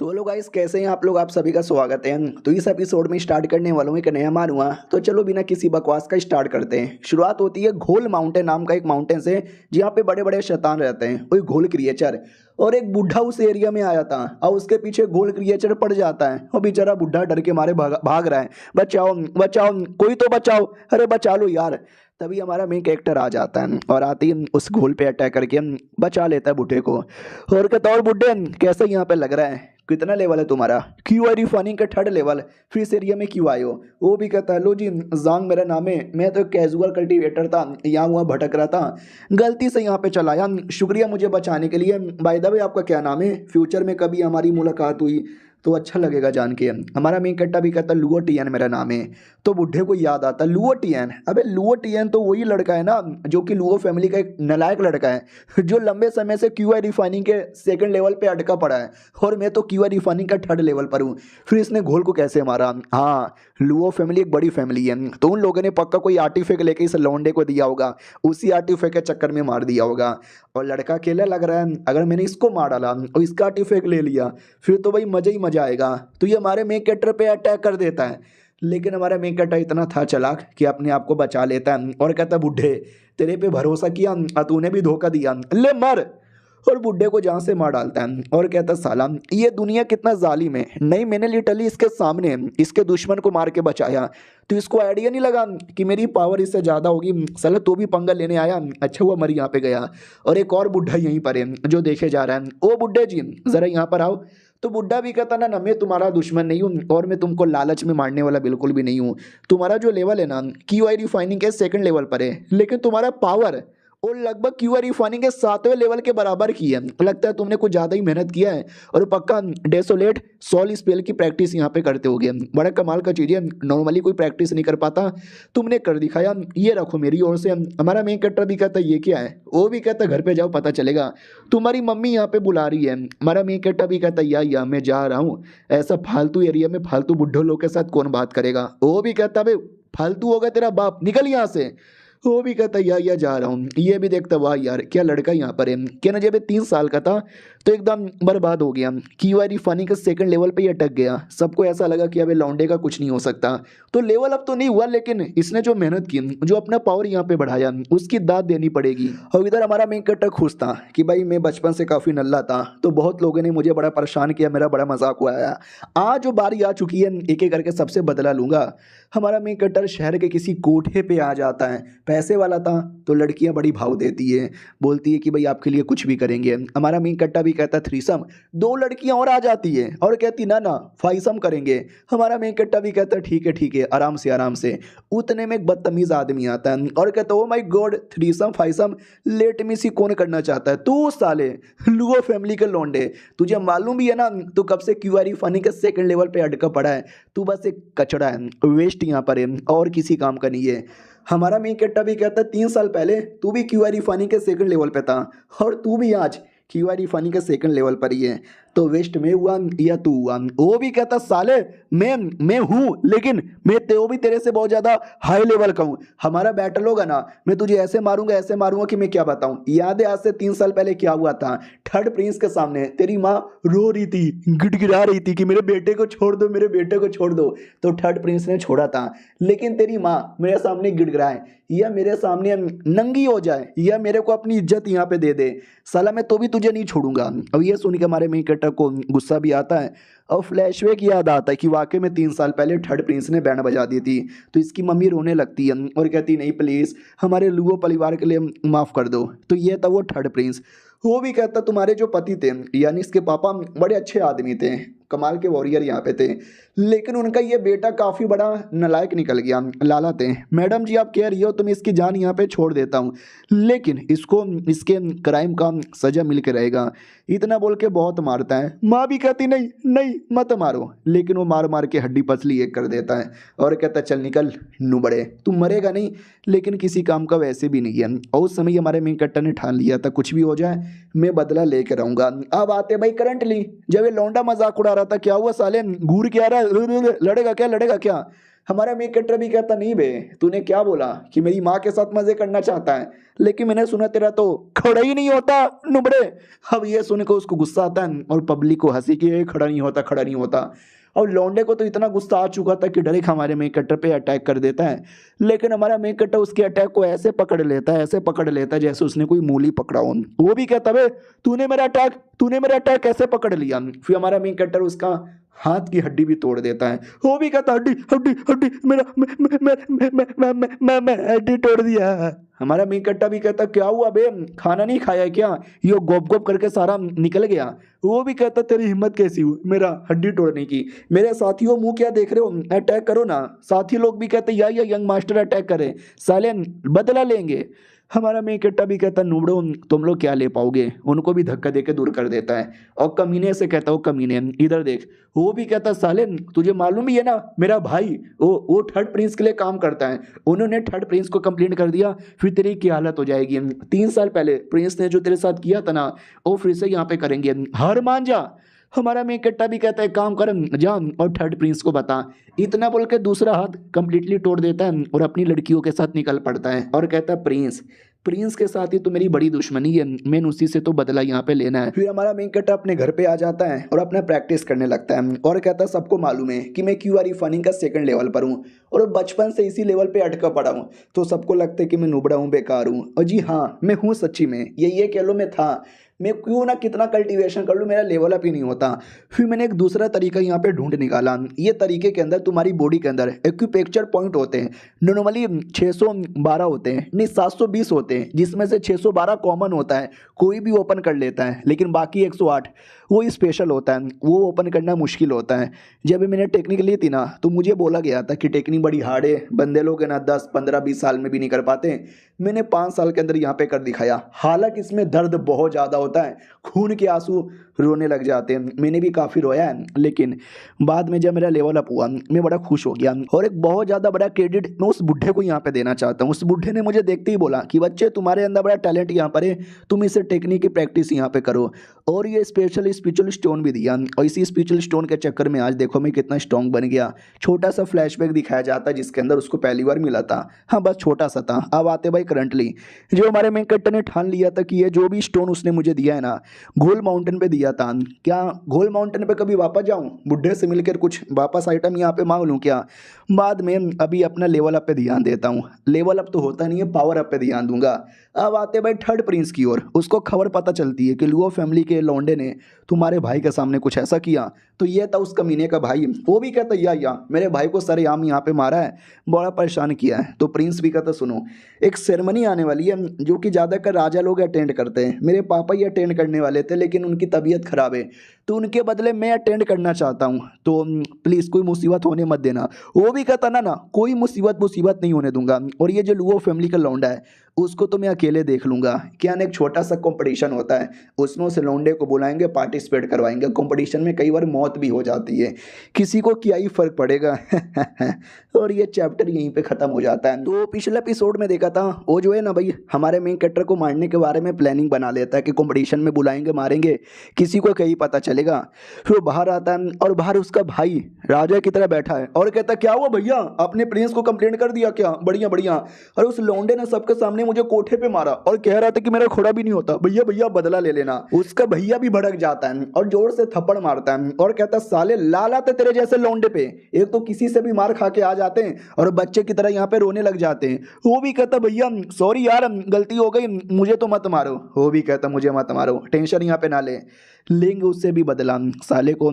तो hello guys, कैसे हैं आप लोग। आप सभी का स्वागत है। तो इस एपिसोड में स्टार्ट करने वालों में एक नया मानूंगा। तो चलो बिना किसी बकवास का स्टार्ट करते हैं। शुरुआत होती है घोल माउंटेन नाम का एक माउंटेन से, जहाँ पे बड़े बड़े शैतान रहते हैं, वही घोल क्रिएचर। और एक बुढ़ा उस एरिया में आया था और उसके पीछे घोल क्रिएचर पड़ जाता है और बेचारा बुढ़ा डर के मारे भाग रहा है। बचाओ बचाओ, कोई तो बचाओ, अरे बचा लो यार। तभी हमारा मेन कैरेक्टर आ जाता है और आती है उस घोल पे अटैक करके बचा लेता है बूढ़े को। और कहता और बुढ़े कैसा यहाँ पे लग रहा है, कितना लेवल है तुम्हारा। क्यों आई रिफाइनिंग का 3rd लेवल, फिर इस एरिया में क्यों आए हो। वो भी कहता है लो जी, जांग मेरा नाम है, मैं तो कैजुअल कल्टीवेटर था, यहाँ वहाँ भटक रहा था, गलती से यहाँ पे चला आया, शुक्रिया मुझे बचाने के लिए। बाय द वे आपका क्या नाम है, फ्यूचर में कभी हमारी मुलाकात हुई तो अच्छा लगेगा जान के। हमारा मेन कट्टा भी कहता लुओ टियन मेरा नाम है। तो बुढ़े को याद आता लुओ टियन, अबे लुओ टियन तो वही लड़का है ना जो कि लुओ फैमिली का एक नालायक लड़का है जो लंबे समय से क्यूआई रिफाइनिंग के 2nd लेवल पे अटका पड़ा है और मैं तो क्यूआई रिफाइनिंग का 3rd लेवल पर हूँ। फिर इसने घोल को कैसे मारा। हाँ, लुओ फैमिली एक बड़ी फैमिली है, तो उन लोगों ने पक्का कोई आर्टिफैक्ट लेके इस लौंडे को दिया होगा, उसी आर्टिफैक्ट के चक्कर में मार दिया होगा। और लड़का अकेला लग रहा है, अगर मैंने इसको मार डाला और इसका आर्टिफैक्ट ले लिया फिर तो भाई मजा ही मजा आएगा। तो ये हमारे मेन कैरेक्टर पे अटैक कर देता है, लेकिन हमारा मेन कैरेक्टर इतना था चालाक कि अपने आप को बचा लेता है और कहता बुढ़े तेरे पे भरोसा किया, तूने भी धोखा दिया, ले मर। और बुढ़े को जहाँ से मार डालता है और कहता साला ये दुनिया कितना जालिम है, नहीं मैंने लिटरली इसके सामने इसके दुश्मन को मार के बचाया, तो इसको आइडिया नहीं लगा कि मेरी पावर इससे ज़्यादा होगी। साला तो भी पंगा लेने आया, अच्छा हुआ मरी यहाँ पे गया। और एक और बुढ़ा यहीं पर है जो देखे जा रहा है, ओ बुढ़े जी ज़रा यहाँ पर आओ। तो बुढ़ा भी कहता ना मैं तुम्हारा दुश्मन नहीं हूँ और मैं तुमको लालच में मारने वाला बिल्कुल भी नहीं हूँ। तुम्हारा जो लेवल है ना क्यूआई रिफाइनिंग के 2nd लेवल पर है, लेकिन तुम्हारा पावर और लगभग क्यूआई रिफाइनिंग के 7वें लेवल के बराबर की है। लगता है तुमने कुछ ज़्यादा ही मेहनत किया है और पक्का डेसोलेट सॉल स्पेल की प्रैक्टिस यहाँ पे करते होगे। बड़ा कमाल का चीज़ है, नॉर्मली कोई प्रैक्टिस नहीं कर पाता, तुमने कर दिखाया। ये रखो मेरी ओर से। हमारा मेन कैरेक्टर भी कहता है ये क्या है, वो भी कहता है घर पे जाओ पता चलेगा, तुम्हारी मम्मी यहाँ पे बुला रही है। हमारा मेन कैरेक्टर भी कहता है या मैं जा रहा हूँ, ऐसा फालतू एरिया में फालतू बुढ़ो लोग के साथ कौन बात करेगा। वो भी कहता है फालतू होगा तेरा बाप, निकल यहाँ से। वो भी कहता या जा रहा हूँ। ये भी देखता वाह यार क्या लड़का यहाँ पर है। क्या ना जब 3 साल का था तो एकदम बर्बाद हो गया, क्यूआई फनी के 2nd लेवल पे ही अटक गया। सबको ऐसा लगा कि अबे लौंडे का कुछ नहीं हो सकता। तो लेवल अप तो नहीं हुआ, लेकिन इसने जो मेहनत की, जो अपना पावर यहाँ पे बढ़ाया, उसकी दाद देनी पड़ेगी। और इधर हमारा मेन कैरेक्टर खुश था कि भाई मैं बचपन से काफ़ी नल्ला था, तो बहुत लोगों ने मुझे बड़ा परेशान किया, मेरा बड़ा मजाक उड़ाया। आज जो बारी आ चुकी है एक एक करके सबसे बदला लूंगा। हमारा मेन कैरेक्टर शहर के किसी कोठे पे आ जाता है, पैसे वाला था, तो लड़कियां बड़ी भाव देती है, बोलती है कि भाई आपके लिए कुछ भी करेंगे। हमारा मेन कैरेक्टर भी कहता है थ्रीसम, 2 लड़कियां और आ जाती है और कहती ना ना फाइसम करेंगे। हमारा मेन कैरेक्टर भी कहता है ठीक है आराम से आराम से। उतने में एक बदतमीज आदमी आता है और कहता है oh my god, threesome fivesome let me see कौन करना चाहता है, तू साले लुओ फैमिली के लौंडे, तुझे मालूम भी है ना तू कब से क्यूआर फनी के 2nd लेवल पे अटका पड़ा है, तू बस एक कचड़ा है, वेस्ट यहाँ पर है और किसी काम का नहीं है। हमारा मेन कैरेक्टर भी कहता है 3 साल पहले तू भी क्यूआर फनी के 2nd लेवल पे था और तू भी आज क्यूआर फनी के 2nd लेवल पर ही है, तो वेस्ट में हुआ या तू हुआ। वो भी कहता साले मैं हूँ, लेकिन मैं तो भी तेरे से बहुत ज़्यादा हाई लेवल का हूँ। हमारा बैटल होगा ना, मैं तुझे ऐसे मारूंगा कि मैं क्या बताऊँ। याद है आज से 3 साल पहले क्या हुआ था, 3rd प्रिंस के सामने तेरी माँ रो रही थी, गिड़गिड़ा रही थी कि मेरे बेटे को छोड़ दो, मेरे बेटे को छोड़ दो, तो 3rd प्रिंस ने छोड़ा था। लेकिन तेरी माँ मेरे सामने गिड़गिड़ाए या मेरे सामने नंगी हो जाए या मेरे को अपनी इज्जत यहाँ पे दे दे, साला मैं तो भी तुझे नहीं छोड़ूंगा। अब ये सुन के हमारे मेन कैरेक्टर को गुस्सा भी आता है और फ्लैशबैक याद आता है कि वाकई में 3 साल पहले 3rd प्रिंस ने बैंड बजा दी थी। तो इसकी मम्मी रोने लगती है और कहती नहीं प्लीज़ हमारे लुओ परिवार के लिए माफ़ कर दो। तो ये था वो 3rd प्रिंस। वो भी कहता तुम्हारे जो पति थे यानी इसके पापा बड़े अच्छे आदमी थे, कमाल के वॉरियर यहाँ पे थे, लेकिन उनका ये बेटा काफ़ी बड़ा नालायक निकल गया, लाला थे। मैडम जी आप कह रही हो तो मैं इसकी जान यहाँ पे छोड़ देता हूँ, लेकिन इसको इसके क्राइम का सज़ा मिल के रहेगा। इतना बोल के बहुत मारता है। माँ भी कहती नहीं नहीं मत मारो, लेकिन वो मार मार के हड्डी पसली एक कर देता है और कहता चल निकल नुबड़े, तू मरेगा नहीं लेकिन किसी काम का वैसे भी नहीं है। और उस समय हमारे मेन कैरेक्टर ने ठान लिया था कुछ भी हो जाए मैं बदला लेकर रहूँगा। अब आते भाई करंटली, जब ये लौंडा मजाक उड़ा रहा था क्या हुआ साले घूर के आ रहा है, लड़ेगा क्या हमारा मेन कैरेक्टर भी कहता नहीं बे, तूने क्या बोला कि मेरी माँ के साथ मजे करना चाहता है, लेकिन मैंने सुना तेरा तो खड़ा ही नहीं होता नुबड़े। अब ये सुन के उसको गुस्सा आता है और पब्लिक को हंसी कि ये खड़ा नहीं होता, खड़ा नहीं होता। और लौंडे को तो इतना गुस्सा आ चुका था कि डायरेक्ट हमारे मेन कैरेक्टर पे अटैक कर देता है। लेकिन हमारा मेन कैरेक्टर उसके अटैक को ऐसे पकड़ लेता है, ऐसे पकड़ लेता है जैसे उसने कोई मूली पकड़ा हो। वो भी कहता है तूने मेरा अटैक कैसे पकड़ लिया। फिर हमारा मेन कैरेक्टर उसका हाथ की हड्डी भी तोड़ देता है। वो भी कहता हड्डी हड्डी हड्डी मेरा मैं हड्डी तोड़ दिया। हमारा मेन कट्टा भी कहता क्या हुआ बे, खाना नहीं खाया क्या, यो गोप गोप करके सारा निकल गया। वो भी कहता तेरी हिम्मत कैसी हुई मेरा हड्डी तोड़ने की, मेरे साथियों मुंह क्या देख रहे हो, अटैक करो ना। साथी लोग भी कहते या यंग मास्टर अटैक करे, साले बदला लेंगे। हमारा मेन कट्टा भी कहता नूबड़ो तुम लोग क्या ले पाओगे, उनको भी धक्का देके दूर कर देता है। और कमीने से कहता, वो कमीने इधर देख। वो भी कहता साले तुझे मालूम ही है ना मेरा भाई वो थर्ड प्रिंस के लिए काम करता है, उन्होंने थर्ड प्रिंस को कंप्लेंट कर दिया, फिर तेरी क्या हालत हो जाएगी। 3 साल पहले प्रिंस ने जो तेरे साथ किया था ना वो फिर से यहाँ पे करेंगे, हार मान जा। हमारा मेन कट्टा भी कहता है काम कर जा और थर्ड प्रिंस को बता। इतना बोल के दूसरा हाथ कंप्लीटली तोड़ देता है और अपनी लड़कियों के साथ निकल पड़ता है और कहता है प्रिंस के साथ ही तो मेरी बड़ी दुश्मनी है, मैंने उसी से तो बदला यहाँ पे लेना है। फिर हमारा मेन कैरेक्टर अपने घर पे आ जाता है और अपना प्रैक्टिस करने लगता है और कहता है सबको मालूम है कि मैं क्यूआर फनिंग का 2nd लेवल पर हूँ और बचपन से इसी लेवल पे अटका पड़ा हूँ, तो सबको लगता है कि मैं नुबड़ा हूँ, बेकार हूँ। और जी हाँ मैं हूँ सच्ची में, ये कह लो मैं था, मैं क्यों ना कितना कल्टीवेशन कर लूँ मेरा लेवल अप ही नहीं होता। फिर मैंने एक दूसरा तरीका यहाँ पे ढूंढ निकाला। ये तरीके के अंदर तुम्हारी बॉडी के अंदर एक्यूपेक्चर पॉइंट होते हैं, नॉर्मली 612 होते हैं, नहीं 720 होते हैं, जिसमें से 612 कॉमन होता है, कोई भी ओपन कर लेता है, लेकिन बाकी 108 वो स्पेशल होता है, वो ओपन करना मुश्किल होता है। जब मैंने टेक्निक ली थी ना तो मुझे बोला गया था कि टेक्निक बड़ी हार्ड है, बंदे लोग है ना 10 15 20 साल में भी नहीं कर पाते। मैंने 5 साल के अंदर यहाँ पे कर दिखाया। हालांकि इसमें दर्द बहुत ज़्यादा होता है, खून के आंसू रोने लग जाते हैं, मैंने भी काफ़ी रोया है, लेकिन बाद में जब मेरा लेवल अप हुआ मैं बड़ा खुश हो गया। और एक बहुत ज़्यादा बड़ा क्रेडिट मैं उस बुढ़े को यहाँ पे देना चाहता हूँ। उस बुढ़े ने मुझे देखते ही बोला कि बच्चे तुम्हारे अंदर बड़ा टैलेंट यहाँ पर है, तुम इसे टेक्निक की प्रैक्टिस यहाँ पे करो, और ये स्पेशल स्पिरिचुअल स्टोन भी दिया। और इसी स्पिरिचुअल स्टोन के चक्कर में आज देखो मैं कितना स्ट्रॉन्ग बन गया। छोटा सा फ्लैशबैक दिखाया जाता है जिसके अंदर उसको पहली बार मिला था, हाँ बस छोटा सा था। अब आते भाई करंटली, जो हमारे मेन कैरेक्टर ने ठान लिया था कि ये जो भी स्टोन उसने मुझे दिया है ना घोल माउंटेन पे दिया था, क्या घोल माउंटेन पे कभी वापस जाऊं बुढ़े से मिलकर कुछ वापस आइटम यहाँ पे मांग लूँ क्या। बाद में अभी अपना लेवल अप पे ध्यान देता हूँ, लेवल अप तो होता नहीं है, पावर अप पे ध्यान दूंगा। अब आते भाई थर्ड प्रिंस की ओर। उसको खबर पता चलती है कि लुओ फैमिली के लौंडे ने तुम्हारे भाई के सामने कुछ ऐसा किया, तो ये था उस कमीने का भाई। वो भी कहता या मेरे भाई को सरेआम यहाँ पे मारा है, बड़ा परेशान किया है। तो प्रिंस भी कहता सुनो एक सेरेमनी आने वाली है जो कि ज़्यादातर राजा लोग अटेंड करते हैं, मेरे पापा ही अटेंड करने वाले थे लेकिन उनकी तबीयत खराब है, तो उनके बदले मैं अटेंड करना चाहता हूँ, तो प्लीज़ कोई मुसीबत होने मत देना। वो भी कहता ना कोई मुसीबत नहीं होने दूंगा। और ये जो लुओ फैमिली का लौंडा है उसको तो मैं अकेले देख लूँगा। क्या ना एक छोटा सा कंपटीशन होता है, उसमें उस लौंडे को बुलाएंगे, पार्टिसिपेट करवाएंगे। कंपटीशन में कई बार मौत भी हो जाती है, किसी को क्या ही फ़र्क पड़ेगा। और ये चैप्टर यहीं पे ख़त्म हो जाता है। तो पिछले एपिसोड में देखा था वो जो है ना भाई हमारे मेन कैरेक्टर को मारने के बारे में प्लानिंग बना लेता है कि कंपटीशन में बुलाएंगे, मारेंगे, किसी को कहीं पता चलेगा। फिर वो बाहर आता है और बाहर उसका भाई राजा की तरह बैठा है और कहता क्या हुआ भैया, अपने प्रिंस को कंप्लेंट कर दिया क्या, बढ़िया बढ़िया। और उस लौंडे ने सबके सामने मुझे कोठे पे मारा और कह रहा था कि मेरा खोड़ा भी नहीं होता, भैया भैया बदला ले लेना। उसका भैया भी भड़क जाता है और जोर से थप्पड़ मारता है और कहता साले लाल आते तेरे जैसे लौंडे पे, एक तो किसी से भी मार खा के आ जाते हैं और बच्चे की तरह यहाँ पे रोने लग जाते हैं। वो भी कहता भैया सॉरी यार गलती हो गई, मुझे तो मत मारो। वो भी कहता मुझे मत मारो, टेंशन यहाँ पे ना लेंगे उससे भी बदला, साले को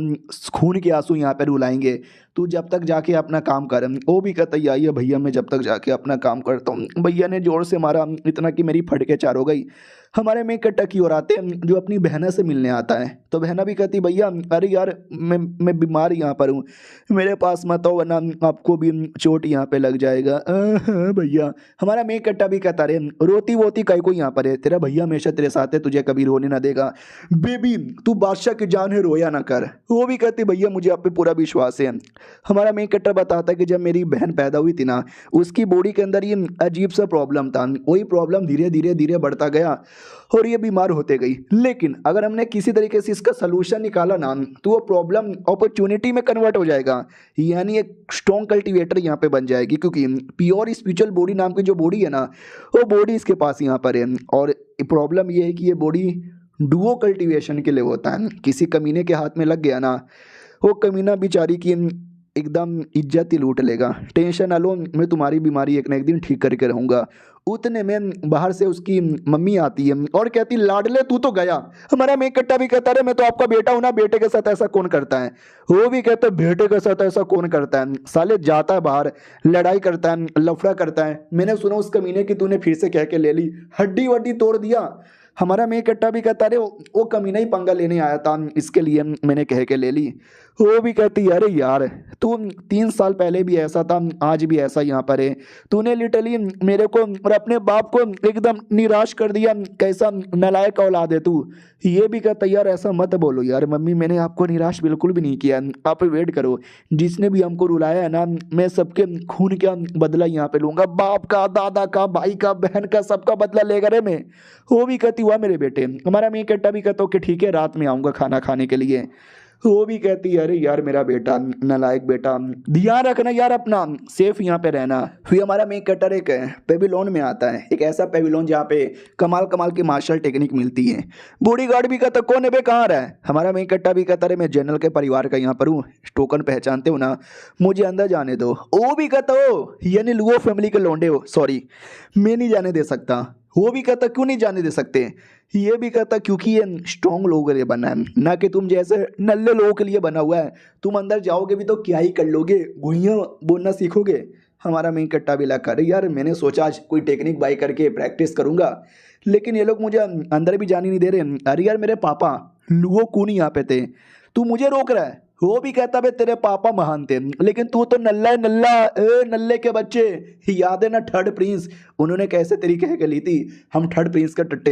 खून के आंसू यहाँ पे रुलाएंगे, तू जब तक जाके अपना काम कर। वो भी कहता है भैया मैं जब तक जाके अपना काम करता हूँ। भैया ने जोर से मारा इतना कि मेरी फटके चार हो गई। हमारे में कट्टा की ओर आते हैं जो अपनी बहना से मिलने आता है, तो बहना भी कहती भैया अरे यार मैं बीमार यहाँ पर हूँ, मेरे पास मत आओ वरना आपको भी चोट यहाँ पे लग जाएगा। भैया हमारा में कट्टा भी कहता रे रोती वोती कई को यहाँ पर है, तेरा भैया हमेशा तेरे साथ है, तुझे कभी रोने ना देगा। बेबी तू बादशाह की जान है, रोया ना कर। वो भी कहती भैया मुझे आप पे पूरा विश्वास है। हमारा मेन कट्टा बताता है कि जब मेरी बहन पैदा हुई थी ना उसकी बॉडी के अंदर ये अजीब सा प्रॉब्लम था, वही प्रॉब्लम धीरे धीरे बढ़ता गया और ये बीमार होते गई। लेकिन अगर हमने किसी तरीके से इसका सोल्यूशन निकाला ना तो वो प्रॉब्लम अपॉर्चुनिटी में कन्वर्ट हो जाएगा, यानी एक स्ट्रॉन्ग कल्टीवेटर यहाँ पे बन जाएगी। क्योंकि प्योर स्पिरिचुअल बॉडी नाम की जो बॉडी है ना, वो बॉडी इसके पास यहाँ पर है। और प्रॉब्लम ये है कि ये बॉडी डुओ कल्टीवेशन के लिए होता है। किसी कमीने के हाथ में लग गया ना, वो कमीना बेचारी की एकदम इज्जत ही लूट लेगा। टेंशन ना लो, मैं तुम्हारी बीमारी एक ना एक दिन ठीक करके रहूँगा। उतने में बाहर से उसकी मम्मी आती है और कहती, लाडले तू तो गया। हमारा मैं कट्टा भी कहता रहे मैं तो आपका बेटा हूँ ना, बेटे के साथ ऐसा कौन करता है। वो भी कहता है बेटे के साथ ऐसा कौन करता है। साले जाता है बाहर, लड़ाई करता है, लफड़ा करता है। मैंने सुना उस कमीने की तूने फिर से कह के ले ली, हड्डी वड्डी तोड़ दिया। हमारा मैं कट्टा भी कहता रहे वो कमीना ही पंगा लेने आया था, इसके लिए मैंने कह के ले ली। वो भी कहती अरे यार तू 3 साल पहले भी ऐसा था, आज भी ऐसा यहाँ पर है। तूने लिटरली मेरे को और अपने बाप को एकदम निराश कर दिया, कैसा नालायक औलाद है तू। ये भी कहता यार ऐसा मत बोलो यार मम्मी, मैंने आपको निराश बिल्कुल भी नहीं किया, आप वेट करो। जिसने भी हमको रुलाया है ना, मैं सबके खून का बदला यहाँ पे लूंगा, बाप का, दादा का, भाई का, बहन का, सबका बदला लेगा रे मैं। वो भी कहती हुआ मेरे बेटे। हमारा मैं कट्टा भी कहता हूँ कि ठीक है रात में आऊँगा खाना खाने के लिए। वो भी कहती है अरे यार मेरा बेटा, नालायक बेटा, ध्यान रखना यार अपना, सेफ यहाँ पे रहना। फिर हमारा मेन कटर एक पेविलोन में आता है, एक ऐसा पेविलोन जहाँ पे कमाल कमाल की मार्शल टेक्निक मिलती है। बॉडीगार्ड भी कहता कौन है बे, कहाँ रहा है। हमारा मेन कट्टा भी कहता है मैं जनरल के परिवार का यहाँ पर हूँ, टोकन पहचानते हो ना, मुझे अंदर जाने दो। वो भी कहता हो यानी लुओ फैमिली के लौंडे हो, सॉरी मैं नहीं जाने दे सकता। वो भी कहता क्यों नहीं जाने दे सकते। ये भी कहता क्योंकि ये स्ट्रॉन्ग लोगों के लिए बना है, ना कि तुम जैसे नल्ले लोगों के लिए बना हुआ है। तुम अंदर जाओगे भी तो क्या ही कर लोगे, गुइयाँ बोलना सीखोगे। हमारा मेन कट्टा भी लगा अरे यार मैंने सोचा आज कोई टेक्निक बाई करके प्रैक्टिस करूंगा, लेकिन ये लोग मुझे अंदर भी जाने नहीं दे रहे। अरे यार मेरे पापा लुओ कून यहाँ पे थे, तू मुझे रोक रहा है। वो भी कहता भाई तेरे पापा महान थे, लेकिन तू तो नल्ला है नल्ला, नल्ले के बच्चे। याद है ना थर्ड प्रिंस, उन्होंने कैसे तरीके के ली थी, हम थर्ड प्रिंस का टट्टे,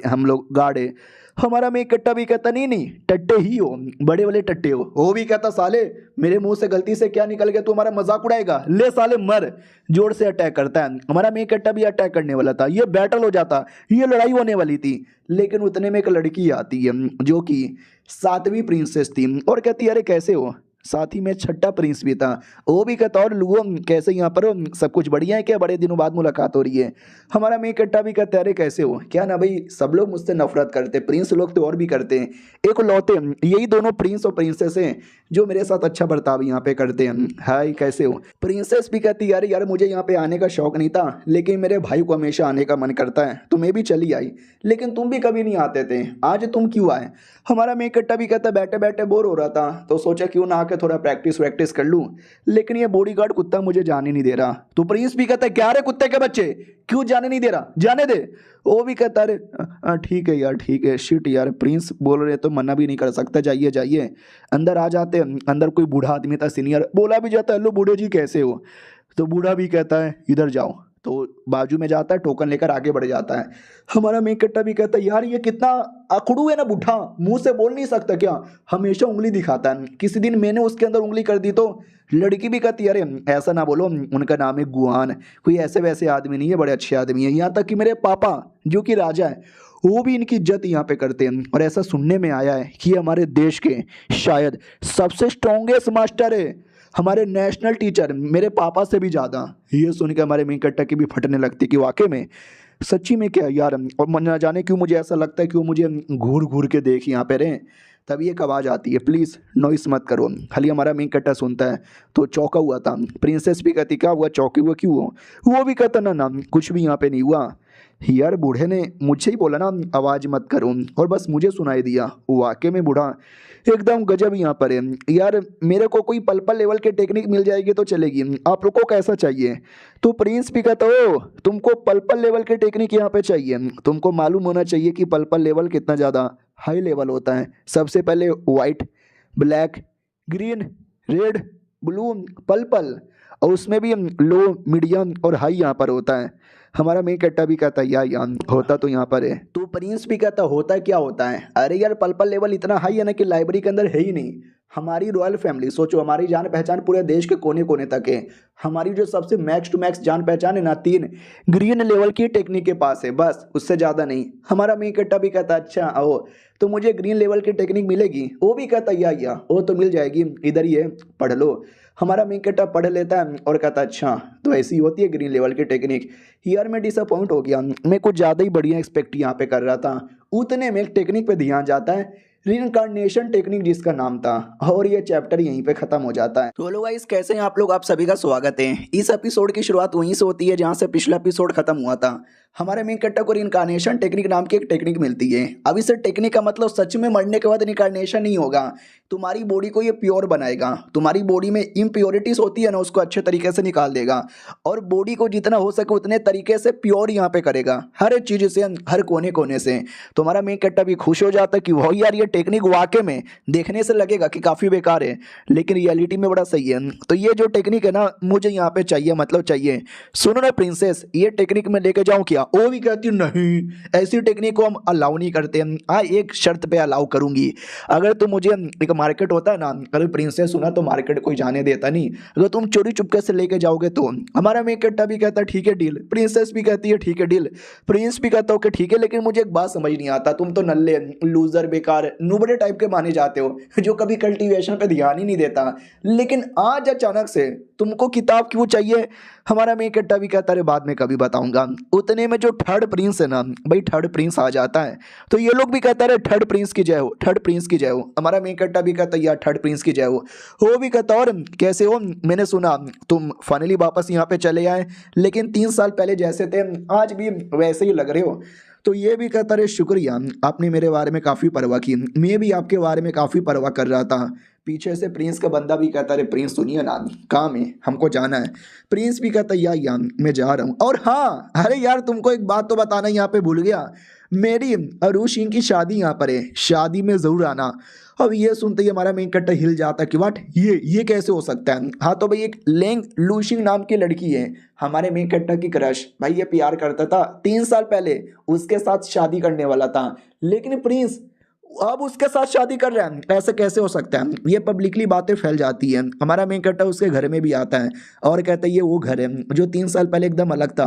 हम लोग गाड़े। हमारा में कट्टा भी कहता नहीं नहीं टट्टे ही हो, बड़े वाले टट्टे हो। वो भी कहता साले मेरे मुंह से गलती से क्या निकल गया, तू हमारा मजाक उड़ाएगा, ले साले मर। जोर से अटैक करता है। हमारा में कट्टा भी अटैक करने वाला था, ये बैटल हो जाता, ये लड़ाई होने वाली थी। लेकिन उतने में एक लड़की आती है जो कि 7वीं प्रिंसेस थी और कहती अरे कैसे हो। साथ ही में छठा प्रिंस भी था। वो भी कहता और लुओ कैसे यहाँ पर हो, सब कुछ बढ़िया है क्या, बड़े दिनों बाद मुलाकात हो रही है। हमारा मेन कट्टा भी कहते अरे कैसे हो, क्या ना भाई सब लोग मुझसे नफरत करते, प्रिंस लोग तो और भी करते हैं, एक लौते यही दोनों प्रिंस और प्रिंसेस हैं जो मेरे साथ अच्छा बर्ताव यहाँ पे करते हैं। हाय कैसे हो। प्रिंसेस भी कहती यार यार मुझे यहाँ पे आने का शौक नहीं था, लेकिन मेरे भाई को हमेशा आने का मन करता है तो मैं भी चली आई, लेकिन तुम भी कभी नहीं आते थे, आज तुम क्यों आए। हमारा मेन कट्टा भी कहता बैठे बैठे बोर हो रहा था तो सोचा क्यों ना आके थोड़ा प्रैक्टिस वैक्टिस कर लूँ, लेकिन ये बॉडीगार्ड कुत्ता मुझे जाने नहीं दे रहा। तो प्रिंस भी कहता है क्या रे कुत्ते के बच्चे, क्यों जाने नहीं दे रहा, जाने दे। वो भी कहता अरे ठीक है यार ठीक है, शिट यार प्रिंस बोल रहे तो मना भी नहीं कर सकता, जाइए जाइए। अंदर आ जाते, अंदर कोई बूढ़ा आदमी था सीनियर, बोला भी जाता है लो बूढ़े जी कैसे हो। तो बूढ़ा भी कहता है इधर जाओ, तो बाजू में जाता है, टोकन लेकर आगे बढ़ जाता है। हमारा मेन कट्टा भी कहता है यार ये कितना अकड़ू है ना बूढ़ा, मुंह से बोल नहीं सकता क्या, हमेशा उंगली दिखाता है। किसी दिन मैंने उसके अंदर उंगली कर दी तो लड़की भी कहती अरे ऐसा ना बोलो, उनका नाम है गुआन, कोई ऐसे वैसे आदमी नहीं है, बड़े अच्छे आदमी है। यहाँ तक कि मेरे पापा जो कि राजा है वो भी इनकी इज्जत यहाँ पे करते हैं। और ऐसा सुनने में आया है कि हमारे देश के शायद सबसे स्ट्रॉन्गेस्ट मास्टर है, हमारे नेशनल टीचर मेरे पापा से भी ज़्यादा। ये सुन के हमारे मेन कट्टा की भी फटने लगती कि वाकई में सच्ची में क्या यार। और न जाने क्यों मुझे ऐसा लगता है कि वो मुझे घूर घूर के देख यहाँ पे रहे। तभी एक आवाज़ आती है प्लीज़ नॉइस मत करो। खाली हमारा मेन कट्टा सुनता है तो चौंका हुआ था। प्रिंसेस भी कहती क्या हुआ, चौंकी हुआ क्यों हो। वो भी कहता ना कुछ भी यहाँ पे नहीं हुआ, यार बूढ़े ने मुझे ही बोला ना आवाज़ मत करो और बस मुझे सुनाई दिया। वाकई में बूढ़ा एकदम गजब यहाँ पर है यार। मेरे को कोई पल पल लेवल के टेक्निक मिल जाएगी तो चलेगी, आप लोग को कैसा चाहिए। तो प्रिंस भी कहता हो तुमको पल पल लेवल के टेक्निक यहाँ पे चाहिए, तुमको मालूम होना चाहिए कि पल पल लेवल कितना ज़्यादा हाई लेवल होता है। सबसे पहले white, black, green, red, blue, पल और उसमें भी लो, मीडियम और हाई यहाँ पर होता है। हमारा मेन कट्टा भी कहता है यार होता तो यहाँ पर है। तो प्रिंस भी कहता होता क्या होता है, अरे यार पल लेवल इतना हाई है ना कि लाइब्रेरी के अंदर है ही नहीं। हमारी रॉयल फैमिली, सोचो हमारी जान पहचान पूरे देश के कोने कोने तक है। हमारी जो सबसे मैक्स टू मैक्स जान पहचान है ना, 3 ग्रीन लेवल की टेक्निक के पास है, बस उससे ज़्यादा नहीं। हमारा मेन कट्टा भी कहता अच्छा आओ तो मुझे ग्रीन लेवल की टेक्निक मिलेगी, वो भी कहता या वो तो मिल जाएगी, इधर ही है पढ़ लो। हमारा मेन कट्टा पढ़ लेता है और कहता अच्छा तो ऐसी होती है ग्रीन लेवल की टेक्निक। यार मैं डिसअपॉइंट हो गया, मैं कुछ ज़्यादा ही बढ़िया एक्सपेक्ट यहाँ पे कर रहा था। उतने में एक टेक्निक पे ध्यान जाता है, रीइंकार्नेशन टेक्निक जिसका नाम था, और ये चैप्टर यहीं पे खत्म हो जाता है। तो हेलो गाइस, कैसे हैं आप लोग? आप सभी का स्वागत है। इस एपिसोड की शुरुआत वहीं से होती है जहां से पिछला एपिसोड खत्म हुआ था। हमारे मेन कट्टा को रीइंकार्नेशन टेक्निक नाम की एक टेक्निक मिलती है। अब इस टेक्निक का मतलब सच में मरने के बाद रीइंकार्नेशन नहीं होगा, तुम्हारी बॉडी को ये प्योर बनाएगा। तुम्हारी बॉडी में इम्प्योरिटीज होती है ना, उसको अच्छे तरीके से निकाल देगा और बॉडी को जितना हो सके उतने तरीके से प्योर यहाँ पे करेगा, हर चीज़ से, हर कोने कोने से। तुम्हारा मेन कट्टा भी खुश हो जाता है कि वो यार ये टेक्निक वाकई में देखने से लगेगा कि काफ़ी बेकार है लेकिन रियलिटी में बड़ा सही है। तो ये जो टेक्निक है ना मुझे यहाँ पे चाहिए, मतलब चाहिए। सुनो ना प्रिंसेस, ये टेक्निक मैं लेके जाऊँ क्या? वो भी कहती नहीं, ऐसी टेक्निक को हम अलाउ नहीं करते। हाँ, एक शर्त पे अलाउ करूंगी, अगर तुम मुझे, एक मार्केट होता है ना, अगर प्रिंसेस सुना तो मार्केट कोई जाने देता नहीं, अगर तुम चोरी चुपके से लेके जाओगे तो। हमारा मेन कट्टा भी कहता है ठीक है डील, प्रिंसेस भी कहती है ठीक है डील, प्रिंस भी कहता हो कि ठीक है। लेकिन मुझे एक बात समझ नहीं आता, तुम तो नल्ले, लूजर, बेकार, नुबड़े टाइप के माने जाते हो जो कभी कल्टीवेशन पे ध्यान ही नहीं देता, लेकिन आज अचानक से तुमको किताब क्यों चाहिए? हमारा मेन कट्टा भी कहता है बाद में कभी बताऊंगा। उतने में जो थर्ड प्रिंस है ना भाई, थर्ड प्रिंस आ जाता है तो ये लोग भी कहता है थर्ड प्रिंस की जय हो, थर्ड प्रिंस की जय हो। हमारा मेन कट्टा भी कहता है यार थर्ड प्रिंस की जय हो। वो भी कहता और कैसे हो, मैंने सुना तुम फाइनली वापस यहाँ पे चले आए, लेकिन 3 साल पहले जैसे थे आज भी वैसे ही लग रहे हो। तो ये भी कहता रहे शुक्रिया, आपने मेरे बारे में काफ़ी परवाह की, मैं भी आपके बारे में काफ़ी परवाह कर रहा था। पीछे से प्रिंस का बंदा भी कहता रहे प्रिंस सुनिए ना, काम है, हमको जाना है। प्रिंस भी कहता या मैं जा रहा हूँ। और हाँ, अरे यार तुमको एक बात तो बताना यहाँ पे भूल गया, मेरी अरू सिंह की शादी यहाँ पर है, शादी में ज़रूर आना। अब ये सुनते ही हमारा मेन कट्टा हिल जाता है कि वाट, ये कैसे हो सकता है? हाँ तो भाई एक लेंग लूशिंग नाम की लड़की है हमारे मेन कट्टा की क्रश, भाई ये प्यार करता था 3 साल पहले, उसके साथ शादी करने वाला था, लेकिन प्रिंस अब उसके साथ शादी कर रहा है, ऐसे कैसे हो सकता है? ये पब्लिकली बातें फैल जाती है। हमारा मेन कट्टा उसके घर में भी आता है और कहता है ये वो घर है जो 3 साल पहले एकदम अलग था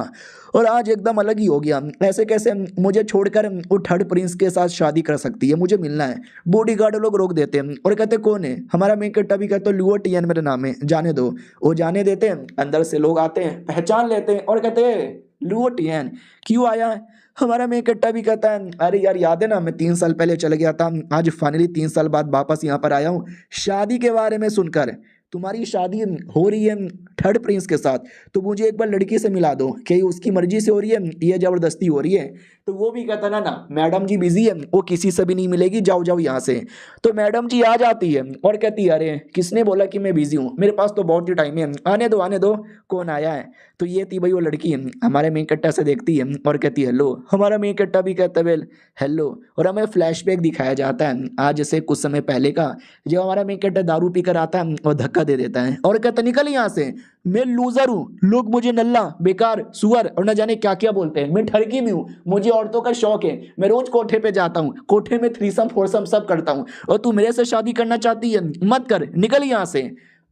और आज एकदम अलग ही हो गया, ऐसे कैसे मुझे छोड़कर वो थर्ड प्रिंस के साथ शादी कर सकती है, मुझे मिलना है। बॉडीगार्ड लोग रोक देते हैं और कहते कौन है? हमारा मेन कट्टा भी कहता है लुओ टियन मेरा नाम है, जाने दो। वो जाने देते हैं, अंदर से लोग आते हैं, पहचान लेते हैं और कहते हैं लुओ टियन क्यों आया है? हमारा मेन कट्टा भी कहता है अरे यार याद है ना, मैं 3 साल पहले चले गया था, आज फाइनली 3 साल बाद वापस यहाँ पर आया हूँ शादी के बारे में सुनकर। तुम्हारी शादी हो रही है थर्ड प्रिंस के साथ, तो मुझे एक बार लड़की से मिला दो, कि उसकी मर्जी से हो रही है ये ज़बरदस्ती हो रही है? तो वो भी कहता ना मैडम जी बिजी है, वो किसी से भी नहीं मिलेगी, जाओ जाओ यहाँ से। तो मैडम जी आ जाती है और कहती है अरे किसने बोला कि मैं बिजी हूँ, मेरे पास तो बहुत ही टाइम है, आने दो कौन आया है? तो ये थी भाई वो लड़की, हमारे मेन कट्टा से देखती है और कहती है हेलो। हमारा मेन कट्टा भी कहता है वेल हेलो, और हमें फ्लैशबैक दिखाया जाता है आज से कुछ समय पहले का, जब हमारा मेन कट्टा दारू पी कर आता है और धक्का दे देता है और कहता निकल यहाँ से, मैं लूजर हूँ, लोग मुझे नल्ला, बेकार, सुअर और न जाने क्या क्या बोलते हैं, मैं ठरकी भी हूँ, मुझे औरतों का शौक है, मैं रोज कोठे पे जाता हूँ, कोठे में थ्रीसम फोरसम सब करता हूँ, और तू मेरे से शादी करना चाहती है? मत कर, निकल यहाँ से।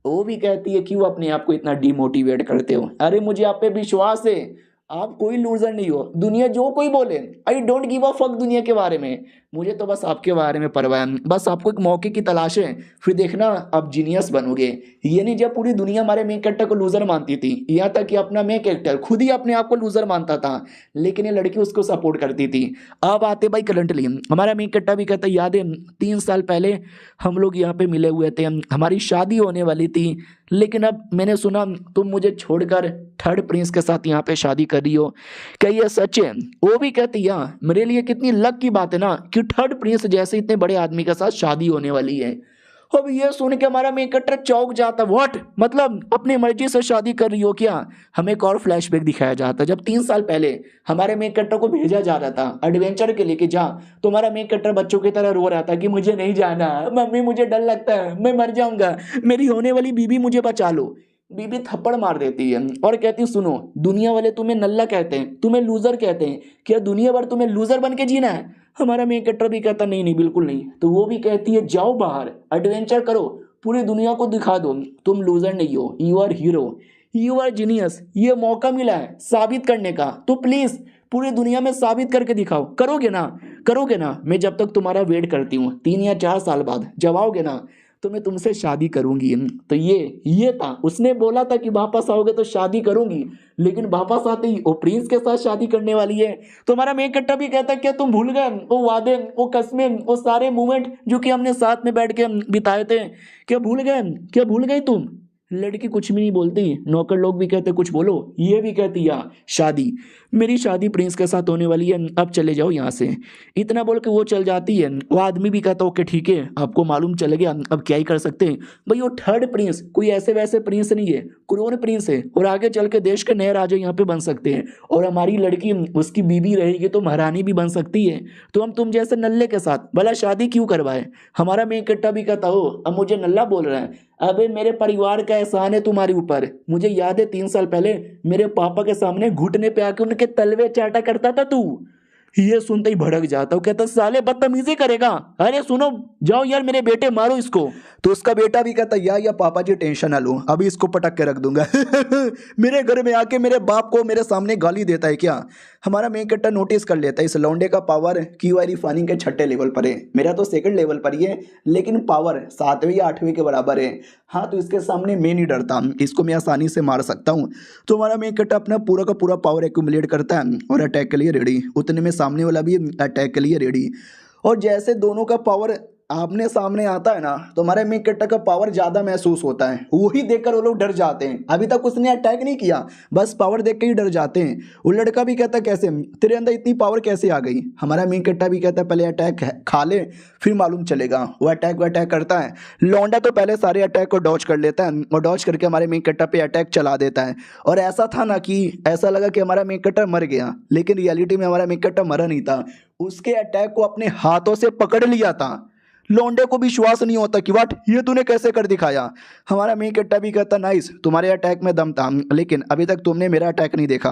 वो भी कहती है क्यों अपने आप को इतना डिमोटिवेट करते हो? अरे मुझे आप पे विश्वास है, आप कोई लूजर नहीं हो, दुनिया जो कोई बोले I don't give a fuck दुनिया के बारे में, मुझे तो बस आपके बारे में परवाह है, बस आपको एक मौके की तलाश है, फिर देखना आप जीनियस बनोगे। ये नहीं जब पूरी दुनिया हमारे मेन कैरेक्टर को लूजर मानती थी, यहाँ तक कि अपना मेन कैरेक्टर खुद ही अपने आप को लूजर मानता था, लेकिन ये लड़की उसको सपोर्ट करती थी। अब आते भाई करंटली, हमारा मेन कैरेक्टर भी कहता है याद है 3 साल पहले हम लोग यहाँ पे मिले हुए थे, हमारी शादी होने वाली थी, लेकिन अब मैंने सुना तुम मुझे छोड़कर थर्ड प्रिंस के साथ यहाँ पे शादी कर रही हो, क्या ये सच है? वो भी कहती है मेरे लिए कितनी लक की बात है ना कि थर्ड प्रिंस जैसे इतने बड़े आदमी के साथ शादी होने वाली है। अब ये सुन के हमारा मेन कैरेक्टर चौंक जाता, व्हाट मतलब अपनी मर्जी से शादी कर रही हो क्या? हमें एक और फ्लैशबैक दिखाया जाता जब 3 साल पहले हमारे मेन कैरेक्टर को भेजा जा रहा था एडवेंचर के लिए कि जा, तो हमारा मेन कैरेक्टर बच्चों की तरह रो रहा था कि मुझे नहीं जाना, मम्मी मुझे डर लगता है, मैं मर जाऊंगा, मेरी होने वाली बीबी मुझे बचा लो। बीबी थप्पड़ मार देती है और कहती सुनो, दुनिया वाले तुम्हें नल्ला कहते हैं, तुम्हें लूजर कहते हैं, क्या दुनिया भर तुम्हें लूजर बन के जीना है? हमारा मेन कैरेक्टर भी कहता नहीं नहीं बिल्कुल नहीं। तो वो भी कहती है जाओ बाहर एडवेंचर करो, पूरी दुनिया को दिखा दो तुम लूजर नहीं हो, you are hero, you are genius. ये मौका मिला है साबित करने का, तो प्लीज पूरी दुनिया में साबित करके दिखाओ। करोगे ना? करोगे ना? मैं जब तक तुम्हारा वेट करती हूँ 3 या 4 साल बाद जब आओगे ना तो मैं तुमसे शादी करूंगी। तो ये था, उसने बोला था कि वापस आओगे तो शादी करूंगी, लेकिन वापस आते ही वो प्रिंस के साथ शादी करने वाली है। तुम्हारा मेन कट्टा भी कहता है क्या तुम भूल गए वो वादे, वो कस्में, वो सारे मोमेंट जो कि हमने साथ में बैठ के बिताए थे? क्या भूल गए? क्या भूल गई तुम? लड़की कुछ भी नहीं बोलती, नौकर लोग भी कहते कुछ बोलो, ये भी कहती या शादी, मेरी शादी प्रिंस के साथ होने वाली है, अब चले जाओ यहाँ से। इतना बोल के वो चल जाती है। वो आदमी भी कहता ओके ठीक है, आपको मालूम चल गया, अब क्या ही कर सकते हैं। भाई वो थर्ड प्रिंस कोई ऐसे वैसे प्रिंस नहीं है, क्रोन प्रिंस है, और आगे चल के देश के नए राजा यहाँ पे बन सकते हैं, और हमारी लड़की उसकी बीवी रहेगी तो महारानी भी बन सकती है। तो हम तुम जैसे नल्ले के साथ भला शादी क्यों करवाए? हमारा मेन कट्टा भी कहता हो अब मुझे नल्ला बोल रहा है। अबे मेरे परिवार का एहसान है तुम्हारे ऊपर। मुझे याद है 3 साल पहले मेरे पापा के सामने घुटने पे आके उनके तलवे चाटा करता था तू। ये सुनते ही भड़क जाता हूँ, कहता साले बदतमीजी करेगा, अरे सुनो जाओ यार मेरे बेटे मारो इसको। तो उसका बेटा भी कहता या पापा जी टेंशन ना लो, अभी इसको पटक के रख दूंगा। मेरे घर में आके मेरे बाप को मेरे सामने गाली देता है क्या? हमारा मेन कट्टा नोटिस कर लेता है इस लौंडे का पावर क्यू आई रिफाइनिंग के छठे लेवल पर है, मेरा तो सेकंड लेवल पर ही है, लेकिन पावर 7वें या 8वें के बराबर है। हाँ तो इसके सामने मैं नहीं डरता, इसको मैं आसानी से मार सकता हूँ। तो हमारा मेन कट्टा अपना पूरा का पूरा पावर एक्यूमुलेट करता है और अटैक के लिए रेडी। उतने में सामने वाला भी अटैक के लिए रेडी, और जैसे दोनों का पावर आमने सामने आता है ना तो हमारे मेन कट्टा का पावर ज़्यादा महसूस होता है, वही देखकर वो लोग डर जाते हैं। अभी तक उसने अटैक नहीं किया, बस पावर देख के ही डर जाते हैं। वो लड़का भी कहता कैसे तेरे अंदर इतनी पावर कैसे आ गई? हमारा मेन कट्टा भी कहता है पहले अटैक खा ले फिर मालूम चलेगा। वो अटैक करता है, लौंडा तो पहले सारे अटैक को डॉज कर लेता है, और डॉज करके हमारे मेन कट्टा पे अटैक चला देता है। और ऐसा था ना कि ऐसा लगा कि हमारा मेन कट्टा मर गया, लेकिन रियलिटी में हमारा मेन कट्टा मरा नहीं था, उसके अटैक को अपने हाथों से पकड़ लिया था। लौंडे को विश्वास नहीं होता कि वाट ये तूने कैसे कर दिखाया। हमारा मेन कट्टा भी कहता नाइस तुम्हारे अटैक में दम था, लेकिन अभी तक तुमने मेरा अटैक नहीं देखा।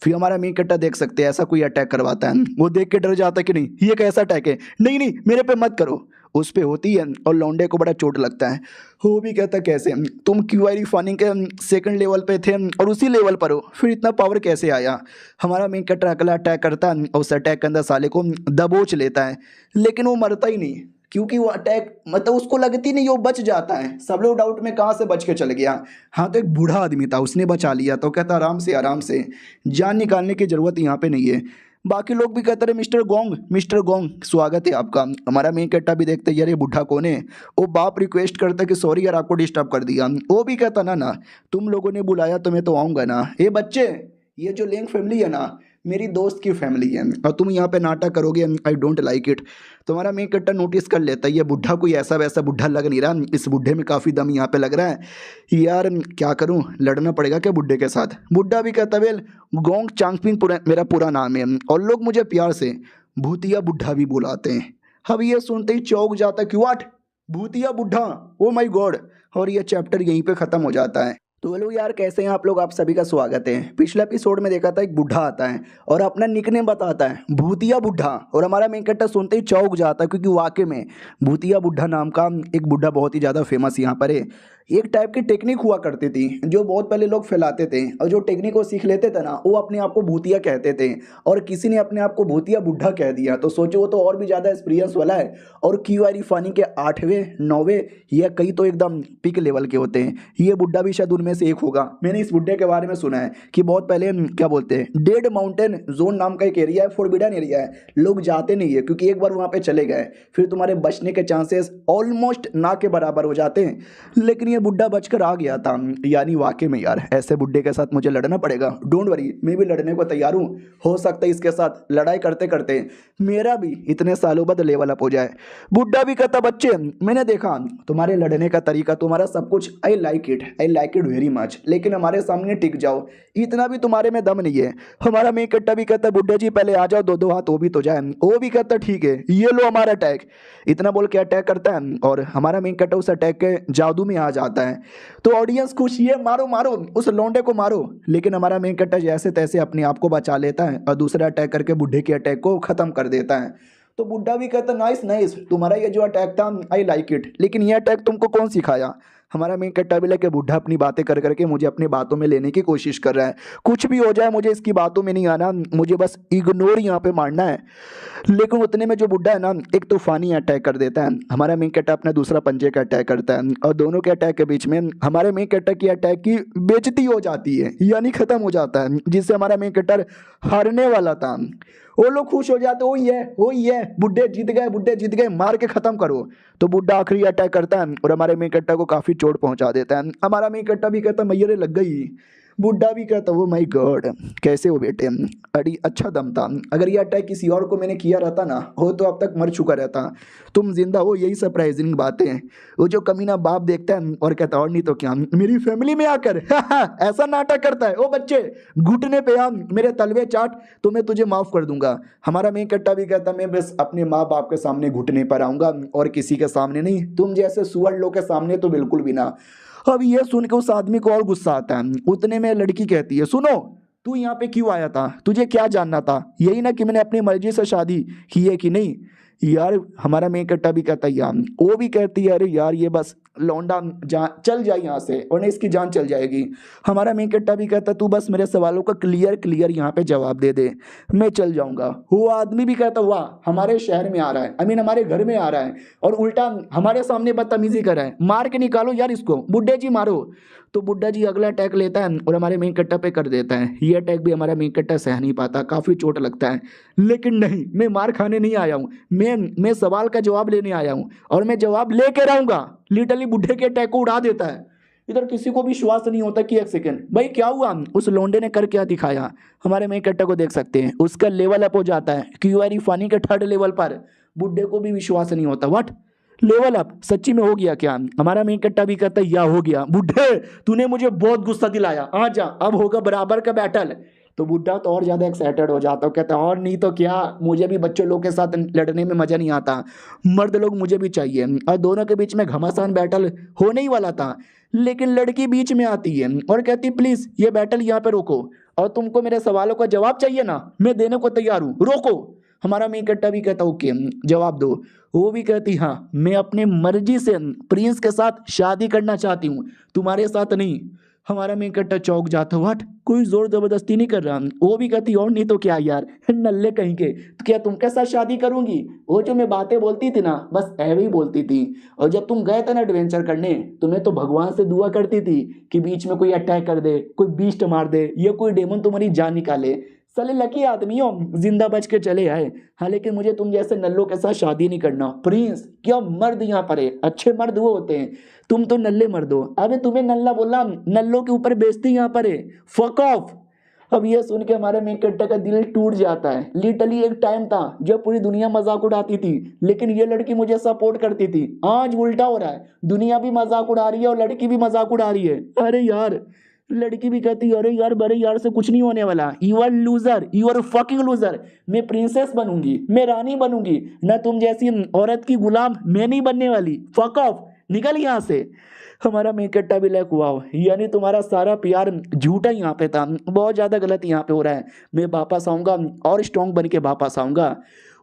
फिर हमारा मेन कट्टा देख सकते हैं ऐसा कोई अटैक करवाता है, वो देख के डर जाता है कि नहीं ये कैसा अटैक है, नहीं नहीं मेरे पे मत करो। उस पे होती है और लौंडे को बड़ा चोट लगता है। वो भी कहता कैसे तुम क्यू आई रिफाइनिंग के सेकंड लेवल पे थे और उसी लेवल पर हो, फिर इतना पावर कैसे आया? हमारा मेन कट्टा अगला अटैक करता है और उस अटैक के अंदर साले को दबोच लेता है, लेकिन वो मरता ही नहीं, क्योंकि वो अटैक मतलब उसको लगती नहीं, वो बच जाता है। सब लोग डाउट में कहाँ से बच के चल गया। हाँ तो एक बूढ़ा आदमी था उसने बचा लिया, तो कहता आराम से जान निकालने की ज़रूरत यहाँ पे नहीं है। बाकी लोग भी कहते रहे मिस्टर गोंग स्वागत है आपका। हमारा मेन कट्टा भी देखते यार ये बूढ़ा कौन है। वो बाप रिक्वेस्ट करता कि सॉरी यार आपको डिस्टर्ब कर दिया। वो भी कहता ना तुम लोगों ने बुलाया तो मैं तो आऊँगा ना। ये बच्चे ये जो लेंग फैमिली है ना मेरी दोस्त की फैमिली है, और तुम यहाँ पे नाटक करोगे, आई डोंट लाइक इट। तुम्हारा मेन कट्टा नोटिस कर लेता है ये बुढ़ा कोई ऐसा वैसा बुढ़ा लग नहीं रहा, इस बुढ़े में काफ़ी दम यहाँ पे लग रहा है। यार क्या करूँ, लड़ना पड़ेगा क्या बुढ़े के साथ? बुढ़ा भी कहता वेल गोंग चांगपिंग मेरा पूरा नाम है, और लोग मुझे प्यार से भूतिया बुढ़ा भी बुलाते हैं। अब ये सुनते ही चौंक जाता है कि व्हाट भूतिया बुढ़ा, ओ माई गॉड। और ये चैप्टर यहीं पे ख़त्म हो जाता है। तो हेलो यार कैसे हैं आप लोग, आप सभी का स्वागत है। पिछले एपिसोड में देखा था एक बुढ़ा आता है और अपना निकनेम बताता है भूतिया बुढ़ा, और हमारा मेन कट्टा सुनते ही चौंक जाता है, क्योंकि वाकई में भूतिया बुढ़ा नाम का एक बुढ़ा बहुत ही ज़्यादा फेमस यहाँ पर है। एक टाइप की टेक्निक हुआ करती थी जो बहुत पहले लोग फैलाते थे, और जो टेक्निक को सीख लेते थे ना वो अपने आप को भूतिया कहते थे, और किसी ने अपने आप को भूतिया बुढ़ा कह दिया तो सोचो वो तो और भी ज़्यादा एक्सपीरियंस वाला है। और क्यू आई रिफाइनिंग के 8वें 9वें या कई तो एकदम पिक लेवल के होते हैं, ये बुढ़ा भी शायद उनमें से एक होगा। मैंने इस बुढ़े के बारे में सुना है कि बहुत पहले क्या बोलते हैं डेड माउंटेन जोन नाम का एक एरिया है, फॉरबिडन एरिया है, लोग जाते नहीं है क्योंकि एक बार वहाँ पे चले गए फिर तुम्हारे बचने के चांसेस ऑलमोस्ट ना के बराबर हो जाते हैं। लेकिन बुढ़ा बचकर आ गया था, यानी वाकई में यार ऐसे बुढ़े के साथ मुझे लड़ना पड़ेगा। डोंट वरी मैं भी लड़ने को तैयार हूँ, हो सकता है इसके साथ लड़ाई करते करते मेरा भी इतने सालों बाद लेवल अप हो जाए। बुढ़ा भी कहता बच्चे मैंने देखा तुम्हारे लड़ने का तरीका, तुम्हारा सब कुछ I like it very much, लेकिन हमारे सामने टिक जाओ, इतना भी तुम्हारे में दम नहीं है। हमारा मेन कट्टा भी कहता बुढ़े जी पहले आ जाओ, दो हाथ वो भी तो जाए। वो भी कहता ठीक है ये लो हमारा अटैक, इतना बोल के अटैक करता है और हमारा मेन कट्टा उस अटैक के जादू में आ जाता है। तो ऑडियंस खुश, ये मारो मारो उस लौंडे को मारो, लेकिन हमारा मेन कट्टा जैसे तैसे अपने आप को बचा लेता है और दूसरा अटैक करके बुढ़े के अटैक को खत्म कर देता है। तो बुड्ढा भी कहता नाइस नाइस, तुम्हारा ये जो अटैक था आई लाइक इट, लेकिन ये अटैक तुमको कौन सिखाया? हमारा मेन कट्टा भी लेके बुड्ढा अपनी बातें कर करके मुझे अपनी बातों में लेने की कोशिश कर रहा है। कुछ भी हो जाए मुझे इसकी बातों में नहीं आना, मुझे बस इग्नोर यहाँ पे मारना है। लेकिन उतने में जो बुड्ढा है ना, एक तूफानी अटैक कर देता है। हमारा मेन कट्टा अपना दूसरा पंजे का अटैक करता है और दोनों के अटैक के बीच में हमारे मेन कट्टा की अटैक की बेइज्जती हो जाती है, यानी खत्म हो जाता है, जिससे हमारा मेन कट्टर हारने वाला था। वो लोग खुश हो जाते, ओ ये बुड्ढे जीत गए, मार के खत्म करो। तो बुड्ढा आखिरी अटैक करता है और हमारे मेन कट्टा को काफी चोट पहुंचा देता है। हमारा मेन कट्टा भी कहता मैयरे लग गई। बुड्ढा भी कहता वो माय गॉड, कैसे हो बेटे, अड़ी अच्छा दम था, अगर ये अटैक किसी और को मैंने किया रहता ना, हो तो अब तक मर चुका रहता, तुम जिंदा हो, यही सरप्राइजिंग बात है। वो जो कमीना बाप देखता है और कहता और नहीं तो क्या, मेरी फैमिली में आकर ऐसा नाटक करता है, ओ बच्चे घुटने पे आ, मेरे तलवे चाट, तो मैं तुझे माफ कर दूंगा। हमारा मेन कट्टा भी कहता मैं बस अपने माँ बाप के सामने घुटने पर आऊंगा और किसी के सामने नहीं, तुम जैसे सुअर लोग के सामने तो बिल्कुल भी ना। अब ये सुन के उस आदमी को और गुस्सा आता है। उतने में लड़की कहती है सुनो, तू यहाँ पे क्यों आया था, तुझे क्या जानना था, यही ना कि मैंने अपनी मर्जी से शादी की है कि नहीं? यार हमारा मेन कट्टा भी कहता है यार, वो भी कहती है अरे यार ये बस लौंडा चल जाए यहाँ से वरना इसकी जान चल जाएगी। हमारा मेन कट्टा भी कहता तू बस मेरे सवालों का क्लियर यहाँ पे जवाब दे दे, मैं चल जाऊंगा। वो आदमी भी कहता वाह हमारे शहर में आ रहा है, आई मीन हमारे घर में आ रहा है और उल्टा हमारे सामने बदतमीजी कर रहा है, मार के निकालो यार इसको, बुड्ढे जी मारो। तो बुड्ढा जी अगला अटैक लेता है और हमारे मेन कट्टा पे कर देता है। ये अटैक भी हमारा मेन कट्टा सह नहीं पाता, काफ़ी चोट लगता है, लेकिन नहीं, मैं मार खाने नहीं आया हूँ, मैं सवाल का जवाब लेने आया हूँ और मैं जवाब लेके रहूँगा। लिटरली बुड्ढे के अटैक को उड़ा देता है। इधर किसी को भी विश्वास नहीं होता कि एक सेकंड भाई क्या हुआ, उस लोंडे ने कर क्या दिखाया। हमारे मेन कट्टा को देख सकते हैं, उसका लेवल अप हो जाता है क्यूआरी फानी के 3rd लेवल पर। बुड्ढे को भी विश्वास नहीं होता, व्हाट लेवल अप सच्ची में हो गया क्या? हमारा मेन कट्टा भी कहता है या हो गया। बुड्ढे तूने मुझे बहुत गुस्सा दिलाया, आ जा अब होगा बराबर का बैटल। तो बुड्ढा तो और ज़्यादा एक्साइटेड हो जाता है, कहता है और नहीं तो क्या, मुझे भी बच्चों लोग के साथ लड़ने में मज़ा नहीं आता, मर्द लोग मुझे भी चाहिए। और दोनों के बीच में घमासान बैटल होने ही वाला था, लेकिन लड़की बीच में आती है और कहती प्लीज़ ये बैटल यहाँ पे रोको, और तुमको मेरे सवालों का जवाब चाहिए ना, मैं देने को तैयार हूँ, रोको। हमारा मेन कट्टा भी कहता ओके जवाब दो। वो भी कहती हाँ मैं अपने मर्जी से प्रिंस के साथ शादी करना चाहती हूँ, तुम्हारे साथ नहीं। हमारा मेन कट्टा चौंक जाता, व्हाट, कोई जोर जबरदस्ती नहीं कर रहा। वो भी कहती और नहीं तो क्या यार, नल्ले कहीं के, तो क्या तुम के साथ शादी करूंगी? वो जो मैं बातें बोलती थी ना बस ऐवे ही बोलती थी, और जब तुम गए थे ना एडवेंचर करने तो मैं तो भगवान से दुआ करती थी कि बीच में कोई अटैक कर दे, कोई बीस्ट मार दे, या कोई डेमन तुम्हारी जान निकाले। साले लकी आदमी हो, जिंदा बच के चले आए। हाँ लेकिन मुझे तुम जैसे नल्लों के साथ शादी नहीं करना। प्रिंस क्या मर्द यहाँ पर है, अच्छे मर्द वो होते हैं, तुम तो नल्ले मर्द हो। अबे तुम्हें नल्ला बोला, नल्लों के ऊपर बेइज्जती यहाँ पर है, फक ऑफ। अब ये सुन के हमारे मेन कट्टा का दिल टूट जाता है। लिटरली एक टाइम था जब पूरी दुनिया मजाक उड़ाती थी, लेकिन ये लड़की मुझे सपोर्ट करती थी। आज उल्टा हो रहा है, दुनिया भी मजाक उड़ा रही है और लड़की भी मजाक उड़ा रही है। अरे यार लड़की भी कहती अरे यार बड़े यार से कुछ नहीं होने वाला, you are loser, you are fucking loser. मैं प्रिंसेस बनूंगी, मैं रानी बनूंगी, ना तुम जैसी औरत की गुलाम मैं नहीं बनने वाली, फक ऑफ, निकल यहाँ से। हमारा मेन कट्टा भी लाइक वाओ, यानी तुम्हारा सारा प्यार झूठा यहाँ पे था, बहुत ज़्यादा गलत यहाँ पे हो रहा है, मैं वापस आऊँगा और स्ट्रॉन्ग बन के वापस आऊँगा।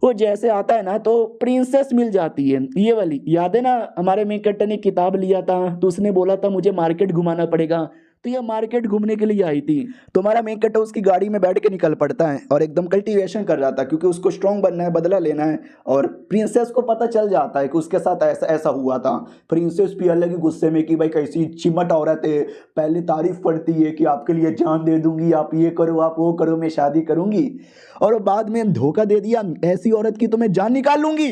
वो जैसे आता है ना तो प्रिंसेस मिल जाती है, ये वाली याद है ना, हमारे मेन कट्टा ने किताब लिया था तो उसने बोला था मुझे मार्केट घुमाना पड़ेगा, तो ये मार्केट घूमने के लिए आई थी। तो हमारा मेन कट्टा उसकी गाड़ी में बैठ के निकल पड़ता है और एकदम कल्टीवेशन कर रहा था, क्योंकि उसको स्ट्रॉन्ग बनना है, बदला लेना है। और प्रिंसेस को पता चल जाता है कि उसके साथ ऐसा ऐसा हुआ था। प्रिंसेस भी अलग ही गुस्से में कि भाई कैसी चिमट औरत है, पहले तारीफ पड़ती है कि आपके लिए जान दे दूंगी, आप ये करो आप वो करो, मैं शादी करूंगी, और बाद में धोखा दे दिया, ऐसी औरत की तो मैं जान निकाल लूंगी।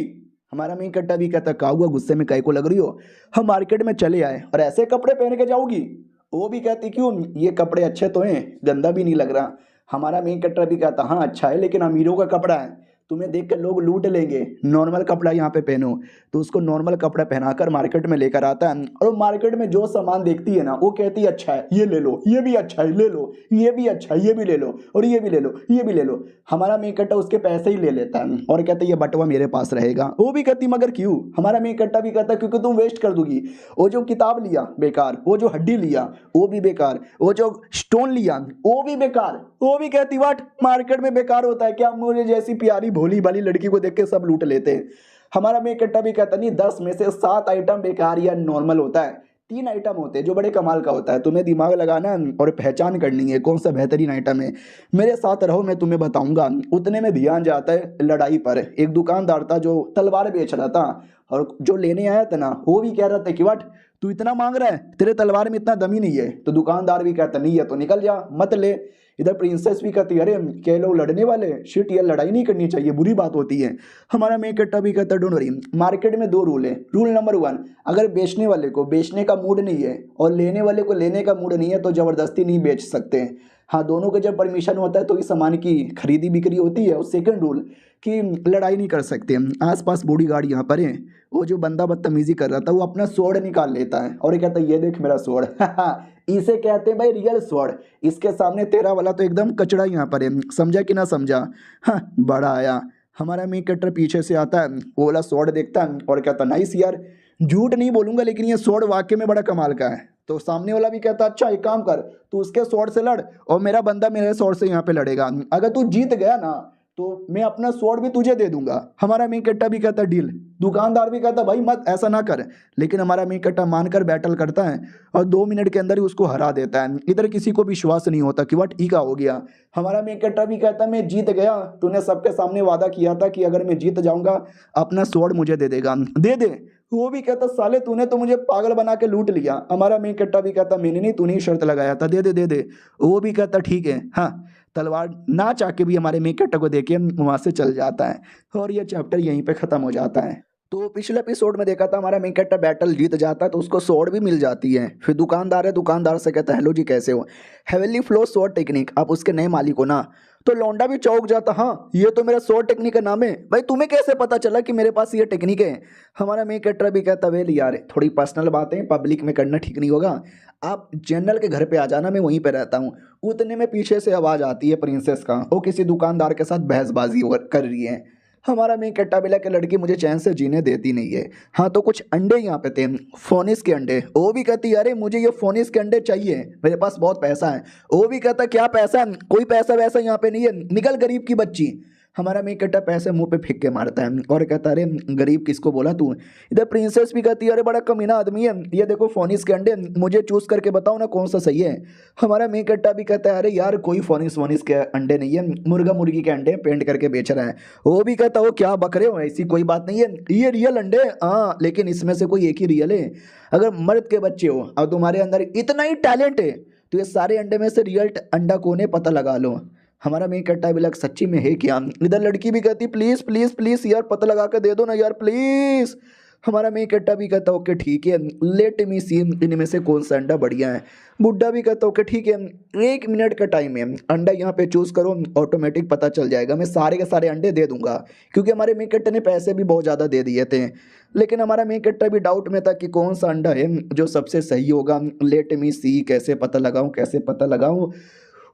हमारा मेन कट्टा भी कहता का हुआ, गुस्से में कै को लग रही हो, हम मार्केट में चले आए और ऐसे कपड़े पहन के जाओगी? वो भी कहती क्यों, ये कपड़े अच्छे तो हैं, गंदा भी नहीं लग रहा। हमारा मेन कट्टा भी कहता हाँ अच्छा है, लेकिन अमीरों का कपड़ा है, तुम्हें देख कर लोग लूट लेंगे, नॉर्मल कपड़ा यहाँ पे पहनो। तो उसको नॉर्मल कपड़ा पहनाकर मार्केट में लेकर आता है, और मार्केट में जो सामान देखती है ना वो कहती है अच्छा है ये ले लो, ये भी अच्छा है ले लो, ये भी अच्छा है ये भी ले लो, और ये भी ले लो, ये भी ले लो। हमारा मेन कट्टा उसके पैसे ही ले लेता है और कहता है ये बटवा मेरे पास रहेगा। वो भी कहती मगर क्यों? हमारा मेन कट्टा भी कहता क्योंकि तुम वेस्ट कर दूंगी, वो जो किताब लिया बेकार, वो जो हड्डी लिया वो भी बेकार, वो जो स्टोन लिया वो भी बेकार। वो भी कहती वाट, मार्केट में बेकार होता है क्या, मुझे जैसी प्यारी भोली भाली लड़की को देख के सब लूट लेते हैं। हमारा मेन कट्टा भी कहता नहीं 10 में से 7 आइटम बेकार या नॉर्मल होता है, 3 आइटम होते हैं जो बड़े कमाल का होता है। तुम्हें दिमाग लगाना है और पहचान करनी है कौन सा बेहतरीन आइटम है। मेरे साथ रहो, मैं तुम्हें बताऊंगा। उतने में ध्यान जाता है लड़ाई पर। एक दुकानदार था जो तलवार बेच रहा था, और जो लेने आया था ना वो भी कह रहा था कि वट तू इतना मांग रहा है, तेरे तलवार में इतना दम ही नहीं है। तो दुकानदार भी कहता नहीं है तो निकल जा, मत ले। इधर प्रिंसेस भी कहती है अरे क्या लोग लड़ने वाले, शिट ये लड़ाई नहीं करनी चाहिए, बुरी बात होती है। हमारा मेन कट्टा भी कहता डोंट वरी, मार्केट में 2 रूल है। रूल नंबर 1, अगर बेचने वाले को बेचने का मूड नहीं है और लेने वाले को लेने का मूड नहीं है तो ज़बरदस्ती नहीं बेच सकते। हाँ, दोनों के जब परमिशन होता है तो इस सामान की खरीदी बिक्री होती है। और सेकंड रूल कि लड़ाई नहीं कर सकते। आसपास बॉडीगार्ड यहाँ पर है। वो जो बंदा बदतमीजी कर रहा था वो अपना स्वॉर्ड निकाल लेता है और ये कहता है ये देख मेरा स्वॉर्ड इसे कहते हैं भाई रियल स्वॉर्ड। इसके सामने तेरा वाला तो एकदम कचड़ा यहाँ पर है, समझा कि ना समझा। हाँ, बड़ा आया। हमारा मेन कट्टर पीछे से आता है, वो वाला स्वॉर्ड देखता है और कहता नाइस यार, झूठ नहीं बोलूंगा लेकिन ये स्वॉर्ड वाकई में बड़ा कमाल का है। तो सामने वाला भी कहता अच्छा एक काम कर, तू उसके स्वॉर्ड से लड़ और मेरा बंदा मेरे स्वॉर्ड से यहाँ पे लड़ेगा। अगर तू जीत गया ना तो मैं अपना स्वॉर्ड भी तुझे दे दूंगा। हमारा मेन कट्टा भी कहता डील। दुकानदार भी कहता भाई मत ऐसा ना कर, लेकिन हमारा मेन कट्टा मानकर बैटल करता है और 2 मिनट के अंदर ही उसको हरा देता है। इधर किसी को विश्वास नहीं होता कि वट ठीक हो गया। हमारा मेन कट्टा भी कहता मैं जीत गया, तूने सबके सामने वादा किया था कि अगर मैं जीत जाऊंगा अपना स्वॉर्ड मुझे दे देगा, दे दे। वो भी कहता साले तूने तो मुझे पागल बना के लूट लिया। हमारा मेन कट्टा भी कहता मैंने नहीं, तूने ही शर्त लगाया था, दे दे दे दे। वो भी कहता ठीक है। हाँ, तलवार ना चाह के भी हमारे मेन कट्टा को देके वहाँ से चल जाता है और ये चैप्टर यहीं पे ख़त्म हो जाता है। तो पिछले एपिसोड में देखा था हमारा मेन कट्टा बैटल जीत जाता है तो उसको स्वॉर्ड भी मिल जाती है। फिर दुकानदार है, दुकानदार से कहता है हेलो जी कैसे हो, हेवनली फ्लो स्वॉर्ड टेक्निक, आप उसके नए मालिक हो ना। तो लौंडा भी चौंक जाता, हाँ ये तो मेरा स्वॉर्ड टेक्निक का नाम है, भाई तुम्हें कैसे पता चला कि मेरे पास ये टेक्निक है। हमारा मेन कट्टा भी कहता वेल यार थोड़ी पर्सनल बातें पब्लिक में करना ठीक नहीं होगा, आप जनरल के घर पे आ जाना, मैं वहीं पे रहता हूँ। उतने में पीछे से आवाज़ आती है प्रिंसेस का, वो किसी दुकानदार के साथ बहसबाजी कर रही है। हमारा मेन कट्टा बिला के लड़की मुझे चैन से जीने देती नहीं है। हाँ, तो कुछ अंडे यहाँ पे थे, फोनिस के अंडे। वो भी कहती है अरे मुझे ये फोनिस के अंडे चाहिए, मेरे पास बहुत पैसा है। वो भी कहता क्या पैसा, कोई पैसा वैसा यहाँ पे नहीं है, निकल गरीब की बच्ची। हमारा मेन कट्टा पैसे मुंह पे फेंक के मारता है और कहता अरे गरीब किसको बोला तू। इधर प्रिंसेस भी कहती है अरे बड़ा कमीना आदमी है, ये देखो फोनिस के अंडे, मुझे चूज करके बताओ ना कौन सा सही है। हमारा मेन कट्टा भी कहता है अरे यार कोई फोनिस के अंडे नहीं है, मुर्गा मुर्गी के अंडे पेंट करके बेच रहा है। वो भी कहता हो क्या बक रहे हो, ऐसी कोई बात नहीं है, ये रियल अंडे, हाँ लेकिन इसमें से कोई एक ही रियल है। अगर मर्द के बच्चे हो और तुम्हारे अंदर इतना ही टैलेंट है तो ये सारे अंडे में से रियल अंडा कौन है पता लगा लो। हमारा मेन कट्टा भी लग सच्ची में है क्या। इधर लड़की भी कहती प्लीज़ प्लीज़ प्लीज़ यार पता लगा कर दे दो ना यार प्लीज़। हमारा मेन कट्टा भी कहता ओके ठीक है, लेट मी सी इनमें से कौन सा अंडा बढ़िया है। बुड्ढा भी कहता ओके ठीक है, 1 मिनट का टाइम है, अंडा यहाँ पे चूज़ करो, ऑटोमेटिक पता चल जाएगा, मैं सारे के सारे अंडे दे दूंगा। क्योंकि हमारे मेन कट्टे ने पैसे भी बहुत ज़्यादा दे दिए थे, लेकिन हमारा मेन कट्टा भी डाउट में था कि कौन सा अंडा है जो सबसे सही होगा। लेट मी सी, कैसे पता लगाऊँ कैसे पता लगाऊँ।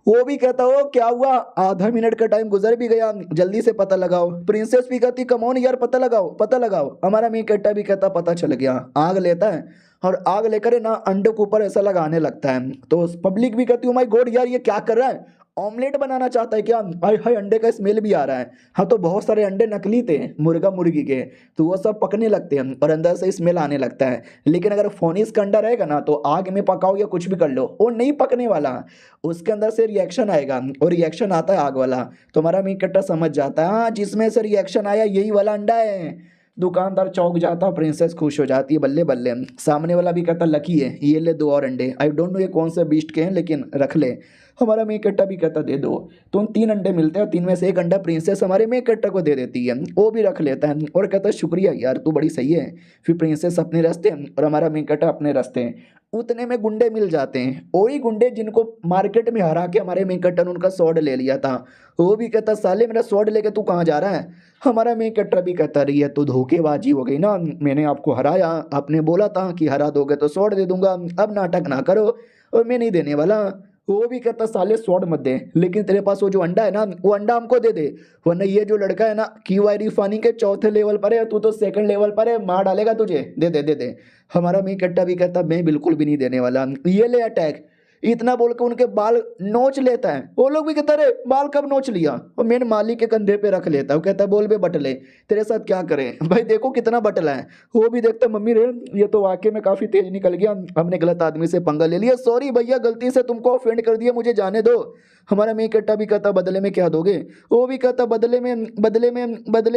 वो भी कहता हो क्या हुआ, आधा मिनट का टाइम गुजर भी गया, जल्दी से पता लगाओ। प्रिंसेस भी कहती कम ऑन यार पता लगाओ पता लगाओ। हमारा मेन कट्टा भी कहता पता चल गया। आग लेता है और आग लेकर ना अंडे के ऊपर ऐसा लगाने लगता है। तो पब्लिक भी कहती है माय गॉड यार ये क्या कर रहा है, ऑमलेट बनाना चाहता है क्या, हाय हाय अंडे का स्मेल भी आ रहा है। हाँ, तो बहुत सारे अंडे नकली थे मुर्गा मुर्गी के, तो वो सब पकने लगते हैं और अंदर से स्मेल आने लगता है। लेकिन अगर फोनिस का अंडा रहेगा ना तो आग में पकाओ या कुछ भी कर लो वो नहीं पकने वाला, उसके अंदर से रिएक्शन आएगा और रिएक्शन आता है आग वाला। तो हमारा मेन कट्टा समझ जाता है हाँ जिसमें से रिएक्शन आया यही वाला अंडा है। दुकानदार चौंक जाता, प्रिंसेस खुश हो जाती है बल्ले बल्ले। सामने वाला भी कहता लकी है, ये ले 2 और अंडे, आई डोंट नो ये कौन से बीस्ट के हैं लेकिन रख ले। हमारा मेन कट्टा भी कहता दे दो। तो उन 3 अंडे मिलते हैं और 3 में से 1 अंडा प्रिंसेस हमारे मेन कट्टा को दे देती है, वो भी रख लेता है और कहता है शुक्रिया यार तू बड़ी सही है। फिर प्रिंसेस अपने रास्ते और हमारा मेन कट्टा अपने रास्ते। उतने में गुंडे मिल जाते हैं, वही गुंडे जिनको मार्केट में हरा के हमारे मेन कट्टा ने उनका स्वॉर्ड ले लिया था। वो भी कहता साले मेरा स्वॉर्ड लेके तू कहाँ जा रहा है। हमारा मेन कट्टा भी कहता रही है तो धोखेबाजी हो गई ना, मैंने आपको हराया, आपने बोला था कि हरा दोगे तो स्वॉर्ड दे दूंगा, अब नाटक ना करो और मैं नहीं देने वाला। वो भी कहता साले स्वॉर्ड मत दे, लेकिन तेरे पास वो जो अंडा है ना वो अंडा हमको दे दे, वरना ये जो लड़का है ना क्यूआई फानिंग के 4थे लेवल पर है, तू तो 2nd लेवल पर है, मार डालेगा तुझे, दे दे दे दे। हमारा मेन कट्टा भी कहता मैं बिल्कुल भी नहीं देने वाला, ये ले अटैक। इतना बोल के उनके बाल नोच लेता है। वो लोग भी कहते अरे बाल कब नोच लिया, और मेन मालिक के कंधे पे रख लेता है। वो कहता है बोल बे बटले तेरे साथ क्या करें भाई, देखो कितना बटला है। वो भी देखता मम्मी रे ये तो वाकई में काफी तेज निकल गया, हमने गलत आदमी से पंगा ले लिया, सॉरी भैया गलती से तुमको ऑफेंड कर दिया, मुझे जाने दो। हमारा मेन कट्टा भी कहता बदले में क्या दोगे, वो भी कहता बदले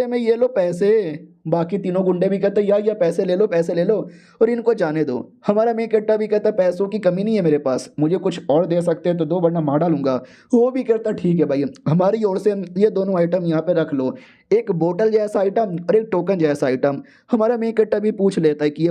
में ये लो पैसे। बाकी तीनों गुंडे भी कहते या पैसे ले लो पैसे ले लो और इनको जाने दो। हमारा मेन कट्टा भी कहता पैसों की कमी नहीं है मेरे पास, मुझे कुछ और दे सकते हैं तो दो वरना मार डालूंगा। वो भी कहता ठीक है भाई, हमारी ओर से ये दोनों आइटम यहाँ पे रख लो, एक बोतल जैसा आइटम और एक टोकन जैसा आइटम। हमारा मेन कट्टा भी पूछ लेता है कि ये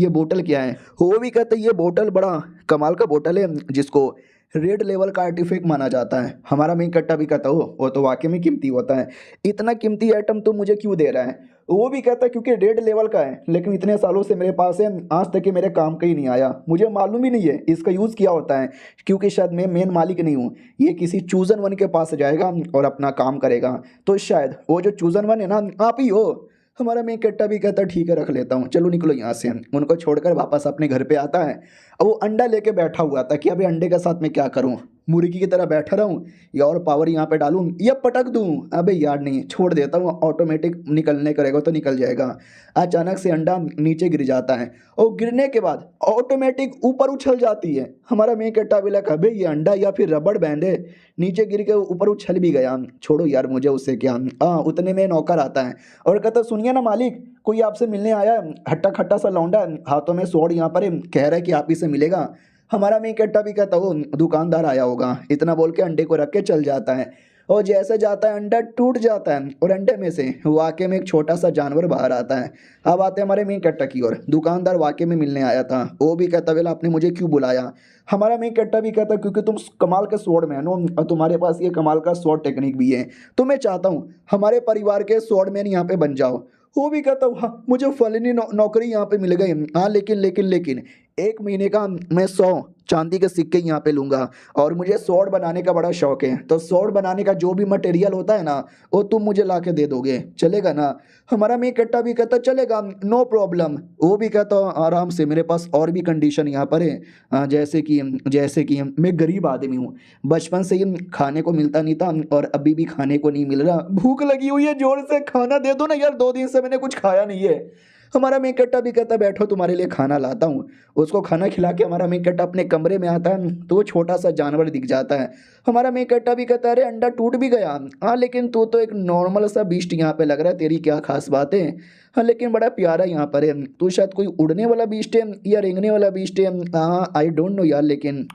बोतल क्या है। वो भी कहता है ये बोतल बड़ा कमाल का बोतल है जिसको रेड लेवल का आर्टिफैक्ट माना जाता है। हमारा मेन कट्टा भी कहता हो वो तो वाकई में कीमती होता है, इतना कीमती आइटम तुम मुझे क्यों दे रहा है। वो भी कहता है क्योंकि रेड लेवल का है, लेकिन इतने सालों से मेरे पास है, आज तक ये मेरे काम का ही नहीं आया, मुझे मालूम ही नहीं है इसका यूज़ क्या होता है, क्योंकि शायद मैं मेन मालिक नहीं हूँ, ये किसी चूजन वन के पास जाएगा और अपना काम करेगा, तो शायद वो जो चूजन वन है ना आप ही हो। हमारा मेन कट्टा भी कहता ठीक है रख लेता हूँ, चलो निकलो यहाँ से। उनको छोड़कर वापस अपने घर पे आता है और वो अंडा लेके बैठा हुआ था कि अभी अंडे के साथ मैं क्या करूँ, मुर्गी की तरह बैठा रहूँ या और पावर यहाँ पे डालूँ या पटक दूँ। अबे यार नहीं, छोड़ देता हूँ, ऑटोमेटिक निकलने करेगा तो निकल जाएगा। अचानक से अंडा नीचे गिर जाता है और गिरने के बाद ऑटोमेटिक ऊपर उछल जाती है। हमारा मेन कट्टा भी लगा अबे ये अंडा या फिर रबड़ बैंड है, नीचे गिर के ऊपर उछल भी गया, छोड़ो यार मुझे उससे क्या। उतने में नौकर आता है और कहता सुनिए ना मालिक, कोई आपसे मिलने आया है, हट्टा खट्टा सा लौंडा हाथों में स्वॉर्ड यहाँ पर है, कह रहा है कि आप ही से मिलेगा। हमारा मेन कट्टा भी कहता वो दुकानदार आया होगा, इतना बोल के अंडे को रख के चल जाता है। और जैसे जाता है अंडा टूट जाता है और अंडे में से वाकई में एक छोटा सा जानवर बाहर आता है। अब आते हैं हमारे मेन कट्टा की ओर, दुकानदार वाकई में मिलने आया था। वो भी कहता वेला आपने मुझे क्यों बुलाया। हमारा मेन कट्टा भी कहता क्योंकि तुम कमाल के स्वॉर्ड मैन हो और तुम्हारे पास ये कमाल का स्वॉर्ड टेक्निक भी है, तो मैं चाहता हूँ हमारे परिवार के स्वॉर्ड मैन यहाँ पे बन जाओ। वो भी कहता हाँ मुझे फलानी नौकरी यहाँ पे मिल गई, हाँ लेकिन 1 महीने का मैं 100 चांदी के सिक्के यहाँ पे लूँगा और मुझे स्वॉर्ड बनाने का बड़ा शौक है, तो स्वॉर्ड बनाने का जो भी मटेरियल होता है ना वो तुम मुझे ला के दे दोगे, चलेगा ना। हमारा मेन कट्टा भी कहता चलेगा नो प्रॉब्लम। वो भी कहता आराम से, मेरे पास और भी कंडीशन यहाँ पर है, जैसे कि मैं गरीब आदमी हूँ, बचपन से ही खाने को मिलता नहीं था और अभी भी खाने को नहीं मिल रहा, भूख लगी हुई है जोर से, खाना दे दो ना यार, 2 दिन से मैंने कुछ खाया नहीं है। हमारा मेन कट्टा भी कहता बैठो तुम्हारे लिए खाना लाता हूँ। उसको खाना खिला के हमारा मेन कट्टा अपने कमरे में आता है तो वो छोटा सा जानवर दिख जाता है। हमारा मेन कट्टा भी कहता है अरे अंडा टूट भी गया, हाँ लेकिन तू तो एक नॉर्मल सा बीस्ट यहाँ पे लग रहा है, तेरी क्या खास बात है, हाँ लेकिन बड़ा प्यारा यहाँ पर है, तू शायद कोई उड़ने वाला बीस्ट है या रेंगने वाला बीस्ट है, हाँ आई डोंट नो यार, लेकिन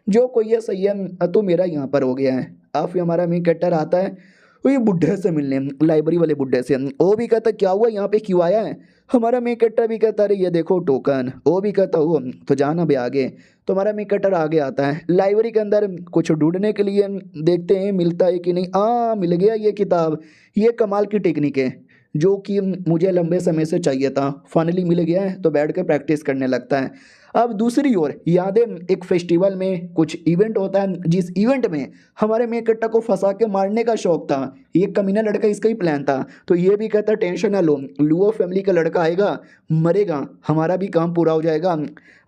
जो कोई है सही है, तू मेरा यहाँ पर हो गया है। अब फिर हमारा मेन कट्टर आता है वही बुढ़े से मिलने, लाइब्रेरी वाले बुढ़े से। वो भी कहता क्या हुआ यहाँ पे क्यों आया है। हमारा मेन कट्टर भी कहता अरे ये देखो टोकन। वो भी कहता हो तो जाना भी आगे। तो हमारा मेन कट्टर आगे आता है लाइब्रेरी के अंदर कुछ ढूंढने के लिए, देखते हैं मिलता है कि नहीं। मिल गया ये किताब, ये कमाल की टेक्निक है जो कि मुझे लंबे समय से चाहिए था, फाइनली मिल गया है, तो बैठ के प्रैक्टिस करने लगता है। अब दूसरी ओर यादें, एक फेस्टिवल में कुछ इवेंट होता है, जिस इवेंट में हमारे मेन कट्टा को फंसा के मारने का शौक था, ये कमीना लड़का इसका ही प्लान था। तो ये भी कहता टेंशन ना लो, लुओ फैमिली का लड़का आएगा मरेगा, हमारा भी काम पूरा हो जाएगा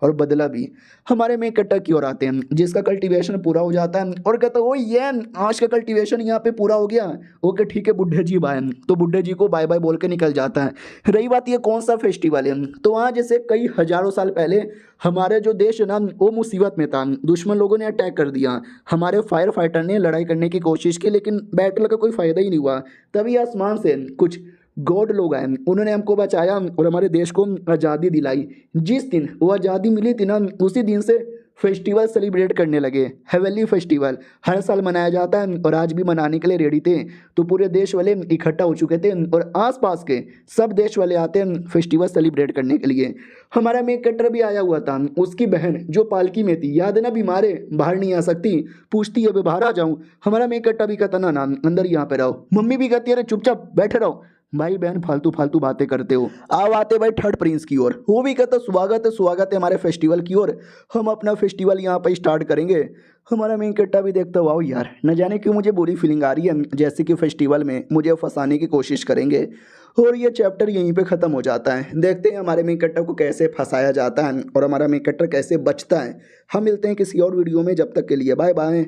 और बदला भी। हमारे मेन कट्टा की ओर आते हैं जिसका कल्टीवेशन पूरा हो जाता है और कहता ओ ये आज का कल्टीवेशन यहाँ पे पूरा हो गया, ओके ठीक है बुढ़े जी बाय। तो बुढ़े जी को बाय बाय बोल के निकल जाता है। रही बात ये कौन सा फेस्टिवल है, तो वहाँ जैसे कई हजारों साल पहले हमारे जो देश है ना वो मुसीबत में था, दुश्मन लोगों ने अटैक कर दिया, हमारे फायर फाइटर ने लड़ाई करने की कोशिश की लेकिन बैटल का कोई फ़ायदा ही नहीं हुआ। तभी आसमान से कुछ गॉड लोग आए, उन्होंने हमको बचाया और हमारे देश को आज़ादी दिलाई। जिस दिन वो आज़ादी मिली थी ना उसी दिन से फेस्टिवल सेलिब्रेट करने लगे। हेवनली फेस्टिवल हर साल मनाया जाता है और आज भी मनाने के लिए रेडी थे। तो पूरे देश वाले इकट्ठा हो चुके थे और आसपास के सब देश वाले आते हैं फेस्टिवल सेलिब्रेट करने के लिए। हमारा मेन कट्टर भी आया हुआ था, उसकी बहन जो पालकी में थी, याद है ना बीमार है बाहर नहीं आ सकती, पूछती है बाहर आ जाऊँ। हमारा मेन कट्टा भी कहता ना अंदर यहाँ पे रहो। मम्मी भी कहती है अरे चुपचाप बैठे रहो, भाई बहन फालतू फालतू बातें करते हो। अब आते भाई थर्ड प्रिंस की ओर। वो भी कहता स्वागत है हमारे फेस्टिवल की ओर। हम अपना फेस्टिवल यहाँ पर स्टार्ट करेंगे। हमारा मेन कट्टा भी देखता वाओ यार, न जाने क्यों मुझे बुरी फीलिंग आ रही है, जैसे कि फेस्टिवल में मुझे फंसाने की कोशिश करेंगे। और ये चैप्टर यहीं पे ख़त्म हो जाता है। देखते हैं हमारे मेन कट्टा को कैसे फंसाया जाता है और हमारा मेन कट्टा कैसे बचता है। हम मिलते हैं किसी और वीडियो में, जब तक के लिए बाय बाय।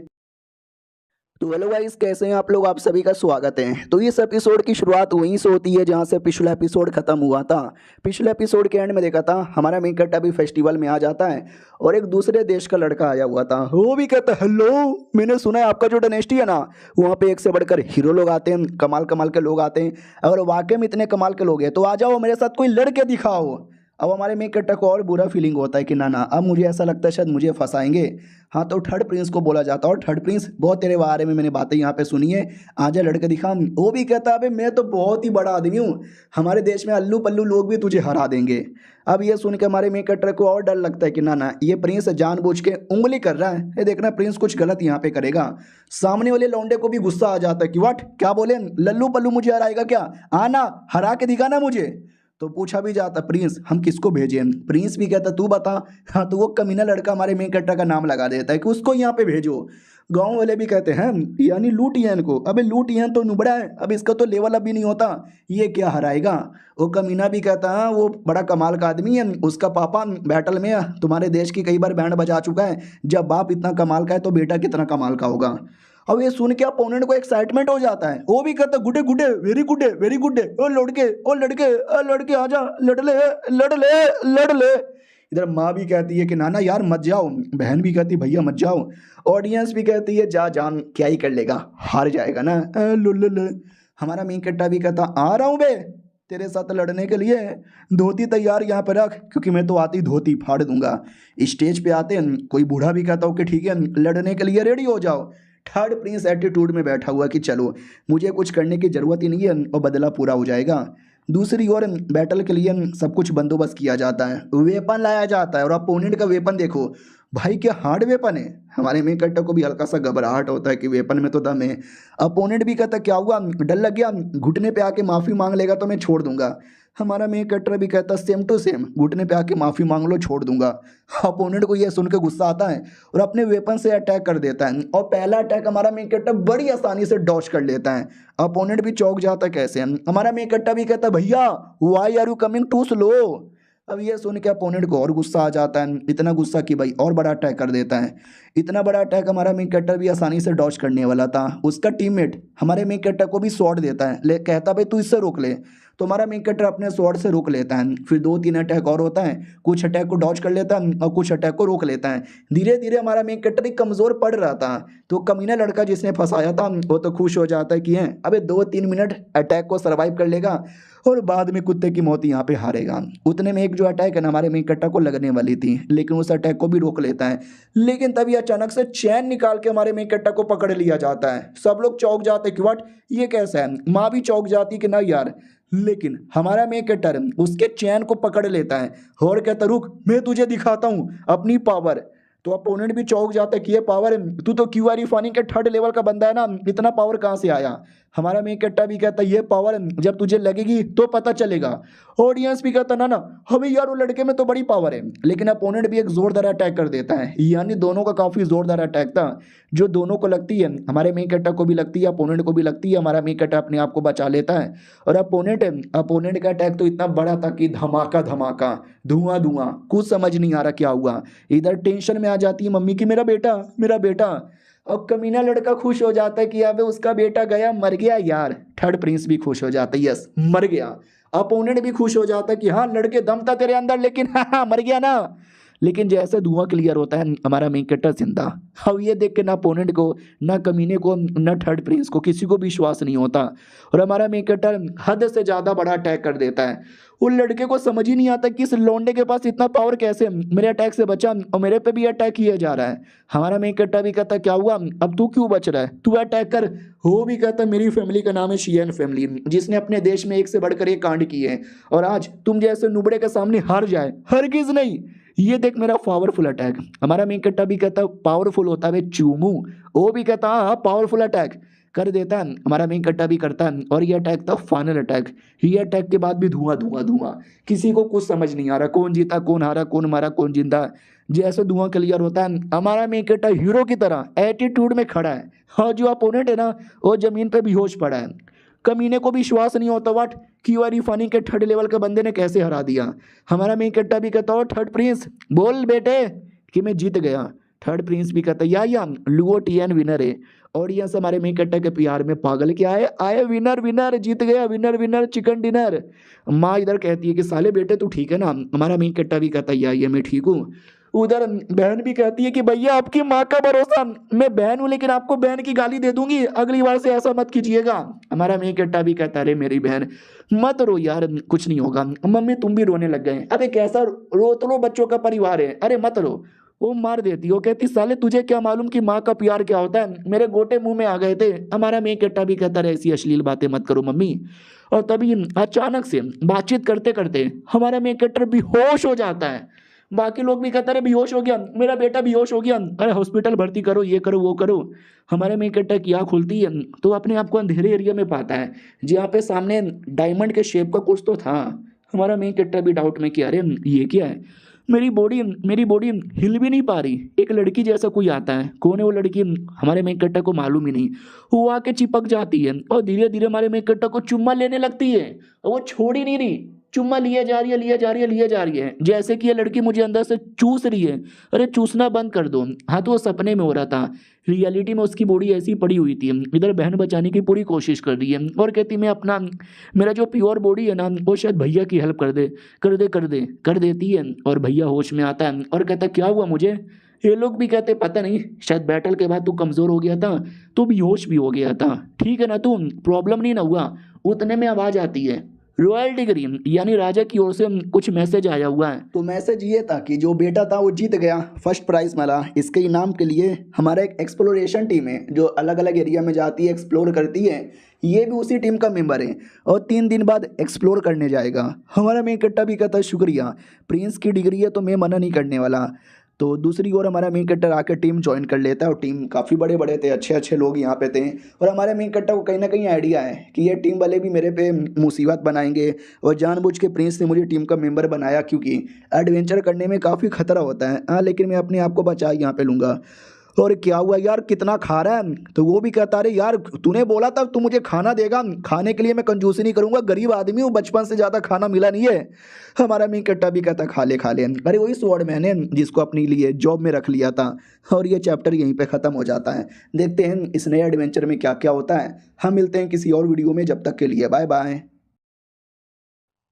तो हेलो गाइस, कैसे हैं आप लोग? आप सभी का स्वागत है। तो इस एपिसोड की शुरुआत वहीं से होती है जहां से पिछला एपिसोड खत्म हुआ था। पिछले एपिसोड के एंड में देखा था हमारा मेन कट्टा भी फेस्टिवल में आ जाता है और एक दूसरे देश का लड़का आया हुआ था। वो भी कहता है हेलो, मैंने सुना है आपका जो डायनेस्टी है ना, वहाँ पे एक से बढ़कर हीरो लोग आते हैं, कमाल कमाल के लोग आते हैं। अगर वाकई में इतने कमाल के लोग हैं तो आ जाओ मेरे साथ कोई लड़के दिखाओ। अब हमारे मेन कट्टा को और बुरा फीलिंग होता है कि ना ना, अब मुझे ऐसा लगता है शायद मुझे फंसाएंगे। हाँ, तो थर्ड प्रिंस को बोला जाता है और थर्ड प्रिंस बहुत तेरे बारे में मैंने बातें यहाँ पे सुनी है, आजा लड़के दिखा। वो भी कहता है अबे मैं तो बहुत ही बड़ा आदमी हूँ, हमारे देश में अल्लू पल्लू लोग भी तुझे हरा देंगे। अब ये सुन के हमारे मेन कट्टा को और डर लगता है कि ना ना, ये प्रिंस जानबूझ के उंगली कर रहा है। ये देखना प्रिंस कुछ गलत यहाँ पे करेगा। सामने वाले लौंडे को भी गुस्सा आ जाता है कि व्हाट, क्या बोले, लल्लू पल्लू मुझे हराएगा क्या? आना हरा के दिखाना मुझे। तो पूछा भी जाता प्रिंस हम किसको भेजें? प्रिंस भी कहता तू बता। हाँ, तो वो कमीना लड़का हमारे मेन कट्टा का नाम लगा देता है कि उसको यहाँ पे भेजो। गांव वाले भी कहते हैं यानी लूटियन को। अबे लूटियन तो नुबड़ा है, अब इसका तो लेवल अभी नहीं होता, ये क्या हराएगा? वो कमीना भी कहता है वो बड़ा कमाल का आदमी है, उसका पापा बैटल में तुम्हारे देश की कई बार बैंड बजा चुका है, जब बाप इतना कमाल का है तो बेटा कितना कमाल का होगा। अब ये सुन के अपोनेंट को एक्साइटमेंट हो जाता है। वो भी कहता गुडे गुडे वेरी गुडे वेरी गुडे, ओ लड़के ओ लड़के ओ लड़के आजा, लड़ ले लड़ ले लड़ ले। इधर माँ भी कहती है कि नाना यार मत जाओ, बहन भी कहती भैया मत जाओ, ऑडियंस भी कहती है जा जान, क्या ही कर लेगा, हार जाएगा ना। ले। हमारा मेन कट्टा भी कहता आ रहा हूँ बे तेरे साथ लड़ने के लिए, धोती तैयार यहाँ पर रख क्योंकि मैं तो आती धोती फाड़ दूंगा। स्टेज पे आते हैं कोई बूढ़ा भी कहता हो कि ठीक है लड़ने के लिए रेडी हो जाओ। थर्ड प्रिंस एटीट्यूड में बैठा हुआ कि चलो मुझे कुछ करने की ज़रूरत ही नहीं है और बदला पूरा हो जाएगा। दूसरी ओर बैटल के लिए सब कुछ बंदोबस्त किया जाता है, वेपन लाया जाता है और अपोनेंट का वेपन देखो भाई, क्या हार्ड वेपन है। हमारे मेन कट्टा को भी हल्का सा घबराहट होता है कि वेपन में तो दम है। अपोनेंट भी कहता क्या हुआ, डर लग गया, घुटने पे आके माफ़ी मांग लेगा तो मैं छोड़ दूंगा। हमारा मेन कट्टा भी कहता सेम टू सेम, घुटने पे आके माफ़ी मांग लो छोड़ दूंगा। अपोनेंट को यह सुन के गुस्सा आता है और अपने वेपन से अटैक कर देता है और पहला अटैक हमारा मेन कट्टा बड़ी आसानी से डॉच कर लेता है। अपोनेंट भी चौंक जाता है कैसे। हमारा मेन कट्टा भी कहता भैया why are you coming too slow. अब ये सुन के अपोनेंट को और गुस्सा आ जाता है, इतना गुस्सा कि भाई और बड़ा अटैक कर देता है। इतना बड़ा अटैक हमारा मेन कट्टा भी आसानी से डॉच करने वाला था। उसका टीममेट हमारे मेन कट्टा को भी शॉट देता है, कहता भाई तू इससे रोक ले, तो हमारा मेन कट्टर अपने स्वॉर्ड से रोक लेता है। फिर 2-3 अटैक और होता है, कुछ अटैक को डॉच कर लेता है और कुछ अटैक को रोक लेता है। धीरे धीरे हमारा मेन कट्टर ही कमज़ोर पड़ रहा था, तो कमीना लड़का जिसने फंसाया था वो तो खुश हो जाता है कि है अबे 2-3 मिनट अटैक को सर्वाइव कर लेगा और बाद में कुत्ते की मौत यहाँ पे हारेगा। उतने में एक जो अटैक है ना हमारे मेन कट्टा को लगने वाली थी, लेकिन उस अटैक को भी रोक लेता है। लेकिन तभी अचानक से चैन निकाल के हमारे मेन कट्टा को पकड़ लिया जाता है। सब लोग चौंक जाते कि व्हाट, ये कैसा है। माँ भी चौंक जाती कि ना यार, लेकिन हमारा मेन कट्टर उसके चैन को पकड़ लेता है और कहता रुक मैं तुझे दिखाता हूँ अपनी पावर। तो अपोनेंट भी चौंक जाता है कि ये पावर है, तू तो क्यूआर फानी के 3rd लेवल का बंदा है ना, इतना पावर कहाँ से आया। हमारा मेन कट्टा भी कहता है ये पावर जब तुझे लगेगी तो पता चलेगा। ऑडियंस भी कहता ना ना हमें यार वो लड़के में तो बड़ी पावर है। लेकिन अपोनेंट भी एक जोरदार अटैक कर देता है, यानी दोनों का काफ़ी जोरदार अटैक था जो दोनों को लगती है, हमारे मेन कट्टा को भी लगती है, अपोनेंट को भी लगती है। हमारा मेन कट्टा अपने आप को बचा लेता है और अपोनेंट का अटैक तो इतना बड़ा था कि धमाका धमाका, धुआं धुआं, कुछ समझ नहीं आ रहा क्या हुआ। इधर टेंशन में आ जाती है मम्मी की मेरा बेटा। अब कमीना लड़का खुश हो जाता है कि अबे उसका बेटा गया मर गया यार। थर्ड प्रिंस भी खुश हो जाता है यस मर गया। अपोनेंट भी खुश हो जाता है कि हाँ लड़के दम था तेरे अंदर, लेकिन हाँ मर गया ना। लेकिन जैसे धुआं क्लियर होता है हमारा मेन कट्टर जिंदा। अब ये देख के ना अपोनेंट को, ना कमीने को, ना थर्ड प्रिंस को, किसी को विश्वास नहीं होता और हमारा मेन कट्टर हद से ज़्यादा बड़ा अटैक कर देता है। उन लड़के को समझ ही नहीं आता कि इस लौंडे के पास इतना पावर कैसे, मेरे अटैक से बचा और मेरे पे भी अटैक किया जा रहा है। हमारा मेन कट्टा भी कहता क्या हुआ, अब तू क्यों बच रहा है, तू अटैक कर। वो भी कहता मेरी फैमिली का नाम है शियन फैमिली, जिसने अपने देश में एक से बढ़कर एक कांड किए हैं और आज तुम जैसे नुबड़े के सामने हार जाए, हरगिज नहीं। ये देख मेरा पावरफुल अटैक। हमारा मेन कट्टा भी कहता पावरफुल होता है चूमू। वो भी कहता हाँ पावरफुल अटैक। कर देता है, हमारा मेन कट्टा भी करता है। और ये अटैक था फाइनल अटैक। ये अटैक के बाद भी धुआं धुआं धुआं, किसी को कुछ समझ नहीं आ रहा, कौन जीता कौन हारा, कौन मारा कौन जिंदा। जैसे धुआं क्लियर होता है, हमारा मेन कट्टा हीरो की तरह एटीट्यूड में खड़ा है, और जो अपोनेंट है ना वो जमीन पे बेहोश पड़ा है। कमीने को भी विश्वास नहीं होता व्हाट कि वारी फानी के थर्ड लेवल के बंदे ने कैसे हरा दिया। हमारा मेन कट्टा भी कहता हो थर्ड प्रिंस बोल बेटे कि मैं जीत गया। थर्ड प्रिंस भी कहता या लुओ टीएन विनर है। ऑडियंस हमारे मेन कट्टा के प्यार में पागल क्या है, आए विनर विनर जीत गया, विनर विनर चिकन डिनर। माँ इधर कहती है कि साले बेटे तू ठीक है ना। हमारा मेन कट्टा भी कहता है मैं ठीक हूँ। उधर बहन भी कहती है कि भैया आपकी माँ का भरोसा, मैं बहन हूं लेकिन आपको बहन की गाली दे दूंगी, अगली बार से ऐसा मत कीजिएगा। हमारा मेन कट्टा भी कहता अरे मेरी बहन मत रो यार, कुछ नहीं होगा। मम्मी तुम भी रोने लग गए, अबे कैसा रो तो रो, बच्चों का परिवार है, अरे मत रो। वो मार देती, वो कहती साले तुझे क्या मालूम कि माँ का प्यार क्या होता है, मेरे गोटे मुंह में आ गए थे। हमारा मेन कट्टा भी कहता रहे ऐसी अश्लील बातें मत करो मम्मी। और तभी अचानक से बातचीत करते करते हमारा मेन कट्टा बेहोश हो जाता है। बाकी लोग भी कहते रहे बेहोश हो गया, मेरा बेटा बेहोश हो गया, अरे हॉस्पिटल भर्ती करो, ये करो वो करो। हमारे मेन कट्टा की आँख खुलती है तो अपने आप को अंधेरे एरिया में पाता है जहाँ पे सामने डायमंड के शेप का कुछ तो था। हमारा मेन कट्टा भी डाउट में कि अरे ये क्या है, मेरी बॉडी हिल भी नहीं पा रही। एक लड़की जैसा कोई आता है, कौन है वो लड़की हमारे मेन कट्टा को मालूम ही नहीं। वो आके चिपक जाती है और धीरे धीरे हमारे मेन कट्टा को चुम्मा लेने लगती है और वो छोड़ ही नहीं रही, चुम्मा लिया जा रही है लिया जा रही है लिया जा रही है, जैसे कि ये लड़की मुझे अंदर से चूस रही है। अरे चूसना बंद कर दो। हाँ तो वो सपने में हो रहा था, रियलिटी में उसकी बॉडी ऐसी पड़ी हुई थी। इधर बहन बचाने की पूरी कोशिश कर रही है और कहती मैं अपना मेरा जो प्योर बॉडी है ना वो शायद भैया की हेल्प कर देती है। और भैया होश में आता है और कहता क्या हुआ मुझे। ये लोग भी कहते पता नहीं, शायद बैटल के बाद तू कमजोर हो गया था, तू बेहोश भी हो गया था, ठीक है ना, तू प्रॉब्लम नहीं ना हुआ। उतने में आवाज आती है रॉयल डिग्री यानी राजा की ओर से कुछ मैसेज आया हुआ है। तो मैसेज ये था कि जो बेटा था वो जीत गया, फर्स्ट प्राइज मिला। इसके इनाम के लिए हमारा एक एक्सप्लोरेशन टीम है जो अलग अलग एरिया में जाती है, एक्सप्लोर करती है। ये भी उसी टीम का मेंबर है और 3 दिन बाद एक्सप्लोर करने जाएगा। हमारा मेन कट्टा भी कहता है शुक्रिया, प्रिंस की डिग्री है तो मैं मना नहीं करने वाला। तो दूसरी ओर हमारा मेन कट्टर आकर टीम ज्वाइन कर लेता है और टीम काफ़ी बड़े बड़े थे, अच्छे अच्छे लोग यहाँ पे थे। और हमारे मेन कट्टर को कहीं ना कहीं आइडिया है कि ये टीम वाले भी मेरे पे मुसीबत बनाएंगे और जानबूझ के प्रिंस ने मुझे टीम का मेंबर बनाया क्योंकि एडवेंचर करने में काफ़ी खतरा होता है। हाँ लेकिन मैं अपने आप को बचा यहाँ पे लूँगा। और क्या हुआ यार कितना खा रहा है, तो वो भी कहता अरे यार तूने बोला था तू मुझे खाना देगा, खाने के लिए मैं कंजूसी नहीं करूंगा, गरीब आदमी हूँ, बचपन से ज़्यादा खाना मिला नहीं है। हमारा मेन कट्टा भी कहता खा ले अरे वही स्वॉर्ड मैन है जिसको अपने लिए जॉब में रख लिया था। और ये चैप्टर यहीं पे ख़त्म हो जाता है। देखते हैं इस नए एडवेंचर में क्या क्या होता है। हम मिलते हैं किसी और वीडियो में, जब तक के लिए बाय बाय।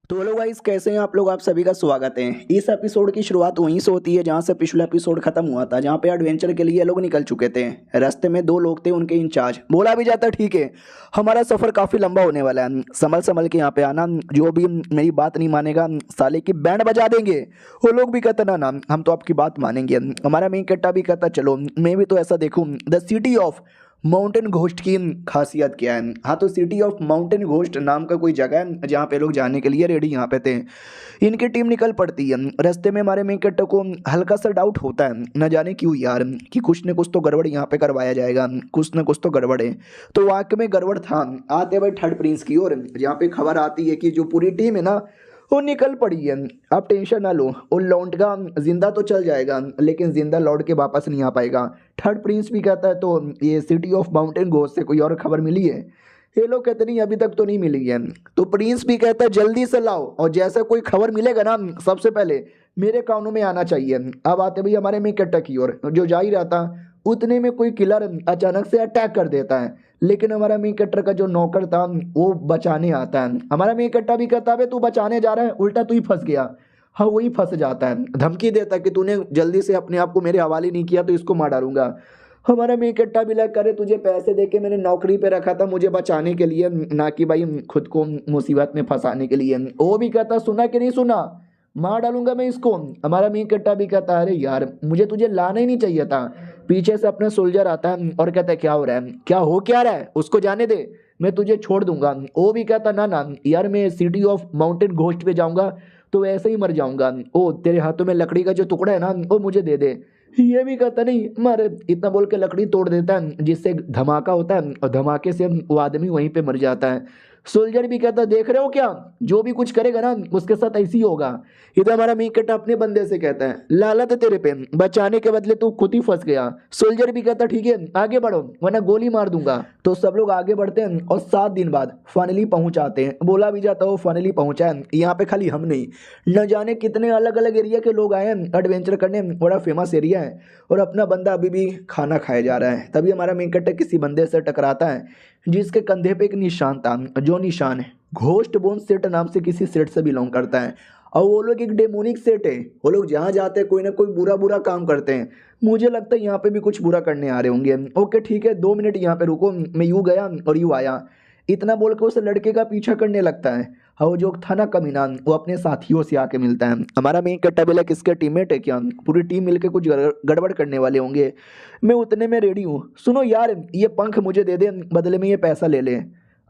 तो हेलो गाइस, कैसे हैं आप लोग, आप सभी का स्वागत है। इस एपिसोड की शुरुआत वहीं से होती है जहां से पिछला एपिसोड खत्म हुआ था, जहां पे एडवेंचर के लिए लोग निकल चुके थे। रास्ते में 2 लोग थे, उनके इंचार्ज बोला भी जाता ठीक है हमारा सफ़र काफ़ी लंबा होने वाला है, संभल संभल के यहाँ पे आना, जो भी मेरी बात नहीं मानेगा साले की बैंड बजा देंगे। वो लोग भी कहते ना हम तो आपकी बात मानेंगे। हमारा मेन कट्टा भी कहता चलो मैं भी तो ऐसा देखूँ the city of mountain ghost की खासियत क्या है। हाँ तो सिटी ऑफ माउंटेन घोस्ट नाम का कोई जगह है जहाँ पे लोग जाने के लिए रेडी यहाँ पे थे। इनकी टीम निकल पड़ती है। रास्ते में हमारे मेन कट्टर को हल्का सा डाउट होता है, न जाने क्यों यार, कि कुछ न कुछ तो गड़बड़ यहाँ पे करवाया जाएगा, कुछ न कुछ तो गड़बड़ है। तो वाकई में गड़बड़ था। आते भाई थर्ड प्रिंस की ओर, जहाँ पे खबर आती है कि जो पूरी टीम है ना वो निकल पड़ी है। आप टेंशन ना लो, वो लौट का जिंदा तो चल जाएगा लेकिन जिंदा लौट के वापस नहीं आ पाएगा। थर्ड प्रिंस भी कहता है तो ये सिटी ऑफ माउंटेन घोस्ट से कोई और खबर मिली है। ये लोग कहते नहीं अभी तक तो नहीं मिली है। तो प्रिंस भी कहता है जल्दी से लाओ और जैसे कोई खबर मिलेगा ना सबसे पहले मेरे कानों में आना चाहिए। अब आते भाई हमारे मेन कट्टर की ओर, जो जा ही रहा था उतने में कोई किलर अचानक से अटैक कर देता है। लेकिन हमारा मेन कट्टर का जो नौकर था वो बचाने आता है। हमारा मेन कट्टा भी कहता है तू बचाने जा रहा है, उल्टा तू ही फंस गया। हाँ वही फंस जाता है, धमकी देता है कि तूने जल्दी से अपने आप को मेरे हवाले नहीं किया तो इसको मार डालूंगा। हमारा मेन कट्टा भी लग करे तुझे पैसे देके मैंने नौकरी पे रखा था मुझे बचाने के लिए, ना कि भाई खुद को मुसीबत में फंसाने के लिए। वो भी कहता सुना कि नहीं सुना, मार डालूंगा मैं इसको। हमारा मेन कट्टा भी कहता है अरे यार मुझे तुझे लाना ही नहीं चाहिए था। पीछे से अपना सोल्जर आता है और कहता है क्या हो रहा है, क्या रहा है, उसको जाने दे, मैं तुझे छोड़ दूंगा। वो भी कहता ना यार मैं सिटी ऑफ माउंटेन घोस्ट पे जाऊंगा तो ऐसे ही मर जाऊंगा। ओ तेरे हाथों में लकड़ी का जो टुकड़ा है ना वो मुझे दे दे, ये भी कहता नहीं मारे, इतना बोल के लकड़ी तोड़ देता है, जिससे धमाका होता है और धमाके से वो आदमी वहीं पे मर जाता है। सोल्जर भी कहता है देख रहे हो क्या, जो भी कुछ करेगा ना उसके साथ ऐसी ही होगा। इधर हमारा मीकट अपने बंदे से कहता है लालत है तेरे पे, बचाने के बदले तू खुद ही फंस गया। सोल्जर भी कहता ठीक है आगे बढ़ो वरना गोली मार दूंगा। तो सब लोग आगे बढ़ते हैं और 7 दिन बाद फाइनली पहुंच आते हैं। बोला भी जाता है वो फाइनली पहुंचा है। यहाँ पे खाली हम नहीं, न जाने कितने अलग अलग एरिया के लोग आए हैं एडवेंचर करने, बड़ा फेमस एरिया है। और अपना बंदा अभी भी खाना खाया जा रहा है। तभी हमारा मीकट किसी बंदे से टकराता है जिसके कंधे पे एक निशान था, जो निशान है घोस्ट बोन सेट नाम से किसी सेट से बिलोंग करता है। और वो लोग एक डेमोनिक सेट है, वो लोग जहाँ जाते हैं कोई ना कोई बुरा बुरा काम करते हैं। मुझे लगता है यहाँ पे भी कुछ बुरा करने आ रहे होंगे। ओके ठीक है 2 मिनट यहाँ पे रुको, मैं यूँ गया और यूँ आया, इतना बोल के उस लड़के का पीछा करने लगता है। और वो जो था ना कमीना, वो अपने साथियों से आके मिलता है। हमारा मेन कट्टा बिला किसके टीममेट है क्या, पूरी टीम मिलके कुछ गड़बड़ करने वाले होंगे। मैं उतने में रेडी हूँ, सुनो यार ये पंख मुझे दे दे, बदले में ये पैसा ले ले।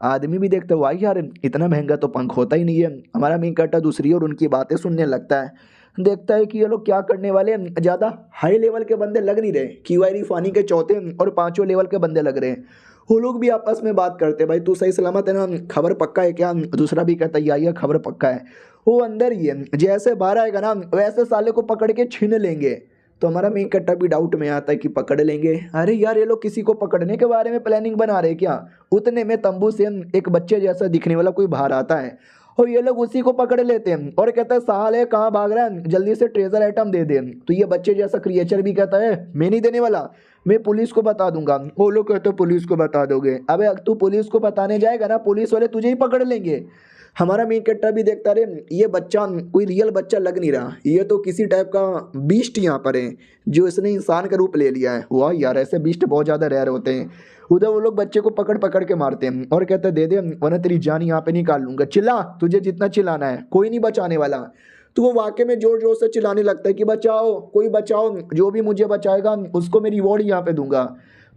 आदमी भी देखते हुआ यार इतना महंगा तो पंख होता ही नहीं है। हमारा मेन कट्टा दूसरी और उनकी बातें सुनने लगता है। देखता है कि ये लोग क्या करने वाले हैं, ज़्यादा हाई लेवल के बंदे लग नहीं रहे, क्यूआई फानी के चौथे और 5वें लेवल के बंदे लग रहे हैं। वो लोग भी आपस में बात करते भाई तू सही सलामत है ना, खबर पक्का है क्या। दूसरा भी कहता है खबर पक्का है, वो अंदर ही है, जैसे बाहर आएगा ना वैसे साले को पकड़ के छीन लेंगे। तो हमारा मेन कट्टा भी डाउट में आता है कि पकड़ लेंगे। अरे यार ये लोग किसी को पकड़ने के बारे में प्लानिंग बना रहे क्या। उतने में तंबू से एक बच्चे जैसा दिखने वाला कोई बाहर आता है और ये लोग उसी को पकड़ लेते हैं और कहता है साले कहाँ भाग रहा है, जल्दी से ट्रेजर आइटम दे दे। तो ये बच्चे जैसा क्रिएचर भी कहता है मैं नहीं देने वाला, मैं पुलिस को बता दूंगा। वो लोग कहते पुलिस को बता दोगे, अबे तू पुलिस को बताने जाएगा ना पुलिस वाले तुझे ही पकड़ लेंगे। हमारा मेन कट्टा भी देखता रहे ये बच्चा कोई रियल बच्चा लग नहीं रहा, ये तो किसी टाइप का बीस्ट यहाँ पर है जो इसने इंसान का रूप ले लिया है। वाह यार ऐसे बीस्ट बहुत ज़्यादा रेयर होते हैं। उधर वो लोग बच्चे को पकड़ पकड़ के मारते हैं और कहते हैं दे दे वरना तेरी जान यहाँ पे निकाल लूंगा, चिल्ला तुझे जितना चिल्लाना है, कोई नहीं बचाने वाला। तो वो वाकई में जोर जोर से चिल्लाने लगता है कि बचाओ कोई बचाओ, जो भी मुझे बचाएगा उसको मैं रिवॉर्ड यहाँ पे दूंगा।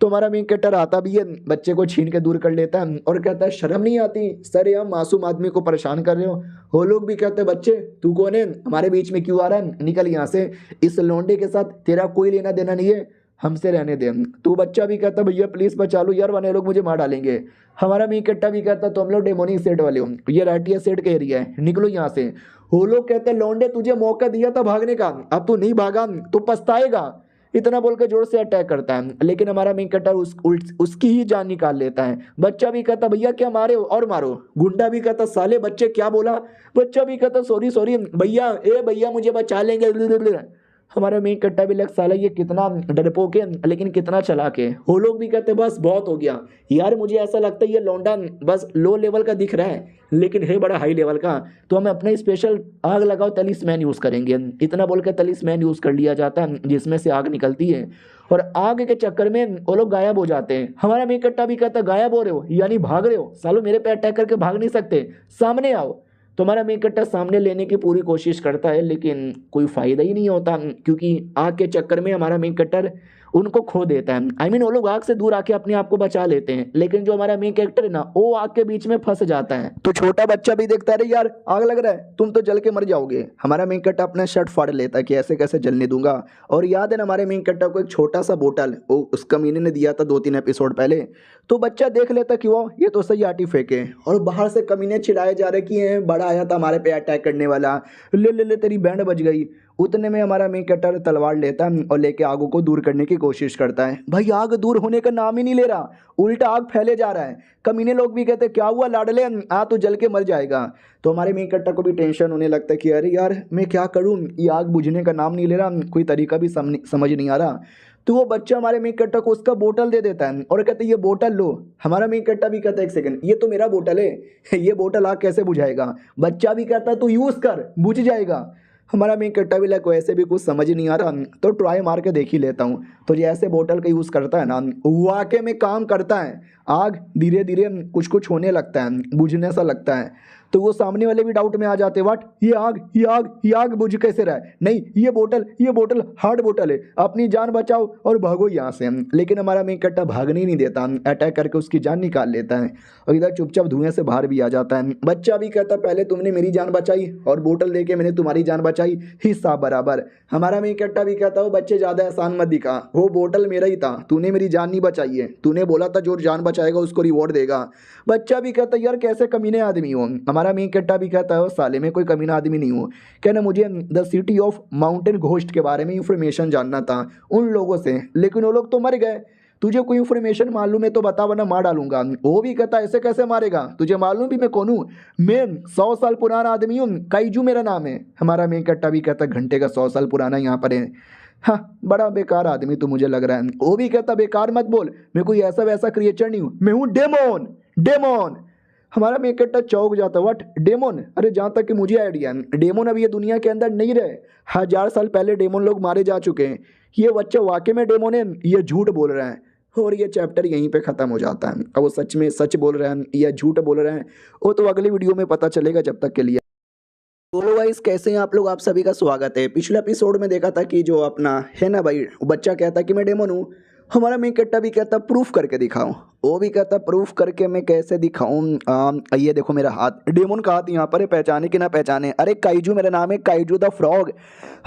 तो हमारा मेन कैरेक्टर आता भी है, बच्चे को छीन के दूर कर लेता है और कहता है शर्म नहीं आती सर, ये हम मासूम आदमी को परेशान कर रहे हो। वो लोग भी कहते हैं बच्चे तू कौन है, हमारे बीच में क्यों आ रहा है, निकल यहाँ से, इस लौंडे के साथ तेरा कोई लेना देना नहीं है, हमसे रहने दे। तू बच्चा भी कहता भैया प्लीज बचा लो यार वरना ये लोग मुझे मार डालेंगे। हमारा मेन कैरेक्टर भी कहता तुम लोग डेमोनिक सेट वाले हो, ये राटिया सेट का एरिया है, निकलो यहाँ से। वो लोग कहते हैं लौंडे तुझे मौका दिया था भागने का, अब तू नहीं भागा तो पछताएगा। इतना बोलकर जोर से अटैक करता है, लेकिन हमारा मेन कैरेक्टर उसकी ही जान निकाल लेता है। बच्चा भी कहता भैया क्या मारे हो और मारो। गुंडा भी कहता साले बच्चे क्या बोला। बच्चा भी कहता सॉरी सॉरी भैया, ए भैया मुझे बचा लेंगे। हमारा मेन कट्टा भी लग साला ये कितना डरपोक है लेकिन कितना चालाक है। वो लोग भी कहते बस बहुत हो गया यार, मुझे ऐसा लगता है ये लौंडा बस लो लेवल का दिख रहा है लेकिन है बड़ा हाई लेवल का, तो हम अपना स्पेशल आग लगाओ तलिस्मैन यूज़ करेंगे। इतना बोल के तलिस्मैन यूज़ कर लिया जाता है जिसमें से आग निकलती है और आग के चक्कर में वो लोग गायब हो जाते हैं। हमारा मेन कट्टा भी कहता गायब हो रहे हो यानी भाग रहे हो, सालों मेरे पे अटैक करके भाग नहीं सकते, सामने आओ। तो हमारा मेन कट्टा सामने लेने की पूरी कोशिश करता है लेकिन कोई फ़ायदा ही नहीं होता क्योंकि आग के चक्कर में हमारा मेन कट्टर उनको खो देता है। आई मीन वो लोग आग से दूर आके अपने आप को बचा लेते हैं लेकिन जो हमारा मेन कैरेक्टर है ना वो आग के बीच में फंस जाता है। तो छोटा बच्चा भी देखता है यार आग लग रहा है, तुम तो जल के मर जाओगे। हमारा मेन कैरेक्टर अपना शर्ट फाड़ लेता है कि ऐसे कैसे जलने दूंगा। और याद है ना हमारे मेन कैरेक्टर को एक छोटा सा बोतल वो उस कमीने ने दिया था 2-3 एपिसोड पहले। तो बच्चा देख लेता कि वो ये तो सही आर्टिफैक्ट है और बाहर से कमीने चिल्लाए जा रहे कि ये बड़ा आया था हमारे पे अटैक करने वाला, ले ले ले तेरी बैंड बज गई। उतने में हमारा मेन कैरेक्टर तलवार लेता है और लेके आग को दूर करने की कोशिश करता है। भाई आग दूर होने का नाम ही नहीं ले रहा, उल्टा आग फैले जा रहा है। कमीने लोग भी कहते क्या हुआ लाडले, आ तू जल के मर जाएगा। तो हमारे मेन कैरेक्टर को भी टेंशन होने लगता है कि अरे यार मैं क्या करूँ, ये आग बुझने का नाम नहीं ले रहा, कोई तरीका भी समझ नहीं आ रहा। तो वो बच्चा हमारे मेन कैरेक्टर को उसका बोतल दे देता है और कहते ये बोतल लो। हमारा मेन कैरेक्टर भी कहता है एक सेकंड ये तो मेरा बोतल है, ये बोतल आग कैसे बुझाएगा। बच्चा भी कहता है तू यूज़ कर बुझ जाएगा। हमारा मेन कैरेक्टर भी लाइक वैसे भी कुछ समझ नहीं आ रहा तो ट्राई मार के देख ही लेता हूँ। तो जैसे बोतल का यूज़ करता है ना वाकई में काम करता है, आग धीरे धीरे कुछ कुछ होने लगता है, बुझने सा लगता है। तो वो सामने वाले भी डाउट में आ जाते, व्हाट, ये आग बुझ कैसे रहा है, नहीं ये बोतल हार्ड बोतल है, अपनी जान बचाओ और भागो यहाँ से। लेकिन हमारा मेन कट्टा भागने ही नहीं देता, अटैक करके उसकी जान निकाल लेता है और इधर चुपचाप धुएं से बाहर भी आ जाता है। बच्चा भी कहता पहले तुमने मेरी जान बचाई और बोतल देके मैंने तुम्हारी जान बचाई, हिस्सा बराबर। हमारा मेन कट्टा भी कहता वो बच्चे ज़्यादा एहसान मत दिखा, वो बोतल मेरा ही था, तूने मेरी जान नहीं बचाई है, तूने बोला था जो जान बचाएगा उसको रिवॉर्ड देगा। बच्चा भी कहता यार कैसे कमीने आदमी हो। हमारा मेन कट्टा भी कहता है साले में कोई कमीना आदमी नहीं हो, कहना मुझे the city of mountain ghost के बारे में इंफॉर्मेशन जानना था उन लोगों से, लेकिन वो लोग तो मर गए, तुझे कोई इन्फॉर्मेशन मालूम है तो बता वरना मार डालूंगा। वो भी कहता ऐसे कैसे मारेगा, तुझे मालूम भी मैं कौन हूँ, मैं 100 साल पुराना आदमी हूँ, काइजू मेरा नाम है। हमारा मेन कट्टा भी कहता घंटे का 100 साल पुराना यहाँ पर है, हाँ बड़ा बेकार आदमी तो मुझे लग रहा है। वो भी कहता बेकार मत बोल, मैं कोई ऐसा वैसा क्रिएचर नहीं हूँ, मैं हूँ डेमोन। हमारा मेन कट्टा चौंक जाता, व्हाट डेमोन, अरे जहाँ तक कि मुझे आइडिया है डेमोन अब ये दुनिया के अंदर नहीं रहे, 1000 साल पहले डेमोन लोग मारे जा चुके हैं, ये बच्चा वाकई में डेमोन है, ये झूठ बोल रहा है। और ये चैप्टर यहीं पे ख़त्म हो जाता है। अब वो सच में सच बोल रहे हैं या झूठ बोल रहे हैं वो तो अगली वीडियो में पता चलेगा, जब तक के लिए बोलो गाइस कैसे हैं आप लोग, आप सभी का स्वागत है। पिछले एपिसोड में देखा था कि जो अपना है ना भाई वो बच्चा कहता कि मैं डेमोन हूँ, हमारा मेन कट्टा भी कहता प्रूफ करके दिखाऊं, वो भी कहता प्रूफ करके मैं कैसे दिखाऊं, ये देखो मेरा हाथ, डेमोन का हाथ यहाँ पर है, पहचाने कि ना पहचाने, अरे काइजू मेरा नाम है, काइजू द फ्रॉग।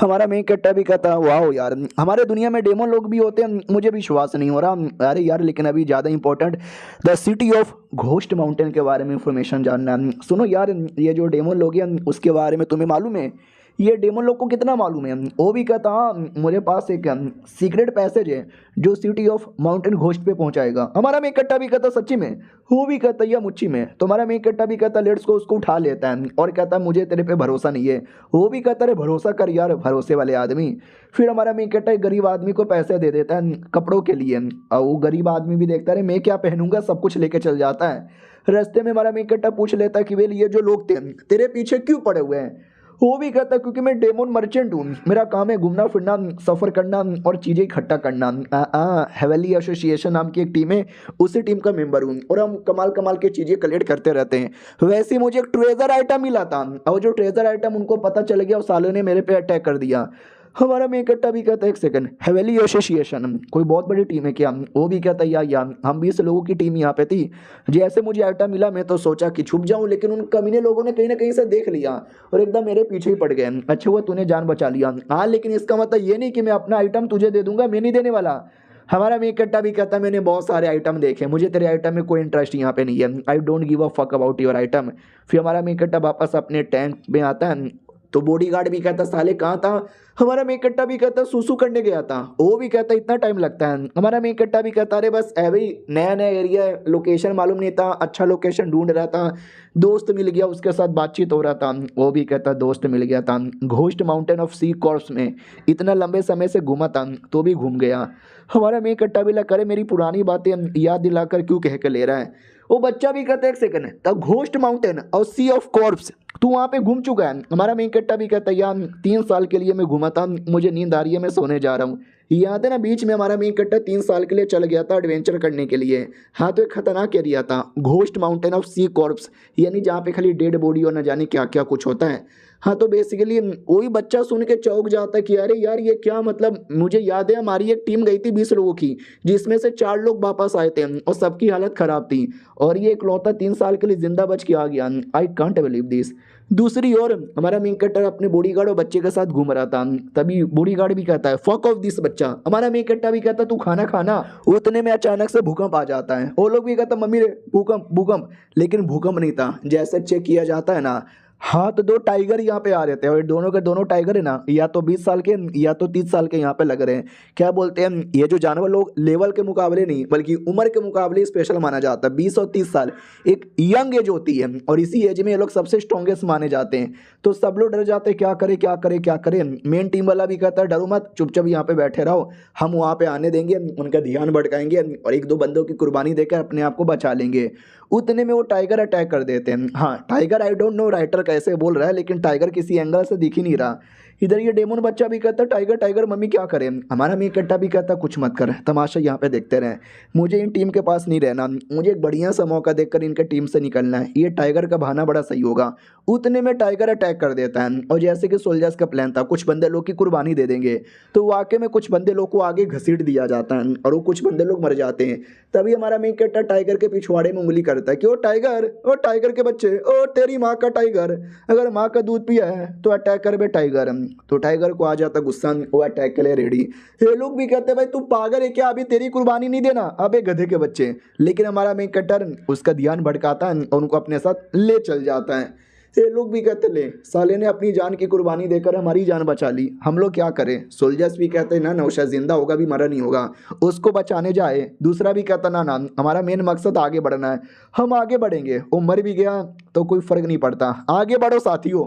हमारा मेन कट्टा भी कहता वाह यार हमारे दुनिया में डेमोन लोग भी होते हैं, मुझे विश्वास नहीं हो रहा, अरे यार लेकिन अभी ज़्यादा important the city of ghost mountain के बारे में इंफॉर्मेशन जानना। सुनो यार ये जो डेमोन लोग हैं उसके बारे में तुम्हें मालूम है, ये डेमोन लोग को कितना मालूम है। वो भी कहता हाँ मुझे पास एक सीक्रेट पैसेज है जो सिटी ऑफ माउंटेन घोस्ट पे पहुंचाएगा। हमारा मेन कट्टा भी कहता सच्ची में, वो भी कहता या मुच्ची में, तो हमारा मेन कट्टा भी कहता लेट्स को उसको उठा लेता है और कहता मुझे तेरे पे भरोसा नहीं है। वो भी कहता अरे भरोसा कर यार भरोसे वाले आदमी। फिर हमारा मेन कट्टा एक गरीब आदमी को पैसे दे देता है कपड़ों के लिए और वो गरीब आदमी भी देखता है मैं क्या पहनूंगा, सब कुछ लेके चल जाता है। रास्ते में हमारा मेन कट्टा पूछ लेता है कि वेल ये जो लोग थे तेरे पीछे क्यों पड़े हुए हैं। वो भी कहता क्योंकि मैं डेमोन मर्चेंट हूँ, मेरा काम है घूमना फिरना, सफ़र करना और चीज़ें इकट्ठा करना। हेवली एसोसिएशन नाम की एक टीम है, उसी टीम का मेंबर हूँ और हम कमाल कमाल की चीज़ें कलेक्ट करते रहते हैं। वैसे ही मुझे एक ट्रेजर आइटम मिला था और जो ट्रेजर आइटम उनको पता चल गया और सालों ने मेरे पे अटैक कर दिया। हमारा मेन कट्टा भी कहता है एक सेकंड, हेवली एसोसिएशन कोई बहुत बड़ी टीम है क्या। वो भी कहता है यार हम 20 लोगों की टीम यहाँ पे थी, जैसे मुझे आइटम मिला मैं तो सोचा कि छुप जाऊँ, लेकिन उन कमीने लोगों ने कहीं ना कहीं से देख लिया और एकदम मेरे पीछे ही पड़ गए। अच्छा हुआ तूने जान बचा लिया, हाँ लेकिन इसका मतलब ये नहीं कि मैं अपना आइटम तुझे दे दूंगा, मैं नहीं देने वाला। हमारा मेन कट्टा भी कहता मैंने बहुत सारे आइटम देखे, मुझे तेरे आइटम में कोई इंटरेस्ट यहाँ पे नहीं है, I don't give a fuck about your item. फिर हमारा मेन कट्टा वापस अपने टैंक में आता है तो बॉडीगार्ड भी कहता साले कहाँ था। हमारा मेन कट्टा भी कहता सूसू करने गया था। वो भी कहता इतना टाइम लगता है। हमारा मेन कट्टा भी कहता अरे बस है भाई नया नया एरिया है, लोकेशन मालूम नहीं था, अच्छा लोकेशन ढूंढ रहा था, दोस्त मिल गया उसके साथ बातचीत हो रहा था। वो भी कहता दोस्त मिल गया था ghost mountain of sea corpse में, इतना लंबे समय से घूमा था तो भी घूम गया। हमारा मेन कट्टा भी लग करे मेरी पुरानी बातें याद दिलाकर क्यों कह के ले रहा है। वो बच्चा भी कहता है एक सेकंड, द घोस्ट माउंटेन और सी ऑफ कॉर्प्स तू वहाँ पे घूम चुका है। हमारा मेन कट्टा भी कहता है यार 3 साल के लिए मैं घूमा था, मुझे नींद आ रही है, मैं सोने जा रहा हूँ। याद है ना बीच में हमारा मेन कट्टा 3 साल के लिए चल गया था एडवेंचर करने के लिए। हाँ तो एक खतरनाक एरिया था ghost mountain of sea corpse, यानी जहाँ पे खाली डेड बॉडी और न जाने क्या क्या कुछ होता है। हाँ तो बेसिकली वही बच्चा सुन के चौंक जाता है कि अरे यार ये क्या मतलब, मुझे याद है हमारी एक टीम गई थी 20 लोगों की जिसमें से 4 लोग वापस आए थे और सबकी हालत ख़राब थी और ये इकलौता 3 साल के लिए जिंदा बच के आ गया। I can't believe this. दूसरी ओर हमारा मेन कट्टर अपने बॉडीगार्ड और बच्चे के साथ घूम रहा था, तभी बॉडीगार्ड भी कहता है फक ऑफ दिस बच्चा। हमारा मेन कट्टा भी कहता तू खाना खाना। उतने में अचानक से भूकंप आ जाता है। वो लोग भी कहता मम्मी रे भूकंप, लेकिन भूकंप नहीं था। जैसे चेक किया जाता है ना, हाँ तो 2 टाइगर यहाँ पे आ रहे थे और दोनों के दोनों टाइगर है ना या तो 20 साल के या तो 30 साल के यहाँ पे लग रहे हैं। क्या बोलते हैं ये जो जानवर लोग लेवल के मुकाबले नहीं बल्कि उम्र के मुकाबले स्पेशल माना जाता है। 20 और 30 साल एक यंग एज होती है और इसी एज में ये लोग सबसे स्ट्रॉन्गेस्ट माने जाते हैं। तो सब लोग डर जाते हैं क्या करे। मेन टीम वाला भी कहता है डरो मत, चुपचाप यहाँ पे बैठे रहो, हम वहाँ पे आने देंगे, उनका ध्यान भटकाएंगे और 1-2 बंदों की कुर्बानी देकर अपने आप को बचा लेंगे। उतने में वो टाइगर अटैक कर देते हैं। हाँ tiger I don't know writer कैसे बोल रहा है, लेकिन टाइगर किसी एंगल से दिख ही नहीं रहा। इधर ये डेमोन बच्चा भी कहता टाइगर टाइगर मम्मी क्या करें। हमारा मेन कट्टा भी कहता कुछ मत कर, तमाशा यहाँ पे देखते रहें, मुझे इन टीम के पास नहीं रहना, मुझे एक बढ़िया सा मौका देखकर इनके टीम से निकलना है, ये टाइगर का बहाना बड़ा सही होगा। उतने में टाइगर अटैक कर देता है और जैसे कि सोल्जर्स का प्लान था कुछ बंदे लोग की कुर्बानी दे देंगे, तो वाकई में कुछ बंदे लोग को आगे घसीट दिया जाता है और वो कुछ बंदे लोग मर जाते हैं। तभी हमारा मेन कट्टा टाइगर के पिछवाड़े में उंगली करता है कि ओ टाइगर, ओ टाइगर के बच्चे, ओ तेरी माँ का टाइगर, अगर माँ का दूध पिया है तो अटैक कर बे टाइगर। तो टाइगर को आ जाता गुस्सा, वो अटैक के लिए रेडी। ये लोग भी कहते हैं भाई तू पागल है क्या, अभी तेरी कुर्बानी नहीं देना, अबे गधे के बच्चे। लेकिन हमारा मेन कट्टर उसका ध्यान भटकाता है और उनको अपने साथ ले चल जाता है। ये लोग भी कहते ले साले ने अपनी जान की कुर्बानी देकर हमारी जान बचा ली, हम लोग क्या करें। सोल्जर्स भी कहते ना नौशाद जिंदा होगा भी मरा नहीं होगा, उसको बचाने जाए। दूसरा भी कहता ना ना हमारा मेन मकसद आगे बढ़ना है, हम आगे बढ़ेंगे, वो मर भी गया तो कोई फर्क नहीं पड़ता, आगे बढ़ो साथियों।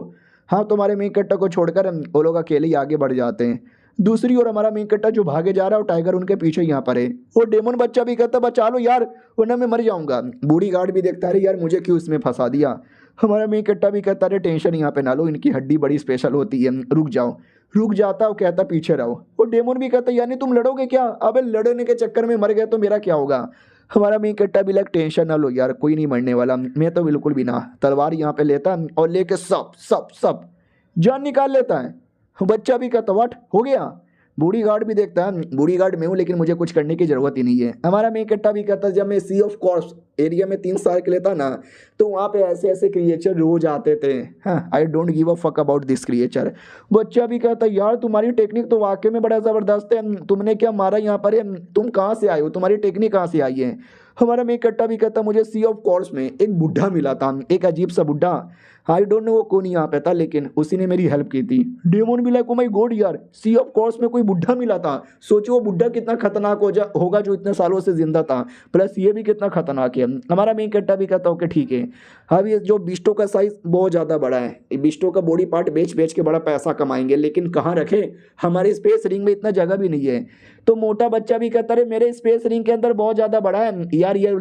हाँ तुम्हारे मेन कट्टा को छोड़कर वो लोग अकेले ही आगे बढ़ जाते हैं। दूसरी ओर हमारा मेन कट्टा जो भागे जा रहा है और टाइगर उनके पीछे यहाँ पर है। वो डेमोन बच्चा भी कहता बचा लो यार वरना मैं मर जाऊंगा। बूढ़ी गार्ड भी देखता है यार मुझे क्यों इसमें फंसा दिया। हमारा मेन कट्टा भी कहता है टेंशन यहाँ पे ना लो, इनकी हड्डी बड़ी स्पेशल होती है, रुक जाओ। रुक जाता वो कहता पीछे रहो। वो डेमोन भी कहता यानी तुम लड़ोगे क्या, अबे लड़ने के चक्कर में मर गए तो मेरा क्या होगा। हमारा मेन कट्टा भी लग टेंशन ना लो यार, कोई नहीं मरने वाला, मैं तो बिल्कुल भी ना। तलवार यहाँ पे लेता और लेके सब सब सब जान निकाल लेता है। बच्चा भी कहता व्हाट हो गया। बूढ़ी गार्ड भी देखता है बूढ़ी गार्ड में हूँ लेकिन मुझे कुछ करने की जरूरत ही नहीं है। हमारा मेन कट्टा भी कहता जब मैं सी ऑफ कॉर्प्स एरिया में 3 साल के लिए था ना तो वहाँ पे ऐसे ऐसे क्रिएचर रोज आते थे। हाँ I don't give a fuck about this creature. बच्चा भी कहता यार तुम्हारी टेक्निक तो वाकई में बड़ा ज़बरदस्त है, तुमने क्या मारा यहाँ पर है, तुम कहाँ से आए हो, तुम्हारी टेक्निक कहाँ से आई है। हमारा मेन कट्टा भी कहता मुझे सी ऑफ कॉर्प्स में एक बुढ़ा मिला था, एक अजीब सा बुढ़ा, आई डोंट नो वो कौन यहाँ पे था लेकिन उसी ने मेरी हेल्प की थी। डेमोन भी लाइक ओ माय गॉड यार सी ऑफ कॉर्प्स में कोई बुढ़ा मिला था, सोचो वो बुढ़ा कितना खतरनाक होगा जो इतने सालों से जिंदा था, प्लस ये भी कितना खतरनाक है। हमारा मेन कट्टा भी कहता ओके ठीक है। अब ये जो बिस्टो का साइज बहुत ज़्यादा बड़ा है, बिस्टो का बॉडी पार्ट बेच बेच के बड़ा पैसा कमाएंगे, लेकिन कहाँ रखे, हमारे स्पेस रिंग में इतना जगह भी नहीं है। तो मोटा बच्चा भी कहता है मेरे स्पेस रिंग के अंदर बहुत ज़्यादा बड़ा है यार ये।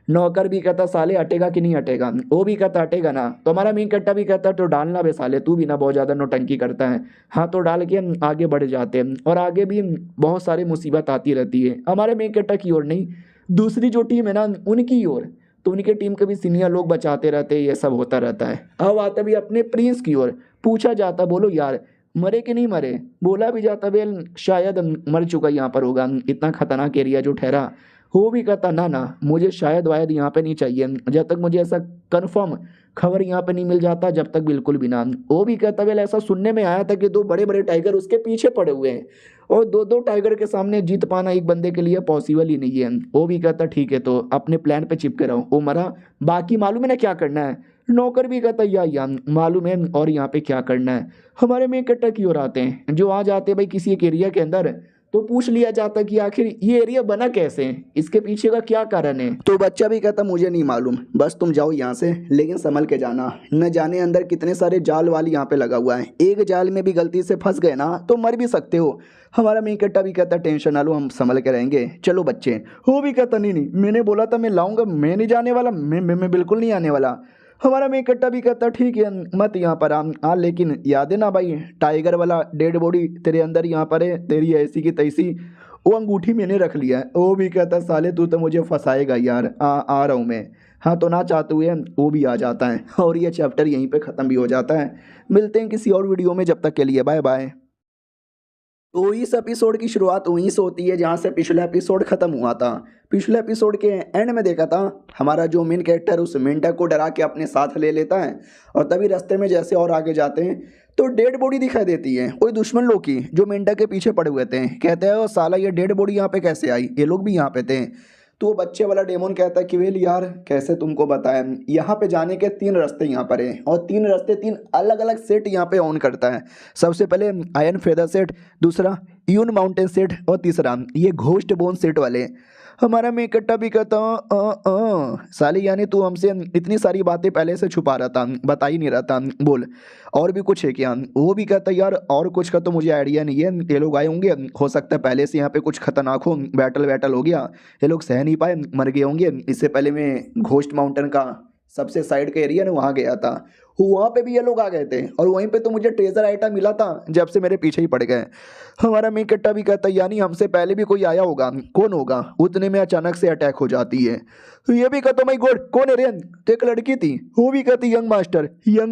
नौकर भी कहता साले हटेगा कि नहीं हटेगा, वो भी कहता हटेगा ना। तो हमारा मेन कट्टा भी कहता तो डालना बे साले, तू भी ना बहुत ज़्यादा नौटंकी करता है। हाँ तो डाल के आगे बढ़ जाते हैं और आगे भी बहुत सारी मुसीबत आती रहती है हमारे मेन कट्टा की ओर नहीं, दूसरी जो टीम है ना उनकी ओर। तो उनके टीम के भी सीनियर लोग बचाते रहते हैं, ये सब होता रहता है। अब आता भी अपने प्रिंस की ओर, पूछा जाता बोलो यार मरे कि नहीं मरे। बोला भी जाता बेल शायद मर चुका यहाँ पर होगा, इतना खतरनाक एरिया जो ठहरा। वो भी कहता ना ना मुझे शायद वायद यहाँ पे नहीं चाहिए, जब तक मुझे ऐसा कंफर्म खबर यहाँ पे नहीं मिल जाता जब तक बिल्कुल भी ना। वो भी कहता वेल ऐसा सुनने में आया था कि 2 बड़े बड़े टाइगर उसके पीछे पड़े हुए हैं और 2 टाइगर के सामने जीत पाना एक बंदे के लिए पॉसिबल ही नहीं है। वो भी कहता ठीक है तो अपने प्लान पे चिपके रहो, वो मरा बाकी मालूम है ना क्या करना है। नौकर भी कहता या मालूम है और यहाँ पे क्या करना है। हमारे मेन कट्टा की ओर आते हैं, जो आ जाते हैं भाई किसी एक एरिया के अंदर, तो पूछ लिया जाता कि आखिर ये एरिया बना कैसे, इसके पीछे का क्या कारण है। तो बच्चा भी कहता मुझे नहीं मालूम, बस तुम जाओ यहाँ से लेकिन संभल के जाना, न जाने अंदर कितने सारे जाल वाली यहाँ पे लगा हुआ है, एक जाल में भी गलती से फंस गए ना तो मर भी सकते हो। हमारा मेन कट्टा भी कहता टेंशन ना लो हम संभल के रहेंगे, चलो बच्चे। वो भी कहता नहीं मैंने बोला था मैं लाऊंगा, मैं नहीं जाने वाला, मैं बिल्कुल नहीं आने वाला। हमारा मेन कट्टा भी कहता ठीक है मत यहाँ पर आ लेकिन याद है ना भाई टाइगर वाला डेड बॉडी तेरे अंदर यहाँ पर है, तेरी ऐसी की तैसी, वो अंगूठी मैंने रख लिया है। वो भी कहता साले तू तो मुझे फंसाएगा यार, आ रहा हूँ मैं। हाँ तो ना चाहते हुए वो भी आ जाता है और ये चैप्टर यहीं पे ख़त्म भी हो जाता है। मिलते हैं किसी और वीडियो में, जब तक के लिए बाय बाय। तो इस एपिसोड की शुरुआत वहीं से होती है जहाँ से पिछला एपिसोड खत्म हुआ था। पिछले एपिसोड के एंड में देखा था हमारा जो मेन कैरेक्टर उस मेंढक को डरा के अपने साथ ले लेता है और तभी रास्ते में जैसे और आगे जाते हैं तो डेड बॉडी दिखाई देती है कोई दुश्मन लोग की जो मेंढक के पीछे पड़े हुए थे। कहते हैं ओ साला ये डेड बॉडी यहाँ पे कैसे आई, ये लोग भी यहाँ पे थे। तो वो बच्चे वाला डेमोन कहता है कि वेल यार कैसे तुमको बताएं, यहाँ पे जाने के 3 रास्ते यहाँ पर हैं और 3 रास्ते 3 अलग अलग सेट यहाँ पे ऑन करता है। सबसे पहले आयरन फेदर सेट, दूसरा यून माउंटेन सेट और तीसरा ये घोस्ट बोन सेट वाले। हमारा मैं इकट्ठा भी कहता हूँ साली यानी तू हमसे इतनी सारी बातें पहले से छुपा रहा था, बता ही नहीं रहा था, बोल और भी कुछ है क्या। वो भी कहता यार और कुछ का तो मुझे आइडिया नहीं है, ये लोग आए होंगे, हो सकता है पहले से यहाँ पे कुछ खतरनाक हो, बैटल हो गया, ये लोग सह नहीं पाए मर गए होंगे। इससे पहले मैं घोस्ट माउंटेन का सबसे साइड का एरिया ना वहाँ गया था, वहाँ पे भी ये लोग आ गए थे और वहीं पे तो मुझे ट्रेजर आइटम मिला था जब से मेरे पीछे ही पड़ गए। हमारा मेन कट्टा भी कहता यानी हमसे पहले भी कोई आया होगा, कौन होगा? उतने में अचानक से अटैक हो जाती है। तो ये भी कहता माई गॉड कौन है रे? तो एक लड़की थी, वो भी कहती यंग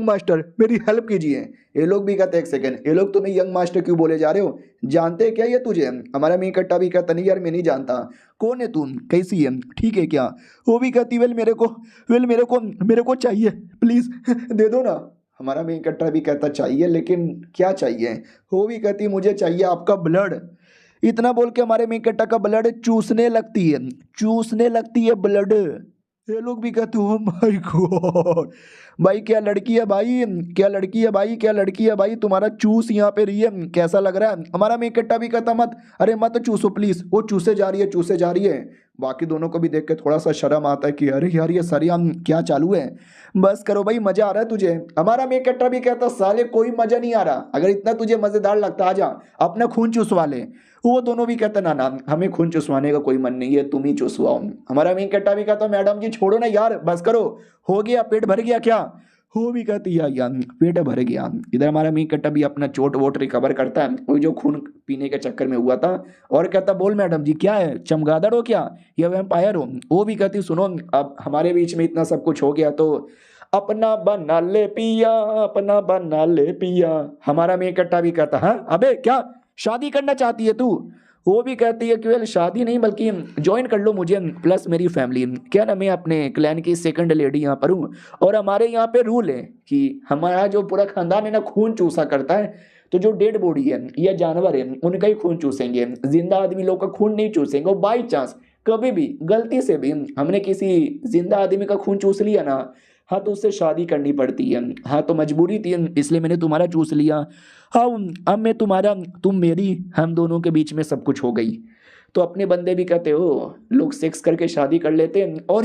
मास्टर मेरी हेल्प कीजिए। ये लोग भी कहते एक सेकंड, ये लोग तुम्हें यंग मास्टर क्यों बोले जा रहे हो? जानते हैं क्या ये तुझे? हमारा मेन कट्टा भी कहता नहीं यार मैं नहीं जानता। कौन है तुम, कैसी है, ठीक है क्या? वो भी कहती मेरे को चाहिए प्लीज दे दो ना। हमारा मेन कट्टा भी कहता चाहिए लेकिन क्या चाहिए? वो भी कहती मुझे चाहिए आपका ब्लड। इतना बोल के हमारे मेन कट्टा का ब्लड चूसने लगती है ब्लड। ये लोग भी कहते हो माय गॉड भाई क्या लड़की है भाई, तुम्हारा चूस यहाँ पे रही है, कैसा लग रहा है? हमारा मेन कट्टा भी कहता मत, अरे मत चूसो प्लीज, वो चूसे जा रही है। बाकी दोनों को भी देख के थोड़ा सा शर्म आता है कि अरे यार ये सरियाम क्या चालू है, बस करो भाई मजा आ रहा है तुझे। हमारा मेन कट्टा भी कहता साले कोई मजा नहीं आ रहा, अगर इतना तुझे मजेदार लगता आ जा अपना खून चूसवा ले। वो दोनों भी कहते ना हमें खून चुसवाने का कोई मन नहीं है, तुम ही चुसवाओ। हमारा मेन कट्टा भी कहता मैडम जी छोड़ो ना यार, बस करो, हो गया, पेट भर गया क्या? वो भी कहती यार पेट भर गया। इधर हमारा मेन कट्टा भी अपना चोट वोट रिकवर करता है, वही जो खून पीने के चक्कर में हुआ था, और कहता बोल मैडम जी क्या है, चमगादड़ हो क्या या वैम्पायर हो? वो भी कहती सुनो अब हमारे बीच में इतना सब कुछ हो गया तो अपना बना ले पिया। हमारा मेन कट्टा भी कहता हाँ अबे क्या शादी करना चाहती है तू? वो भी कहती है कि वेल शादी नहीं बल्कि ज्वाइन कर लो मुझे प्लस मेरी फैमिली। क्या ना मैं अपने क्लैन की सेकंड लेडी यहाँ पर हूँ और हमारे यहाँ पे रूल है कि हमारा जो पूरा खानदान है ना खून चूसा करता है, तो जो डेड बॉडी है या जानवर है उनका ही खून चूसेंगे, जिंदा आदमी लोग का खून नहीं चूसेंगे। और बाई चांस कभी भी गलती से भी हमने किसी जिंदा आदमी का खून चूस लिया ना, हाँ तो उससे शादी करनी पड़ती है। हाँ तो मजबूरी थी इसलिए मैंने तुम्हारा चूस लिया। हाँ अब मैं तुम्हारा तुम मेरी, हम दोनों के बीच में सब कुछ हो गई। तो अपने बंदे भी कहते हो लोग सेक्स करके शादी कर लेते हैं और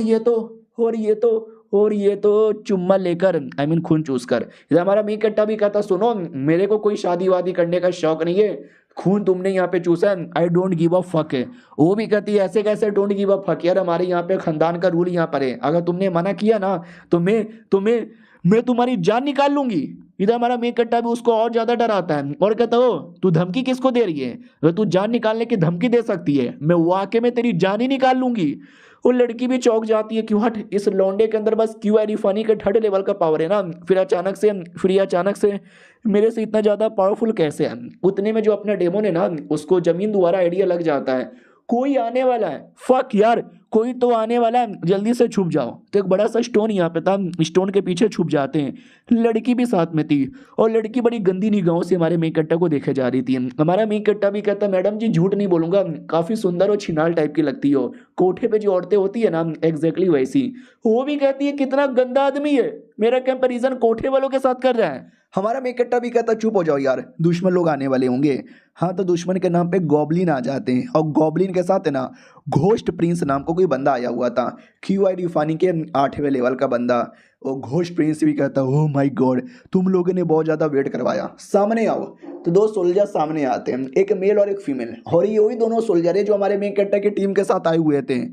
ये तो चुम्मा लेकर आई मीन खून चूस कर। इधर हमारा मी कट्टा भी कहता सुनो मेरे को कोई शादी वादी करने का शौक नहीं है, खून तुमने यहाँ पे चूसा है, I don't give a fuck है। वो भी कहती है ऐसे कैसे डोंट गिव अ फक यार, हमारे यहाँ पे खानदान का रूल यहाँ पर है, अगर तुमने मना किया ना तो मैं तुम्हारी जान निकाल लूंगी। इधर हमारा मेन कट्टा भी उसको और ज्यादा डराता है और कहता हो तू धमकी किसको दे रही है, अगर तू जान निकालने की धमकी दे सकती है मैं वाकई में तेरी जान ही निकाल लूंगी। वो लड़की भी चौंक जाती है कि व्हाट, इस लौंडे के अंदर बस क्यू आई फनी के थर्ड लेवल का पावर है ना, फिर ये अचानक से मेरे से इतना ज्यादा पावरफुल कैसे है? उतने में जो अपना डेमोन है ना उसको जमीन दोबारा आइडिया लग जाता है, कोई आने वाला है, फक यार कोई तो आने वाला है, जल्दी से छुप जाओ। तो एक बड़ा सा स्टोन यहाँ पे था, स्टोन के पीछे छुप जाते हैं। लड़की भी साथ में थी और लड़की बड़ी गंदी निगाहों से हमारे मेन कट्टा को देखे जा रही थी। हमारा मेन कट्टा भी कहता मैडम जी झूठ नहीं बोलूंगा, काफी सुंदर और छिनाल टाइप की लगती हो, कोठे पे जो औरतें होती है ना एग्जैक्टली वैसी। वो भी कहती है कितना गंदा आदमी है, मेरा कंपैरिजन कोठे वालों के साथ कर रहा है। हमारा मेन कट्टा भी कहता चुप हो जाओ यार, दुश्मन लोग आने वाले होंगे। हाँ तो दुश्मन के नाम पे गॉबलिन आ जाते हैं और गॉबलिन के साथ है ना घोस्ट प्रिंस नाम का कोई बंदा आया हुआ था, QID फानी के 8वें लेवल का बंदा। वो घोस्ट प्रिंस भी कहता ओह माय गॉड तुम लोगों ने बहुत ज़्यादा वेट करवाया, सामने आओ। तो दो सोल्जर सामने आते हैं, एक मेल और एक फीमेल, और ये वही दोनों सोल्जर है जो हमारे मेन कट्टा की टीम के साथ आए हुए थे।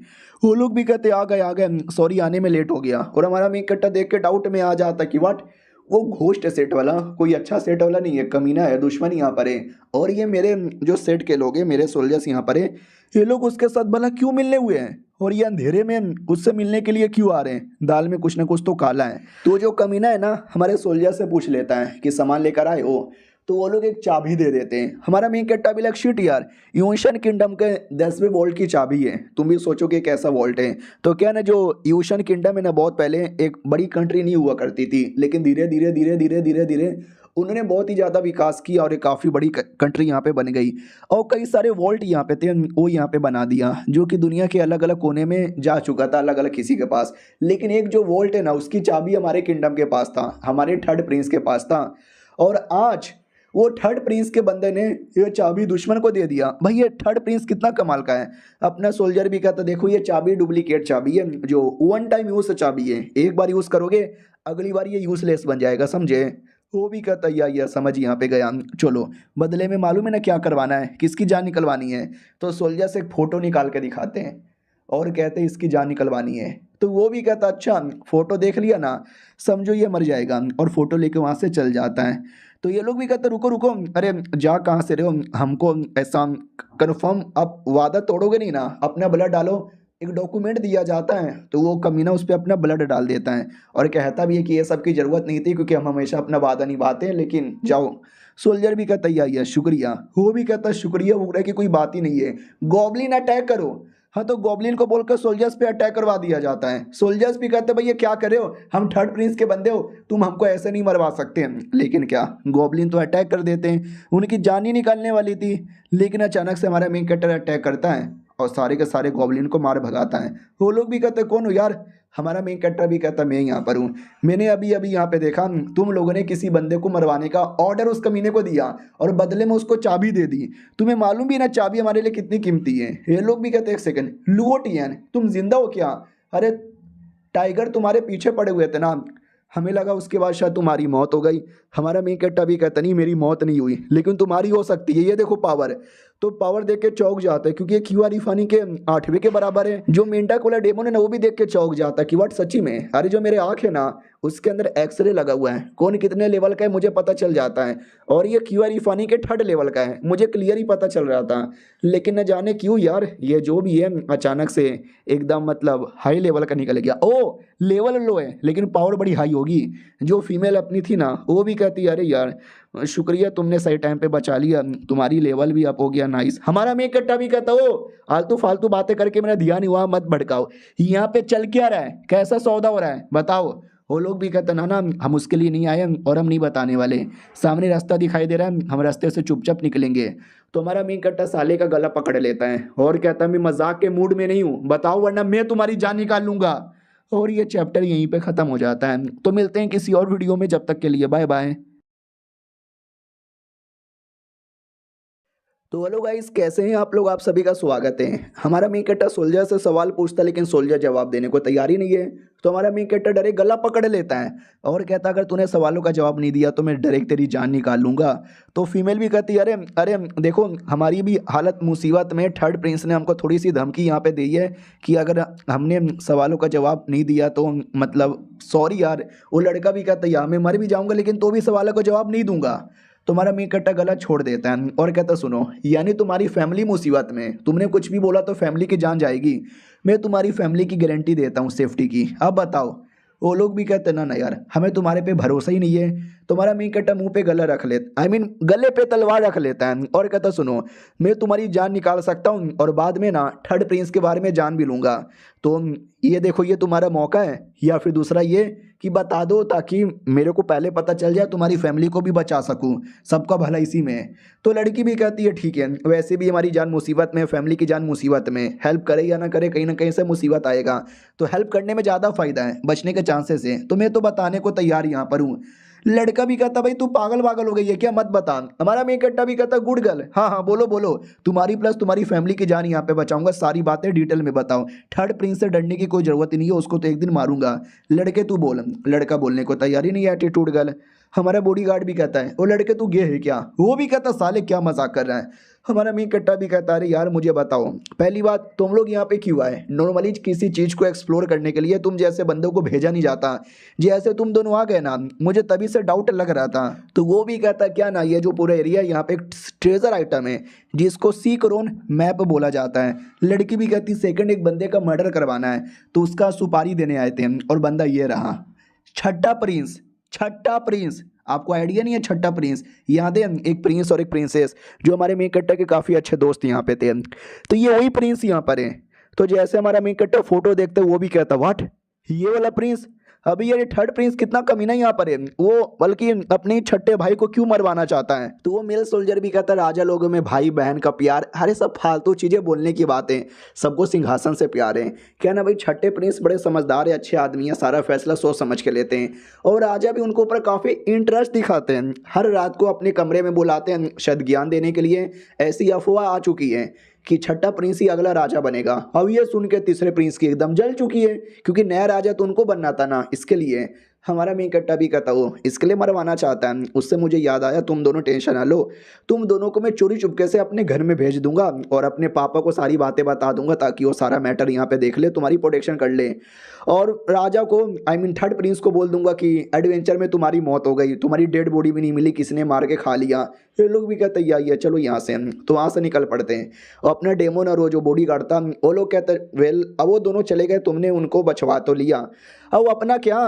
वो लोग भी कहते आ गए सॉरी आने में लेट हो गया। और हमारा मेन कट्टा देख के डाउट में आ जाता कि व्हाट, वो घोस्ट सेट वाला कोई अच्छा सेट वाला नहीं है, कमीना है, दुश्मन यहाँ पर है। और ये मेरे जो सेट के लोग हैं, मेरे सोल्जर्स यहाँ पर है, ये लोग उसके साथ भला क्यों मिलने हुए हैं और ये अंधेरे में उससे मिलने के लिए क्यों आ रहे हैं? दाल में कुछ ना कुछ तो काला है। तो जो कमीना है ना हमारे सोल्जर से पूछ लेता है कि सामान लेकर आए हो, तो वो लोग एक चाबी दे देते हैं। हमारा मेन कट्टा भी लग शिट यार, यूशन किंगडम के 10वें वॉल्ट की चाबी है। तुम भी सोचो कि कैसा वॉल्ट है। तो क्या ना जो यूशन किंगडम है ना बहुत पहले एक बड़ी कंट्री नहीं हुआ करती थी, लेकिन धीरे धीरे उन्होंने बहुत ही ज़्यादा विकास किया और एक काफ़ी बड़ी कंट्री यहाँ पे बन गई। और कई सारे वॉल्ट यहाँ पे थे, वो यहाँ पे बना दिया, जो कि दुनिया के अलग अलग कोने में जा चुका था अलग अलग किसी के पास। लेकिन एक जो वॉल्ट है ना उसकी चाबी हमारे किंगडम के पास था, हमारे थर्ड प्रिंस के पास था। और आज वो थर्ड प्रिंस के बंदे ने ये चाबी दुश्मन को दे दिया। भाई ये थर्ड प्रिंस कितना कमाल का है। अपना सोल्जर भी कहता देखो ये चाबी डुप्लीकेट चाबी है, जो वन टाइम यूज चाबी है, एक बार यूज करोगे अगली बार ये यूजलेस बन जाएगा, समझे? वो भी कहता या समझ यहाँ पे गया, चलो बदले में मालूम है ना क्या करवाना है, किसकी जान निकलवानी है। तो सोल्जर से एक फोटो निकाल के दिखाते हैं। और कहते इसकी जान निकलवानी है। तो वो भी कहता अच्छा फ़ोटो देख लिया ना, समझो ये मर जाएगा, और फ़ोटो लेके वहाँ से चल जाता है। तो ये लोग भी कहते रुको रुको, अरे जा कहाँ से रहे हो, हमको ऐसा कन्फर्म आप वादा तोड़ोगे नहीं ना, अपना ब्लड डालो। एक डॉक्यूमेंट दिया जाता है तो वो कमीना उस पर अपना ब्लड डाल देता है और कहता भी है कि ये सब की ज़रूरत नहीं थी क्योंकि हम हमेशा अपना वादा निभाते हैं, लेकिन जाओ। सोल्जर भी कहता है शुक्रिया, वो भी कहता है शुक्रिया वगैरह की कोई बात ही नहीं है, गॉब्लिन अटैक करो। हाँ तो गॉब्लिन को बोलकर सोल्जर्स पे अटैक करवा दिया जाता है। सोल्जर्स भी कहते हैं भैया क्या कर रहे हो, हम थर्ड प्रिंस के बंदे हो, तुम हमको ऐसे नहीं मरवा सकते हैं। लेकिन क्या, गॉब्लिन तो अटैक कर देते हैं, उनकी जान ही निकालने वाली थी। लेकिन अचानक से हमारा मेन कैरेक्टर अटैक करता है और सारे के सारे गॉब्लिन को मार भगाता है। वो लोग भी कहते कौन हो यार, हमारा मेन कैरेक्टर भी कहता मैं यहाँ पर हूँ, मैंने अभी अभी यहाँ पे देखा तुम लोगों ने किसी बंदे को मरवाने का ऑर्डर उस कमीने को दिया और बदले में उसको चाबी दे दी। तुम्हें मालूम भी ना चाबी हमारे लिए कितनी कीमती है। ये लोग भी कहते एक सेकंड, लुओटियन तुम जिंदा हो क्या? अरे टाइगर तुम्हारे पीछे पड़े हुए थे ना, हमें लगा उसके बाद शायद तुम्हारी मौत हो गई। हमारा मेन कैरेक्टर भी कहता नहीं मेरी मौत नहीं हुई, लेकिन तुम्हारी हो सकती है, ये देखो पावर। तो पावर देख के चौंक जाता है क्योंकि ये क्यूआर इफानी के 8वें के बराबर है। जो मेंढक वाला डेमोन है ना वो भी देख के चौंक जाता है कि व्हाट सच्ची में, अरे जो मेरे आँख है ना उसके अंदर एक्सरे लगा हुआ है, कौन कितने लेवल का है मुझे पता चल जाता है, और ये क्यूआर इफानी के 3rd लेवल का है, मुझे क्लियर ही पता चल रहा था। लेकिन न जाने क्यों यार ये जो भी है अचानक से एकदम मतलब हाई लेवल का निकल गया। ओ लेवल लो है लेकिन पावर बड़ी हाई होगी। जो फीमेल अपनी थी ना वो भी कहती अरे यार शुक्रिया तुमने सही टाइम पे बचा लिया, तुम्हारी लेवल भी अप हो गया, नाइस। हमारा मेन कट्टा भी कहता हो आलतू फालतू बातें करके मेरा ध्यान नहीं हुआ, मत भड़काओ, यहाँ पे चल क्या रहा है, कैसा सौदा हो रहा है बताओ। वो लोग भी कहते ना हम उसके लिए नहीं आए और हम नहीं बताने वाले, सामने रास्ता दिखाई दे रहा है हम रास्ते से चुपचाप निकलेंगे। तो हमारा मेन कट्टा साले का गला पकड़ लेता है और कहता है मैं मजाक के मूड में नहीं हूँ, बताओ वरना मैं तुम्हारी जान निकाल लूंगा। और ये चैप्टर यहीं पे ख़त्म हो जाता है। तो मिलते हैं किसी और वीडियो में, जब तक के लिए बाय बाय। तो हेलो गाइस, कैसे हैं आप लोग? आप सभी का स्वागत है। हमारा मेन कैरेक्टर सोल्जर से सवाल पूछता है लेकिन सोल्जर जवाब देने को तैयार ही नहीं है। तो हमारा मेन कैरेक्टर डायरेक्ट गला पकड़ लेता है और कहता अगर तूने सवालों का जवाब नहीं दिया तो मैं डायरेक्ट तेरी जान निकाल लूंगा। तो फीमेल भी कहती अरे अरे देखो हमारी भी हालत मुसीबत में, 3rd प्रिंस ने हमको थोड़ी सी धमकी यहाँ पे दी है कि अगर हमने सवालों का जवाब नहीं दिया तो मतलब सॉरी यार। वो लड़का भी कहता यार मैं मर भी जाऊँगा लेकिन तो भी सवालों का जवाब नहीं दूंगा। तुम्हारा मेन कट्टा गला छोड़ देता है और कहता सुनो यानी तुम्हारी फैमिली मुसीबत में, तुमने कुछ भी बोला तो फैमिली की जान जाएगी, मैं तुम्हारी फैमिली की गारंटी देता हूँ सेफ्टी की, अब बताओ। वो लोग भी कहते ना यार हमें तुम्हारे पे भरोसा ही नहीं है। तुम्हारा मेन कट्टा मुंह पे गला रख लेता गले पे तलवार रख लेता है और कहता सुनो मैं तुम्हारी जान निकाल सकता हूँ और बाद में ना 3rd प्रिंस के बारे में जान भी लूँगा। तो ये देखो ये तुम्हारा मौका है, या फिर दूसरा ये कि बता दो ताकि मेरे को पहले पता चल जाए, तुम्हारी फैमिली को भी बचा सकूं, सबका भला इसी में है। तो लड़की भी कहती है ठीक है, वैसे भी हमारी जान मुसीबत में, फैमिली की जान मुसीबत में, हेल्प करे या ना करे कहीं ना कहीं से मुसीबत आएगा, तो हेल्प करने में ज़्यादा फायदा है बचने के चांसेस है, तो मैं तो बताने को तैयार यहाँ पर हूँ। लड़का भी कहता भाई तू पागल पागल हो गई है क्या, मत बता। हमारा मेन कट्टा भी कहता गुड गर्ल, हाँ हाँ बोलो बोलो, तुम्हारी प्लस तुम्हारी फैमिली की जान यहाँ पे बचाऊंगा, सारी बातें डिटेल में बताओ, 3rd प्रिंस से डरने की कोई जरूरत ही नहीं है, उसको तो एक दिन मारूंगा। लड़के तू बोल, लड़का बोलने को तैयारी नहीं है, एटीट्यूड गर्ल। हमारा बॉडीगार्ड भी कहता है वो लड़के तू गे है क्या, वो भी कहता साले क्या मजाक कर रहा है। हमारा मेन कट्टा भी कहता अरे यार मुझे बताओ पहली बात तुम लोग यहाँ पे क्यों आए, नॉर्मली किसी चीज़ को एक्सप्लोर करने के लिए तुम जैसे बंदों को भेजा नहीं जाता, जैसे तुम दोनों आ गए ना मुझे तभी से डाउट लग रहा था। तो वो भी कहता क्या ना ये जो पूरा एरिया है यहाँ पे एक ट्रेजर आइटम है जिसको सीकरोन मैप बोला जाता है। लड़की भी कहती सेकंड एक बंदे का मर्डर करवाना है तो उसका सुपारी देने आए थे और बंदा ये रहा, 6ठा प्रिंस। 6ठा प्रिंस आपको आइडिया नहीं है, 6ठा प्रिंस याद है, एक प्रिंस और एक प्रिंसेस जो हमारे मेन कट्टा के काफ़ी अच्छे दोस्त यहाँ पे थे, तो ये वही प्रिंस यहाँ पर है। तो जैसे हमारा मेन कट्टा फोटो देखते वो भी कहता व्हाट ये वाला प्रिंस, अभी ये 3rd प्रिंस कितना कमीना यहाँ पर है, वो बल्कि अपने 6ठे भाई को क्यों मरवाना चाहता है। तो वो मेल सोल्जर भी कहता राजा लोगों में भाई बहन का प्यार, अरे सब फालतू चीज़ें बोलने की बातें, सबको सिंहासन से प्यार है। क्या ना भाई 6ठे प्रिंस बड़े समझदार है, अच्छे आदमी है, सारा फैसला सोच समझ के लेते हैं और राजा भी उनको ऊपर काफ़ी इंटरेस्ट दिखाते हैं, हर रात को अपने कमरे में बुलाते हैं शायद ज्ञान देने के लिए। ऐसी अफवाह आ चुकी है कि 6ठा प्रिंस ही अगला राजा बनेगा। अब ये सुन के 3रे प्रिंस की एकदम जल चुकी है क्योंकि नया राजा तो उनको बनना था ना, इसके लिए हमारा मेन कट्टा भी कहता वो इसके लिए मरवाना चाहता है। उससे मुझे याद आया, तुम दोनों टेंशन ना लो, तुम दोनों को मैं चोरी चुपके से अपने घर में भेज दूंगा और अपने पापा को सारी बातें बता दूंगा ताकि वो सारा मैटर यहाँ पे देख ले, तुम्हारी प्रोटेक्शन कर ले। और राजा को आई मीन थर्ड प्रिंस को बोल दूंगा कि एडवेंचर में तुम्हारी मौत हो गई, तुम्हारी डेड बॉडी भी नहीं मिली, किसी ने मार के खा लिया। ये लोग भी कहते या ये चलो यहाँ से, तो वहाँ से निकल पड़ते हैं। और अपना डेमोन और वो जो बॉडी गार्ड था वो लोग कहते वेल अब वो दोनों चले गए, तुमने उनको बचवा तो लिया, अब अपना क्या,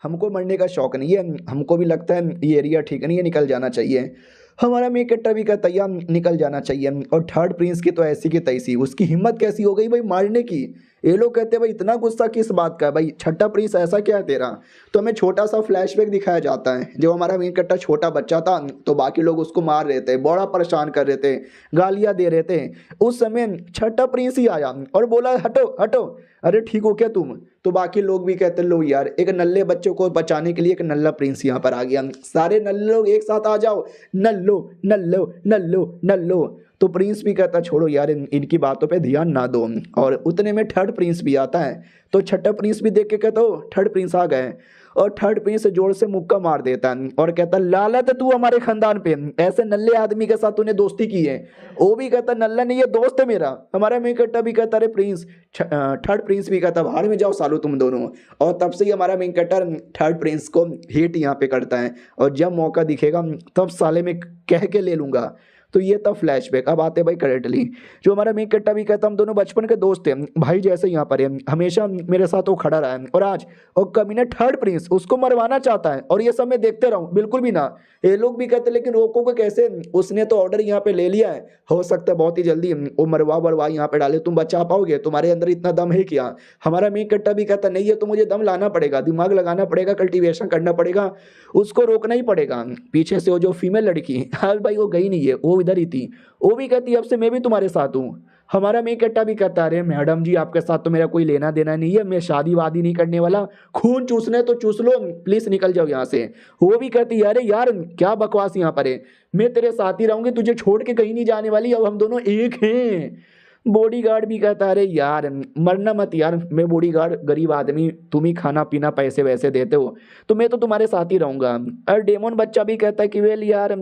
हमको मरने का शौक नहीं है, हमको भी लगता है ये एरिया ठीक नहीं है, निकल जाना चाहिए। हमारा मेन कट्टा भी कहता है निकल जाना चाहिए। और थर्ड प्रिंस की तो ऐसी की तैसी, उसकी हिम्मत कैसी हो गई भाई मारने की। ये लोग कहते हैं भाई इतना गुस्सा किस बात का है भाई, छठा प्रिंस ऐसा क्या है तेरा। तो हमें छोटा सा फ्लैशबैक दिखाया जाता है, जब हमारा मेन कट्टा छोटा बच्चा था तो बाकी लोग उसको मार रहे थे, बड़ा परेशान कर रहे थे, गालियाँ दे रहे थे। उस समय छठा प्रिंस ही आया और बोला हटो हटो, अरे ठीक हो क्या तुम। तो बाकी लोग भी कहते लो यार, एक नल्ले बच्चे को बचाने के लिए एक नल्ला प्रिंस यहाँ पर आ गया, सारे नल्ले लोग एक साथ आ जाओ, नल्लो नल्लो नल्लो नल्लो। तो प्रिंस भी कहता छोड़ो यार, इनकी बातों पे ध्यान ना दो। और उतने में थर्ड प्रिंस भी आता है, तो छठा प्रिंस भी देख के कहता हो थर्ड प्रिंस आ गए। और थर्ड प्रिंस जोर से मुक्का मार देता है और कहता लालत तू हमारे खानदान पे, ऐसे नल्ले आदमी के साथ तूने दोस्ती की है। वो भी कहता नल्ला नहीं है, दोस्त है मेरा। हमारा मेन कट्टा भी कहता अरे प्रिंस, थर्ड प्रिंस भी कहता बाहर में जाओ सालो तुम दोनों। और तब से ही हमारा मेन कट्टा थर्ड प्रिंस को हेट यहाँ पे करता है, और जब मौका दिखेगा तब साले में कह के ले लूंगा। तो ये था फ्लैशबैक। अब आते भाई करेंटली, जो हमारा मेन कट्टा भी कहता हम दोनों बचपन के दोस्त हैं भाई, जैसे यहाँ पर है, हमेशा मेरे साथ वो खड़ा रहा है। और आज और कमीने थर्ड प्रिंस उसको मरवाना चाहता है, और ये सब मैं देखते रहूं, बिल्कुल भी ना। ये लोग भी कहते लेकिन रोको को कैसे, उसने तो ऑर्डर यहाँ पे ले लिया है, हो सकता है बहुत ही जल्दी वो मरवा वरवा यहाँ पे डाले, तुम बचा पाओगे, तुम्हारे अंदर इतना दम है क्या। हमारा मेन कट्टा भी कहता नहीं है, तो मुझे दम लाना पड़ेगा, दिमाग लगाना पड़ेगा, कल्टीवेशन करना पड़ेगा, उसको रोकना ही पड़ेगा। पीछे से वो जो फीमेल लड़की आज भाई वो गई नहीं है, वो इधर ही थी, वो भी कहती अब से मैं भी तुम्हारे साथ हूँ। हमारा मेन कट्टा भी कहता अरे मैडम जी आपके साथ तो मेरा कोई लेना देना नहीं है, मैं शादी वादी नहीं करने वाला, खून चूसना है तो चूस लो, प्लीज निकल जाओ यहाँ से। वो भी कहती अरे यार क्या बकवास यहाँ पर है, मैं तेरे साथ ही रहूंगी, तुझे छोड़ के कहीं नहीं जाने वाली, अब हम दोनों एक हैं। बॉडीगार्ड भी कहता अरे यार मरना मत यार, मैं बॉडीगार्ड गरीब आदमी, तुम ही खाना पीना पैसे वैसे देते हो, तो मैं तो तुम्हारे साथ ही रहूंगा। और डेमोन बच्चा भी कहता है कि वेल यार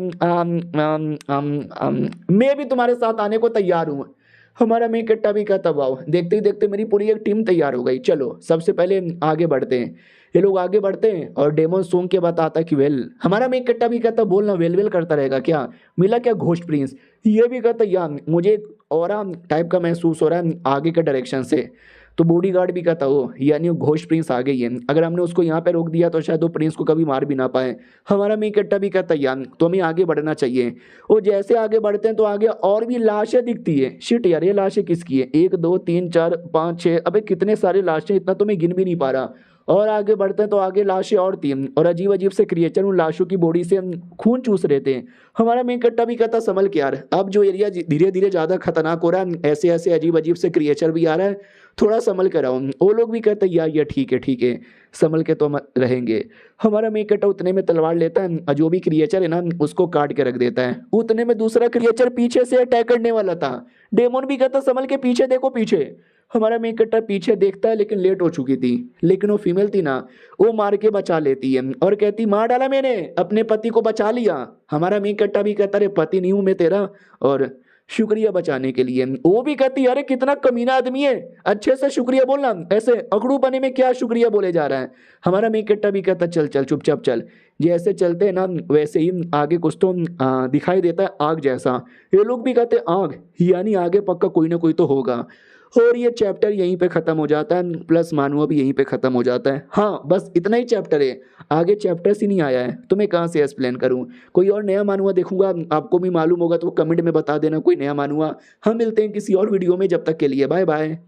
मैं भी तुम्हारे साथ आने को तैयार हूँ। हमारा मेन कट्टा भी कहता वाओ, देखते ही देखते मेरी पूरी एक टीम तैयार हो गई, चलो सबसे पहले आगे बढ़ते हैं। ये लोग आगे बढ़ते हैं और डेमोन सूंघ के बताता कि वेल, हमारा मेन कट्टा भी कहता बोलना वेल वेल करता रहेगा क्या, मिला क्या घोस्ट प्रिंस। ये भी कहता यार मुझे ऑरा टाइप का महसूस हो रहा है आगे के डायरेक्शन से। तो बॉडीगार्ड भी कहता हो यानी वो घोस्ट प्रिंस आ गई है, अगर हमने उसको यहाँ पे रोक दिया तो शायद वो प्रिंस को कभी मार भी ना पाए। हमारा मेन कट्टा भी कहता यार तो हमें आगे बढ़ना चाहिए। वो जैसे आगे बढ़ते हैं तो आगे और भी लाशें दिखती है, शिट यार ये लाशें किसकी है, 1 2 3 4 5 6, अबे कितने सारे लाशें, इतना तो मैं गिन भी नहीं पा रहा। और आगे बढ़ते हैं तो आगे लाशें और थी, और अजीब अजीब से क्रिएचर उन लाशों की बॉडी से खून चूस रहे थे। हमारा मेन कट्टा भी कहता संभल के यार, अब जो एरिया धीरे धीरे ज़्यादा खतरनाक हो रहा है, ऐसे ऐसे अजीब अजीब से क्रिएचर भी आ रहा है, थोड़ा संभल कर आओ। वो लोग भी कहते हैं यार ये ठीक है, संभल के तो हम रहेंगे। हमारा मेन कट्टा उतने में तलवार लेता है, जो भी क्रिएचर है ना उसको काट के रख देता है। उतने में दूसरा क्रिएचर पीछे से अटैक करने वाला था, डेमोन भी कहता संभल के पीछे देखो पीछे। हमारा मेन कट्टा पीछे देखता है लेकिन लेट हो चुकी थी, लेकिन वो फीमेल थी ना, वो मार के बचा लेती है और कहती मार डाला मैंने, अपने पति को बचा लिया। हमारा मेन कट्टा भी कहता अरे पति नहीं हूं मैं तेरा, और शुक्रिया बचाने के लिए। वो भी कहती अरे कितना कमीना आदमी है, अच्छे से शुक्रिया बोलना, ऐसे अकड़ू बने में क्या शुक्रिया बोले जा रहा है। हमारा मेन कट्टा भी कहता चल चल चुपचाप चल। जैसे चलते हैं ना वैसे ही आगे कुछ तो दिखाई देता है आग जैसा। ये लोग भी कहते आग यानी आगे पक्का कोई ना कोई तो होगा। और ये चैप्टर यहीं पे ख़त्म हो जाता है, प्लस मानुआ भी यहीं पे ख़त्म हो जाता है। हाँ बस इतना ही चैप्टर है, आगे चैप्टर्स ही नहीं आया है, तो मैं कहाँ से एक्सप्लेन करूँ। कोई और नया मानुआ देखूंगा, आपको भी मालूम होगा तो कमेंट में बता देना कोई नया मानुआ। हम मिलते हैं किसी और वीडियो में, जब तक के लिए बाय बाय।